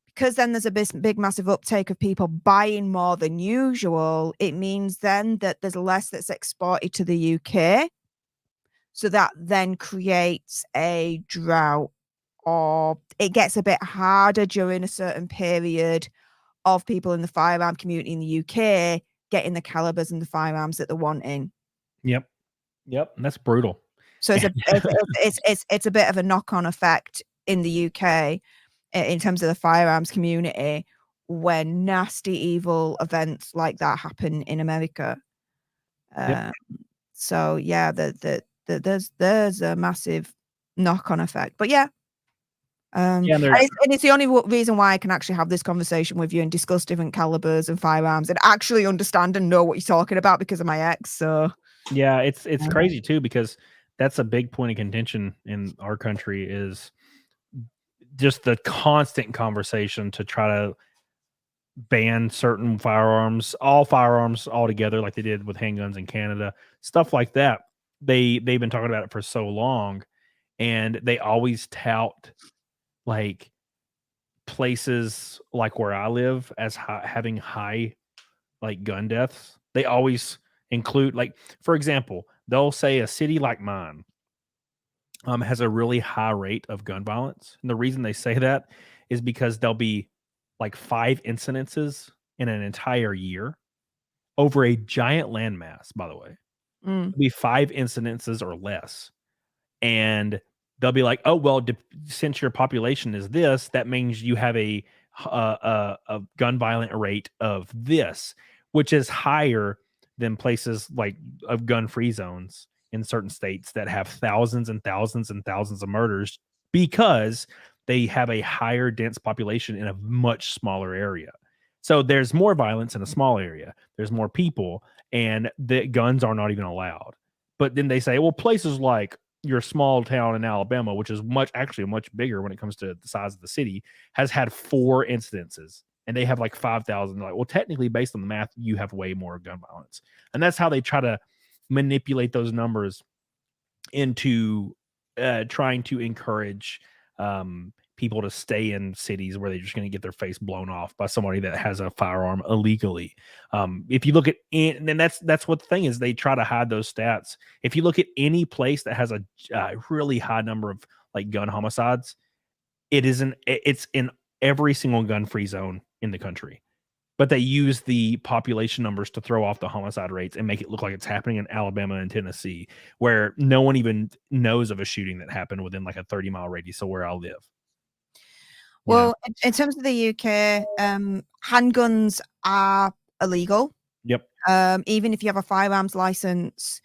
Because then there's a big, massive uptake of people buying more than usual, it means then that there's less that's exported to the UK. So that then creates a drought, or it gets a bit harder during a certain period of people in the firearm community in the UK getting the calibers and the firearms that they're wanting. Yep. That's brutal. So it's a bit of a knock-on effect in the UK in terms of the firearms community when nasty, evil events like that happen in America. So yeah, there's a massive knock-on effect. But yeah. And it's the only reason why I can actually have this conversation with you and discuss different calibers and firearms and actually understand and know what you're talking about because of my ex. So yeah, it's crazy too, because that's a big point of contention in our country, is just the constant conversation to try to ban certain firearms, all firearms altogether, like they did with handguns in Canada, stuff like that. They've been talking about it for so long, and they always tout like places like where I live as having high like gun deaths. They always include, like, for example, they'll say a city like mine has a really high rate of gun violence. And the reason they say that is because there'll be like 5 incidences in an entire year over a giant landmass, by the way. There'll be 5 incidences or less. And they'll be like, oh, well, since your population is this, that means you have a gun violent rate of this, which is higher than places like of gun-free zones in certain states that have thousands and thousands and thousands of murders because they have a higher dense population in a much smaller area. So there's more violence in a small area. There's more people, and the guns are not even allowed. But then they say, well, places like your small town in Alabama, which is actually much bigger when it comes to the size of the city, has had 4 incidences, and they have like 5,000. Like, well, technically, based on the math, you have way more gun violence, and that's how they try to manipulate those numbers into trying to encourage people to stay in cities where they're just going to get their face blown off by somebody that has a firearm illegally. If you look at, and that's what the thing is, they try to hide those stats. If you look at any place that has a really high number of like gun homicides, it's in every single gun-free zone in the country. But they use the population numbers to throw off the homicide rates and make it look like it's happening in Alabama and Tennessee, where no one even knows of a shooting that happened within like a 30-mile radius of where I live. Well, in terms of the UK, handguns are illegal. Yep. Even if you have a firearms license,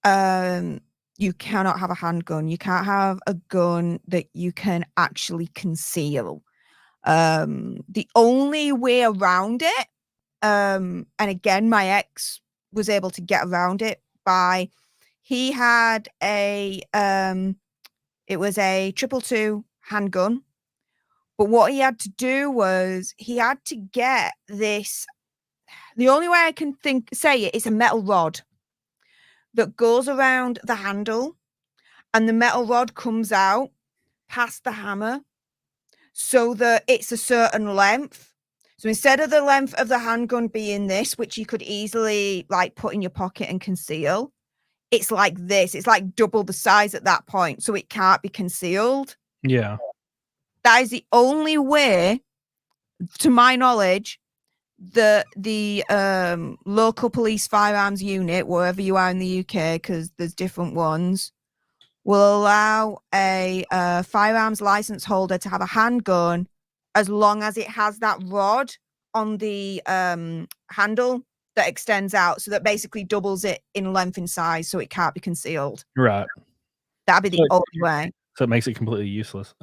you cannot have a handgun. You can't have a gun that you can actually conceal. The only way around it, and again, my ex was able to get around it by, he had it was a 222 handgun. But what he had to do was he had to get this. The only way I can say it is a metal rod that goes around the handle, and the metal rod comes out past the hammer so that it's a certain length. So instead of the length of the handgun being this, which you could easily like put in your pocket and conceal, it's like this. It's like double the size at that point, so it can't be concealed. Yeah. That is the only way, to my knowledge, the local police firearms unit, wherever you are in the UK, because there's different ones, will allow a firearms license holder to have a handgun as long as it has that rod on the handle that extends out, so that basically doubles it in length and size, so it can't be concealed. Right. That'd be the only way. So it makes it completely useless.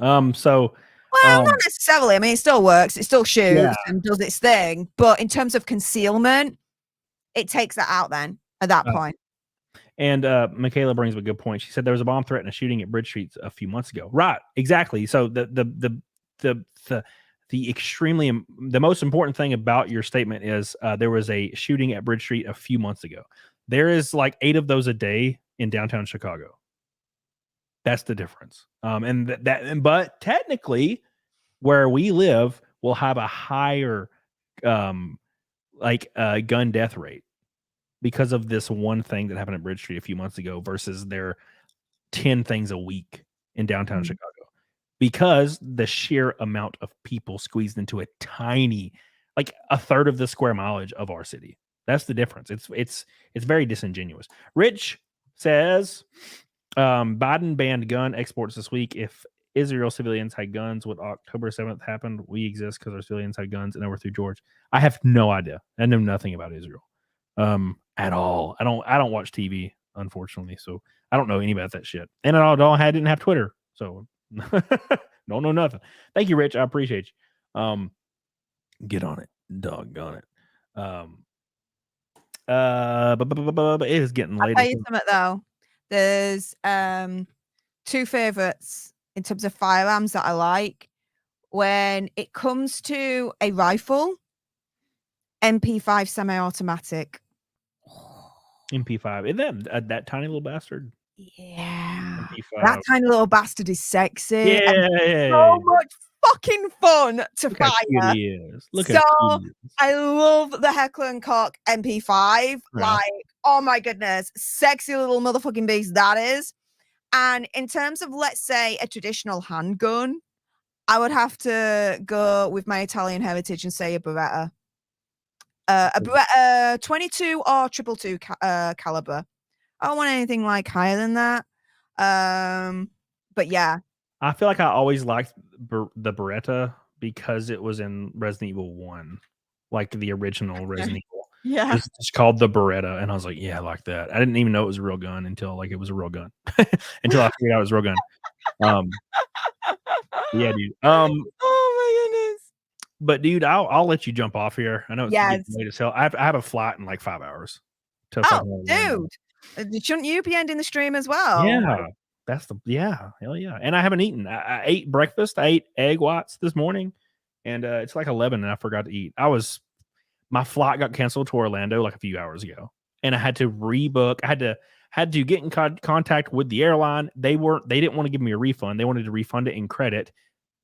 Well, not necessarily. I mean, it still works. It still shoots and does its thing. But in terms of concealment, it takes that out then at that point. And Michaela brings up a good point. She said there was a bomb threat and a shooting at Bridge Street a few months ago. Right. Exactly. So the most important thing about your statement is there was a shooting at Bridge Street a few months ago. There is like 8 of those a day in downtown Chicago. That's the difference. But technically, where we live will have a higher gun death rate because of this one thing that happened at Bridge Street a few months ago versus their 10 things a week in downtown Chicago, because the sheer amount of people squeezed into a tiny, like a third of the square mileage of our city. That's the difference. It's very disingenuous. Rich says, Biden banned gun exports this week. If Israel civilians had guns, would October 7th happen? We exist because our civilians had guns and overthrew George. I have no idea. I know nothing about Israel at all. I don't watch TV, unfortunately, so I don't know any about that shit. And I didn't have Twitter, so don't know nothing. Thank you, Rich. I appreciate you. Get on it, doggone it. But it is getting late. I'll tell you something though. There's 2 favorites in terms of firearms that I like. When it comes to a rifle, MP5 semi-automatic. MP5. Isn't that tiny little bastard? Yeah. MP5. That tiny little bastard is sexy. Yeah. So much fucking fun to Look how cute fire. he is. Look So how cute he is. I love the Heckler and Koch MP5. Yeah. Like, oh my goodness, sexy little motherfucking beast that is. And in terms of, let's say, a traditional handgun, I would have to go with my Italian heritage and say a Beretta. A Beretta 22 or 222 caliber. I don't want anything like higher than that. But yeah. I feel like I always liked the Beretta because it was in Resident Evil 1, like the original Resident Evil. Yeah. It's called the Beretta, and I was like, yeah, I like that. I didn't even know it was a real gun until like it was a real gun, until I figured out it was a real gun. Yeah, dude. Oh my goodness. But dude, I'll let you jump off here. I know it's getting Yes. late as hell. I have a flight in like 5 hours. To Oh, fucking Orlando. dude. Shouldn't you be ending the stream as well? Yeah, hell yeah. And I haven't eaten. I ate breakfast. I ate egg whites this morning, and it's like 11, and I forgot to eat. My flight got canceled to Orlando like a few hours ago, and I had to rebook. I had to get in contact with the airline. They didn't want to give me a refund. They wanted to refund it in credit.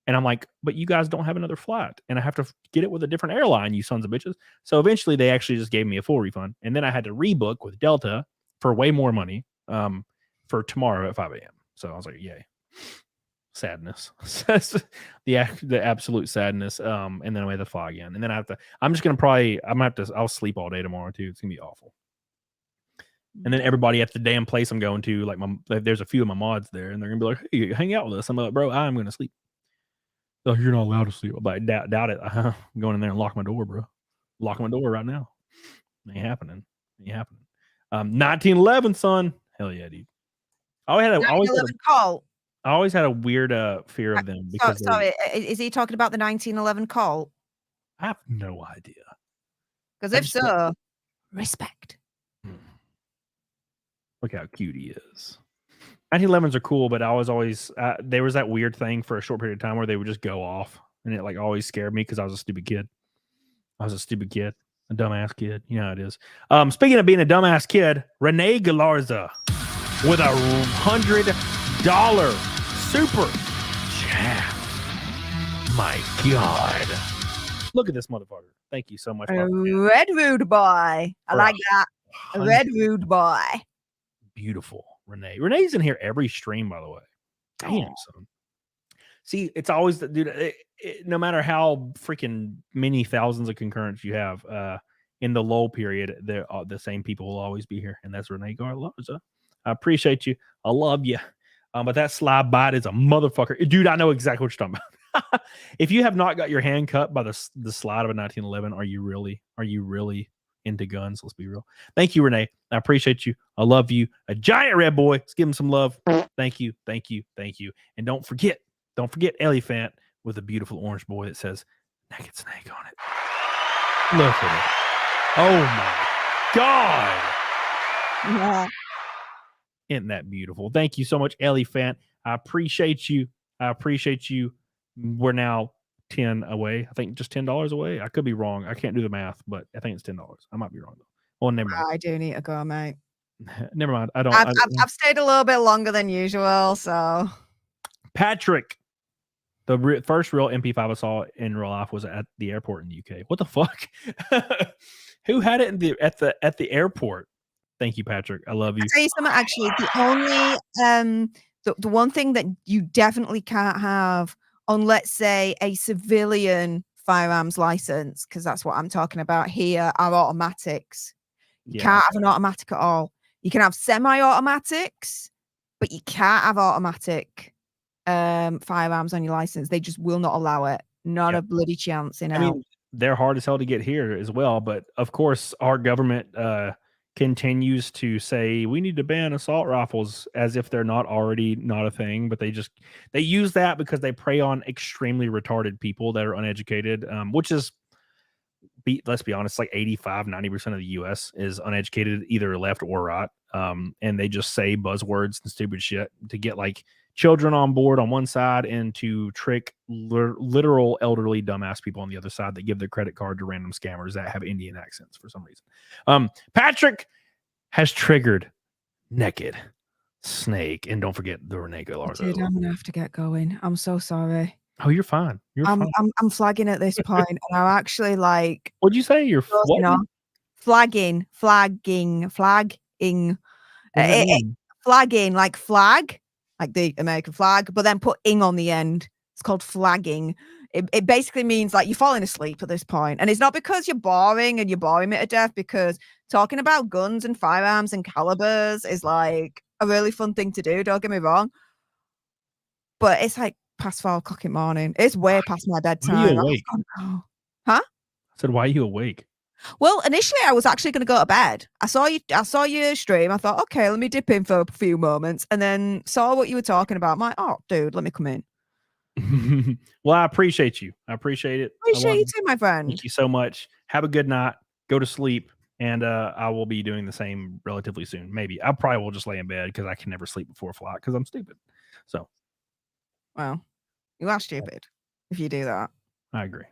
And I'm like, but you guys don't have another flight, and I have to get it with a different airline, you sons of bitches. So eventually they actually just gave me a full refund. And then I had to rebook with Delta for way more money for tomorrow at 5 a.m. So I was like, yay. Sadness. the absolute sadness. And then I made the fly again. And then I'll sleep all day tomorrow too. It's gonna be awful. And then everybody at the damn place I'm going to, like there's a few of my mods there, and they're gonna be like, hey, hang out with us. I'm like, bro, I'm gonna sleep. Oh, you're not allowed to sleep. But I doubt it. I'm going in there and lock my door, bro. Lock my door right now. Ain't happening. 1911, son. Hell yeah, dude. I always had a weird fear of them because sorry, is he talking about the 1911 Colt? I have no idea. Because if so, respect. Look how cute he is. 1911s are cool, but I was always there was that weird thing for a short period of time where they would just go off, and it like always scared me because I was a stupid kid. A dumbass kid. You know how it is. Speaking of being a dumbass kid, Renee Galarza with a $100 super chat. My God, look at this motherfucker! Thank you so much. Redwood boy, I like that. Redwood boy, beautiful. Renee's in here every stream, by the way. Damn, son. See, it's always the dude. No matter how freaking many thousands of concurrents you have, in the lull period, the same people will always be here, and that's Renee Garloza. I appreciate you. I love you. But that slide bite is a motherfucker, dude. I know exactly what you're talking about. If you have not got your hand cut by the slide of a 1911, are you really into guns? Let's be real. Thank you, Renee. I appreciate you. I love you. A giant red boy. Let's give him some love. Thank you. And don't forget Elephant with a beautiful orange boy that says Naked Snake on it. Look at it. Oh my God. Yeah. Isn't that beautiful? Thank you so much, Elephant. I appreciate you. We're now 10 away. I think just $10 away. I could be wrong. I can't do the math, but I think it's $10. I might be wrong though. Well, never mind. I do need to go, mate. Never mind. I've stayed a little bit longer than usual, so. Patrick, the first real MP5 I saw in real life was at the airport in the UK. What the fuck? Who had it at the airport? Thank you, Patrick. I love you. I'll tell you something. Actually, the only the one thing that you definitely can't have on, let's say, a civilian firearms license, because that's what I'm talking about here, are automatics. You can't have an automatic at all. You can have semi-automatics, but you can't have automatic firearms on your license. They just will not allow it. Not a bloody chance in hell. I mean, they're hard as hell to get here as well. But of course, our government continues to say we need to ban assault rifles as if they're not already not a thing. But they use that because they prey on extremely retarded people that are uneducated, which is, let's be honest, like 85-90% of the US is uneducated, either left or right. And they just say buzzwords and stupid shit to get like children on board on one side and to trick literal elderly dumbass people on the other side that give their credit card to random scammers that have Indian accents for some reason. Patrick has triggered Naked Snake, and don't forget the Renee Galarza. Dude, I'm gonna have to get going. I'm so sorry. Oh, you're fine. I'm flagging at this point, and I'm actually like. What'd you say? You're flagging. Flagging, like flag. Like the American flag, but then put ing on the end. It's called flagging. It basically means like you're falling asleep at this point. And it's not because you're boring and you're boring me to death, because talking about guns and firearms and calibers is like a really fun thing to do. Don't get me wrong. But it's like past 4 o'clock in the morning. It's way past my bedtime. Why are you awake? Huh? I said, why are you awake? Well, initially I was actually going to go to bed. I saw your stream. I thought, okay, let me dip in for a few moments, and then saw what you were talking about. I'm like, oh, dude, let me come in. Well, I appreciate you. I appreciate it. Appreciate you too, my friend. Thank you so much. Have a good night. Go to sleep. And I will be doing the same relatively soon. Maybe I probably will just lay in bed because I can never sleep before a flight because I'm stupid. So, well, you are stupid if you do that. I agree.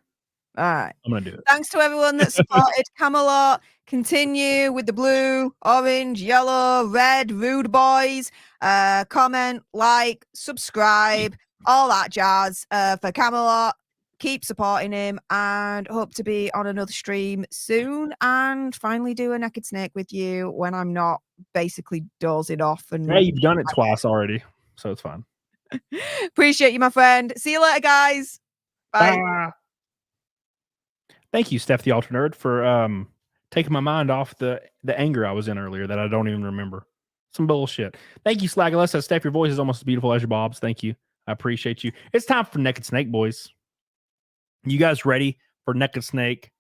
All right. I'm going to do it. Thanks to everyone that supported Camelot. Continue with the blue, orange, yellow, red, rude boys. Comment, like, subscribe, all that jazz for Camelot. Keep supporting him and hope to be on another stream soon and finally do a naked snake with you when I'm not basically dozing off. And yeah, you've done it twice already, so it's fine. Appreciate you, my friend. See you later, guys. Bye. Thank you, Steph the Alter Nerd, for taking my mind off the anger I was in earlier that I don't even remember. Some bullshit. Thank you, Slagoless. That Steph, your voice is almost as beautiful as your bobs. Thank you. I appreciate you. It's time for Naked Snake, boys. You guys ready for Naked Snake?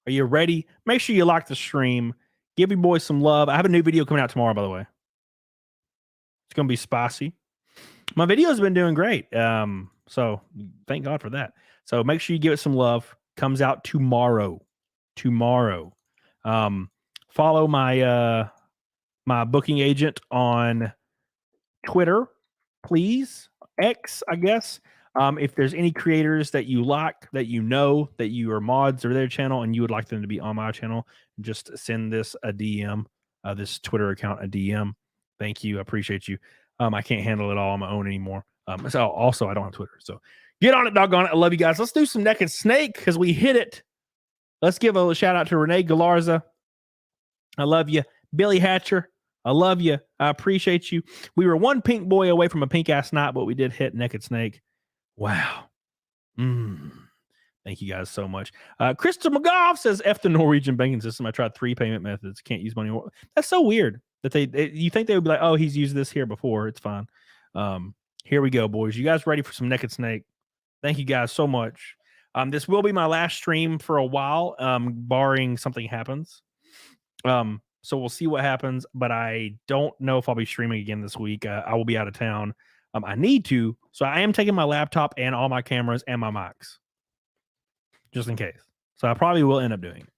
Are you ready? Make sure you like the stream. Give your boys some love. I have a new video coming out tomorrow, by the way. It's going to be spicy. My video's been doing great. So thank God for that. So make sure you give it some love. Comes out tomorrow. Follow my my booking agent on Twitter, please. X, I guess. If there's any creators that you like, that you know, that you are mods or their channel and you would like them to be on my channel, just send this a DM, this Twitter account a DM. Thank you. I appreciate you. I can't handle it all on my own anymore. So also I don't have Twitter. So get on it, doggone it. I love you guys. Let's do some Naked Snake because we hit it. Let's give a shout out to Renee Galarza. I love you. Billy Hatcher. I love you. I appreciate you. We were one pink boy away from a pink ass night, but we did hit Naked Snake. Wow. Thank you guys so much. Krista McGough says, F the Norwegian banking system. I tried 3 payment methods. Can't use money. That's so weird that you think they would be like, oh, he's used this here before. It's fine. Here we go, boys. You guys ready for some Naked Snake? Thank you guys so much. This will be my last stream for a while, barring something happens. So we'll see what happens, but I don't know if I'll be streaming again this week. I will be out of town. I need to, so I am taking my laptop and all my cameras and my mics, just in case. So I probably will end up doing it.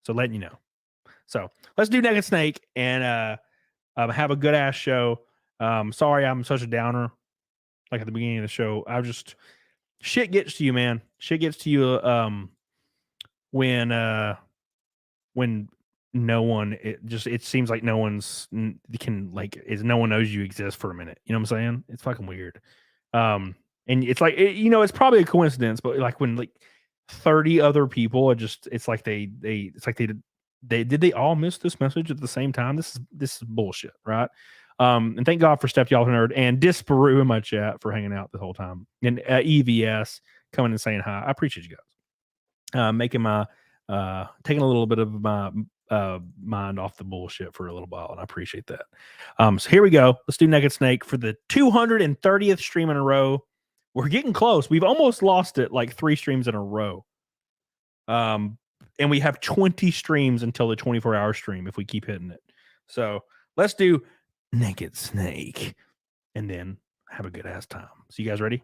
So letting you know. So let's do Naked Snake and have a good ass show. Sorry, I'm such a downer. Like at the beginning of the show, shit gets to you, man. Shit gets to you when no one, it seems like no one's no one knows you exist for a minute. You know what I'm saying? It's fucking weird. And it's like, it's probably a coincidence, but like when like 30 other people it's like did they all miss this message at the same time? This is bullshit, right? And thank God for Steph Y'all Nerd and Disparu in my chat for hanging out the whole time. And EVS coming and saying hi. I appreciate you guys. Making my taking a little bit of my mind off the bullshit for a little while, and I appreciate that. So here we go. Let's do Naked Snake for the 230th stream in a row. We're getting close. We've almost lost it like 3 streams in a row. And we have 20 streams until the 24-hour stream if we keep hitting it. So let's do Naked Snake and then have a good ass time. So you guys ready?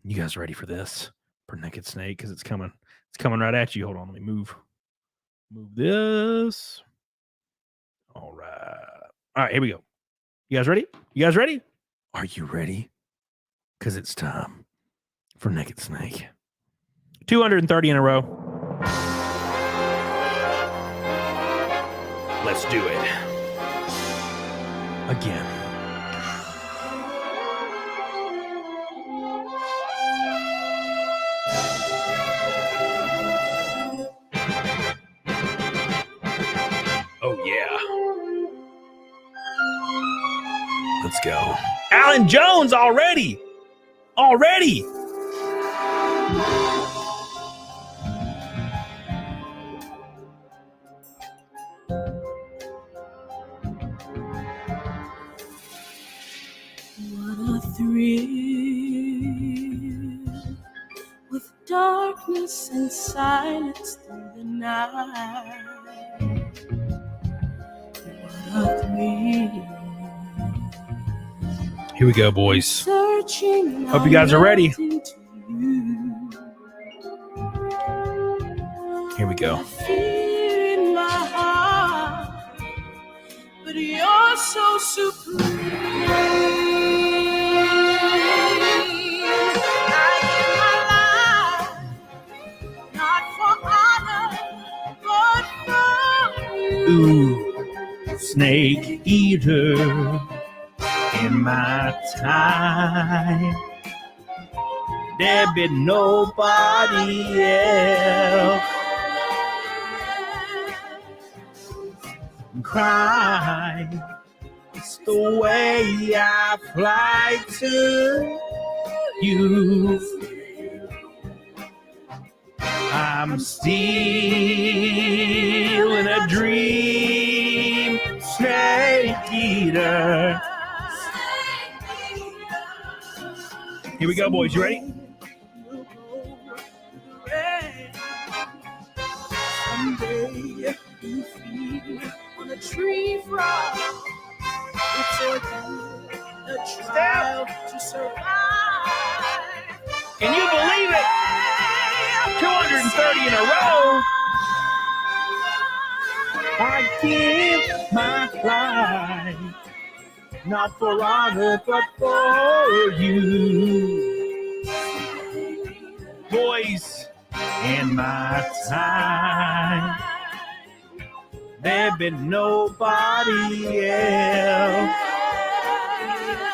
You guys ready for this? For Naked Snake? Because it's coming. It's coming right at you. Hold on. Let me move this. All right, here we go. You guys ready? You guys ready? Are you ready? Because it's time for Naked Snake. 230 in a row. Let's do it. Again. Oh, yeah. Let's go. Alan Jones already. Already. What a thrill with darkness and silence through the night. What of me? Here we go, boys. Searching, Hope you guys are ready. Here we go. Fear in my heart, but you're so supreme. I give my life, not for honor, but for Ooh, snake eater. In my time, there been nobody else. Cry, it's the way I fly to you. I'm still in a dream, snake eater. Here we go, boys. You ready? someday you feed on a tree frog. It's a trial to survive. Can you believe it? 230 in a row. I give my life, not for honor, but for you. Boys, in my time, there been nobody else.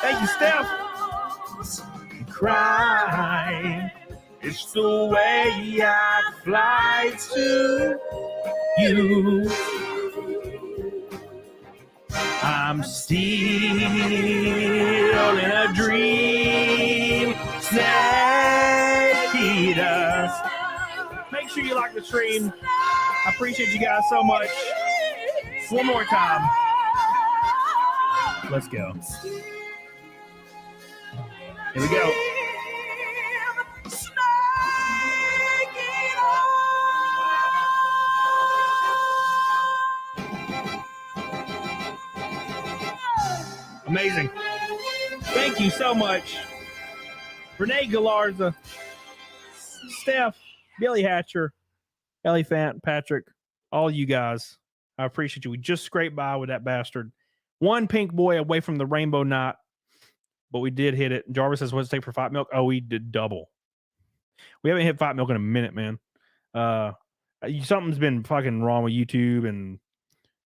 Thank you, Steph. Cry, it's the way I fly to you. I'm still in a dream, snake eater. Make sure you like the stream. I appreciate you guys so much. One more time. Let's go. Here we go. Amazing. Thank you so much. Renee Galarza, Steph, Billy Hatcher, Ellie Fant, Patrick, all you guys. I appreciate you. We just scraped by with that bastard. One pink boy away from the rainbow knot, but we did hit it. Jarvis says, what's it take for Fight Milk? Oh, we did double. We haven't hit Fight Milk in a minute, man. Something's been fucking wrong with YouTube, and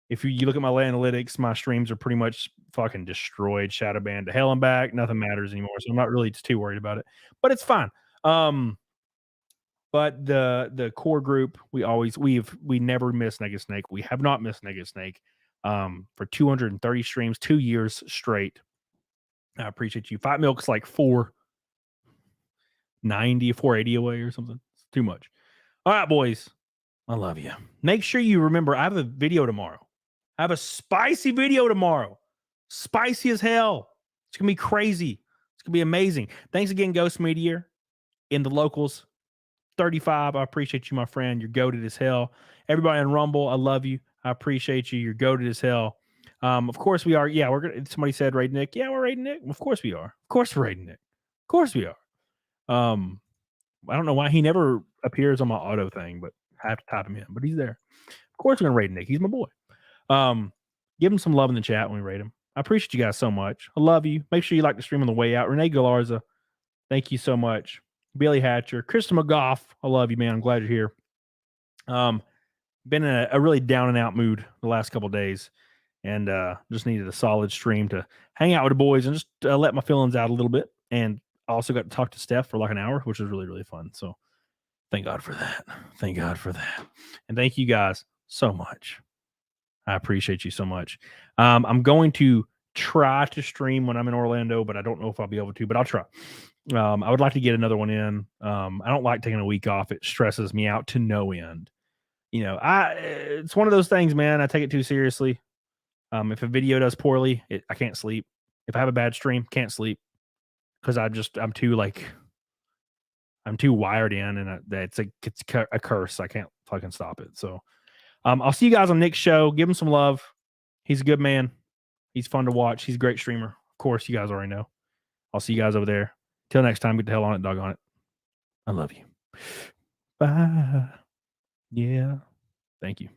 if you look at my analytics, my streams are pretty much fucking destroyed, shadow banned to hell and back. Nothing matters anymore, so I'm not really too worried about it. But it's fine. But the core group, we never miss Naked Snake. We have not missed Naked Snake for 230 streams, 2 years straight. I appreciate you. Fight Milk's like 490, 480 away or something. It's too much. All right, boys. I love you. Make sure you remember, I have a video tomorrow. I have a spicy video tomorrow. Spicy as hell. It's going to be crazy. It's going to be amazing. Thanks again, Ghost Meteor in the locals. 35. I appreciate you, my friend. You're goated as hell. Everybody on Rumble, I love you. I appreciate you. You're goated as hell. Of course we are. Yeah, we're gonna. Somebody said raid Nick. Yeah, we're raiding Nick. Of course we are. Of course we're raiding Nick. Of course we are. I don't know why he never appears on my auto thing, but I have to type him in. But he's there. Of course we're gonna raid Nick. He's my boy. Give him some love in the chat when we rate him. I appreciate you guys so much. I love you. Make sure you like the stream on the way out. Renee Galarza, thank you so much. Billy Hatcher, Krista McGough, I love you, man. I'm glad you're here. Been in a really down and out mood the last couple of days, and just needed a solid stream to hang out with the boys and just let my feelings out a little bit. And I also got to talk to Steph for like an hour, which was really, really fun. So thank God for that. Thank God for that. And thank you guys so much. I appreciate you so much. I'm going to try to stream when I'm in Orlando, but I don't know if I'll be able to, but I'll try. I would like to get another one in. I don't like taking a week off. It stresses me out to no end. You know, it's one of those things, man. I take it too seriously. If a video does poorly, I can't sleep. If I have a bad stream, can't sleep because I'm too like, I'm too wired in, and it's a curse. I can't fucking stop it. So, I'll see you guys on Nick's show. Give him some love. He's a good man. He's fun to watch. He's a great streamer. Of course, you guys already know. I'll see you guys over there. Till next time, get the hell on it, dog on it. I love you. Bye. Yeah. Thank you.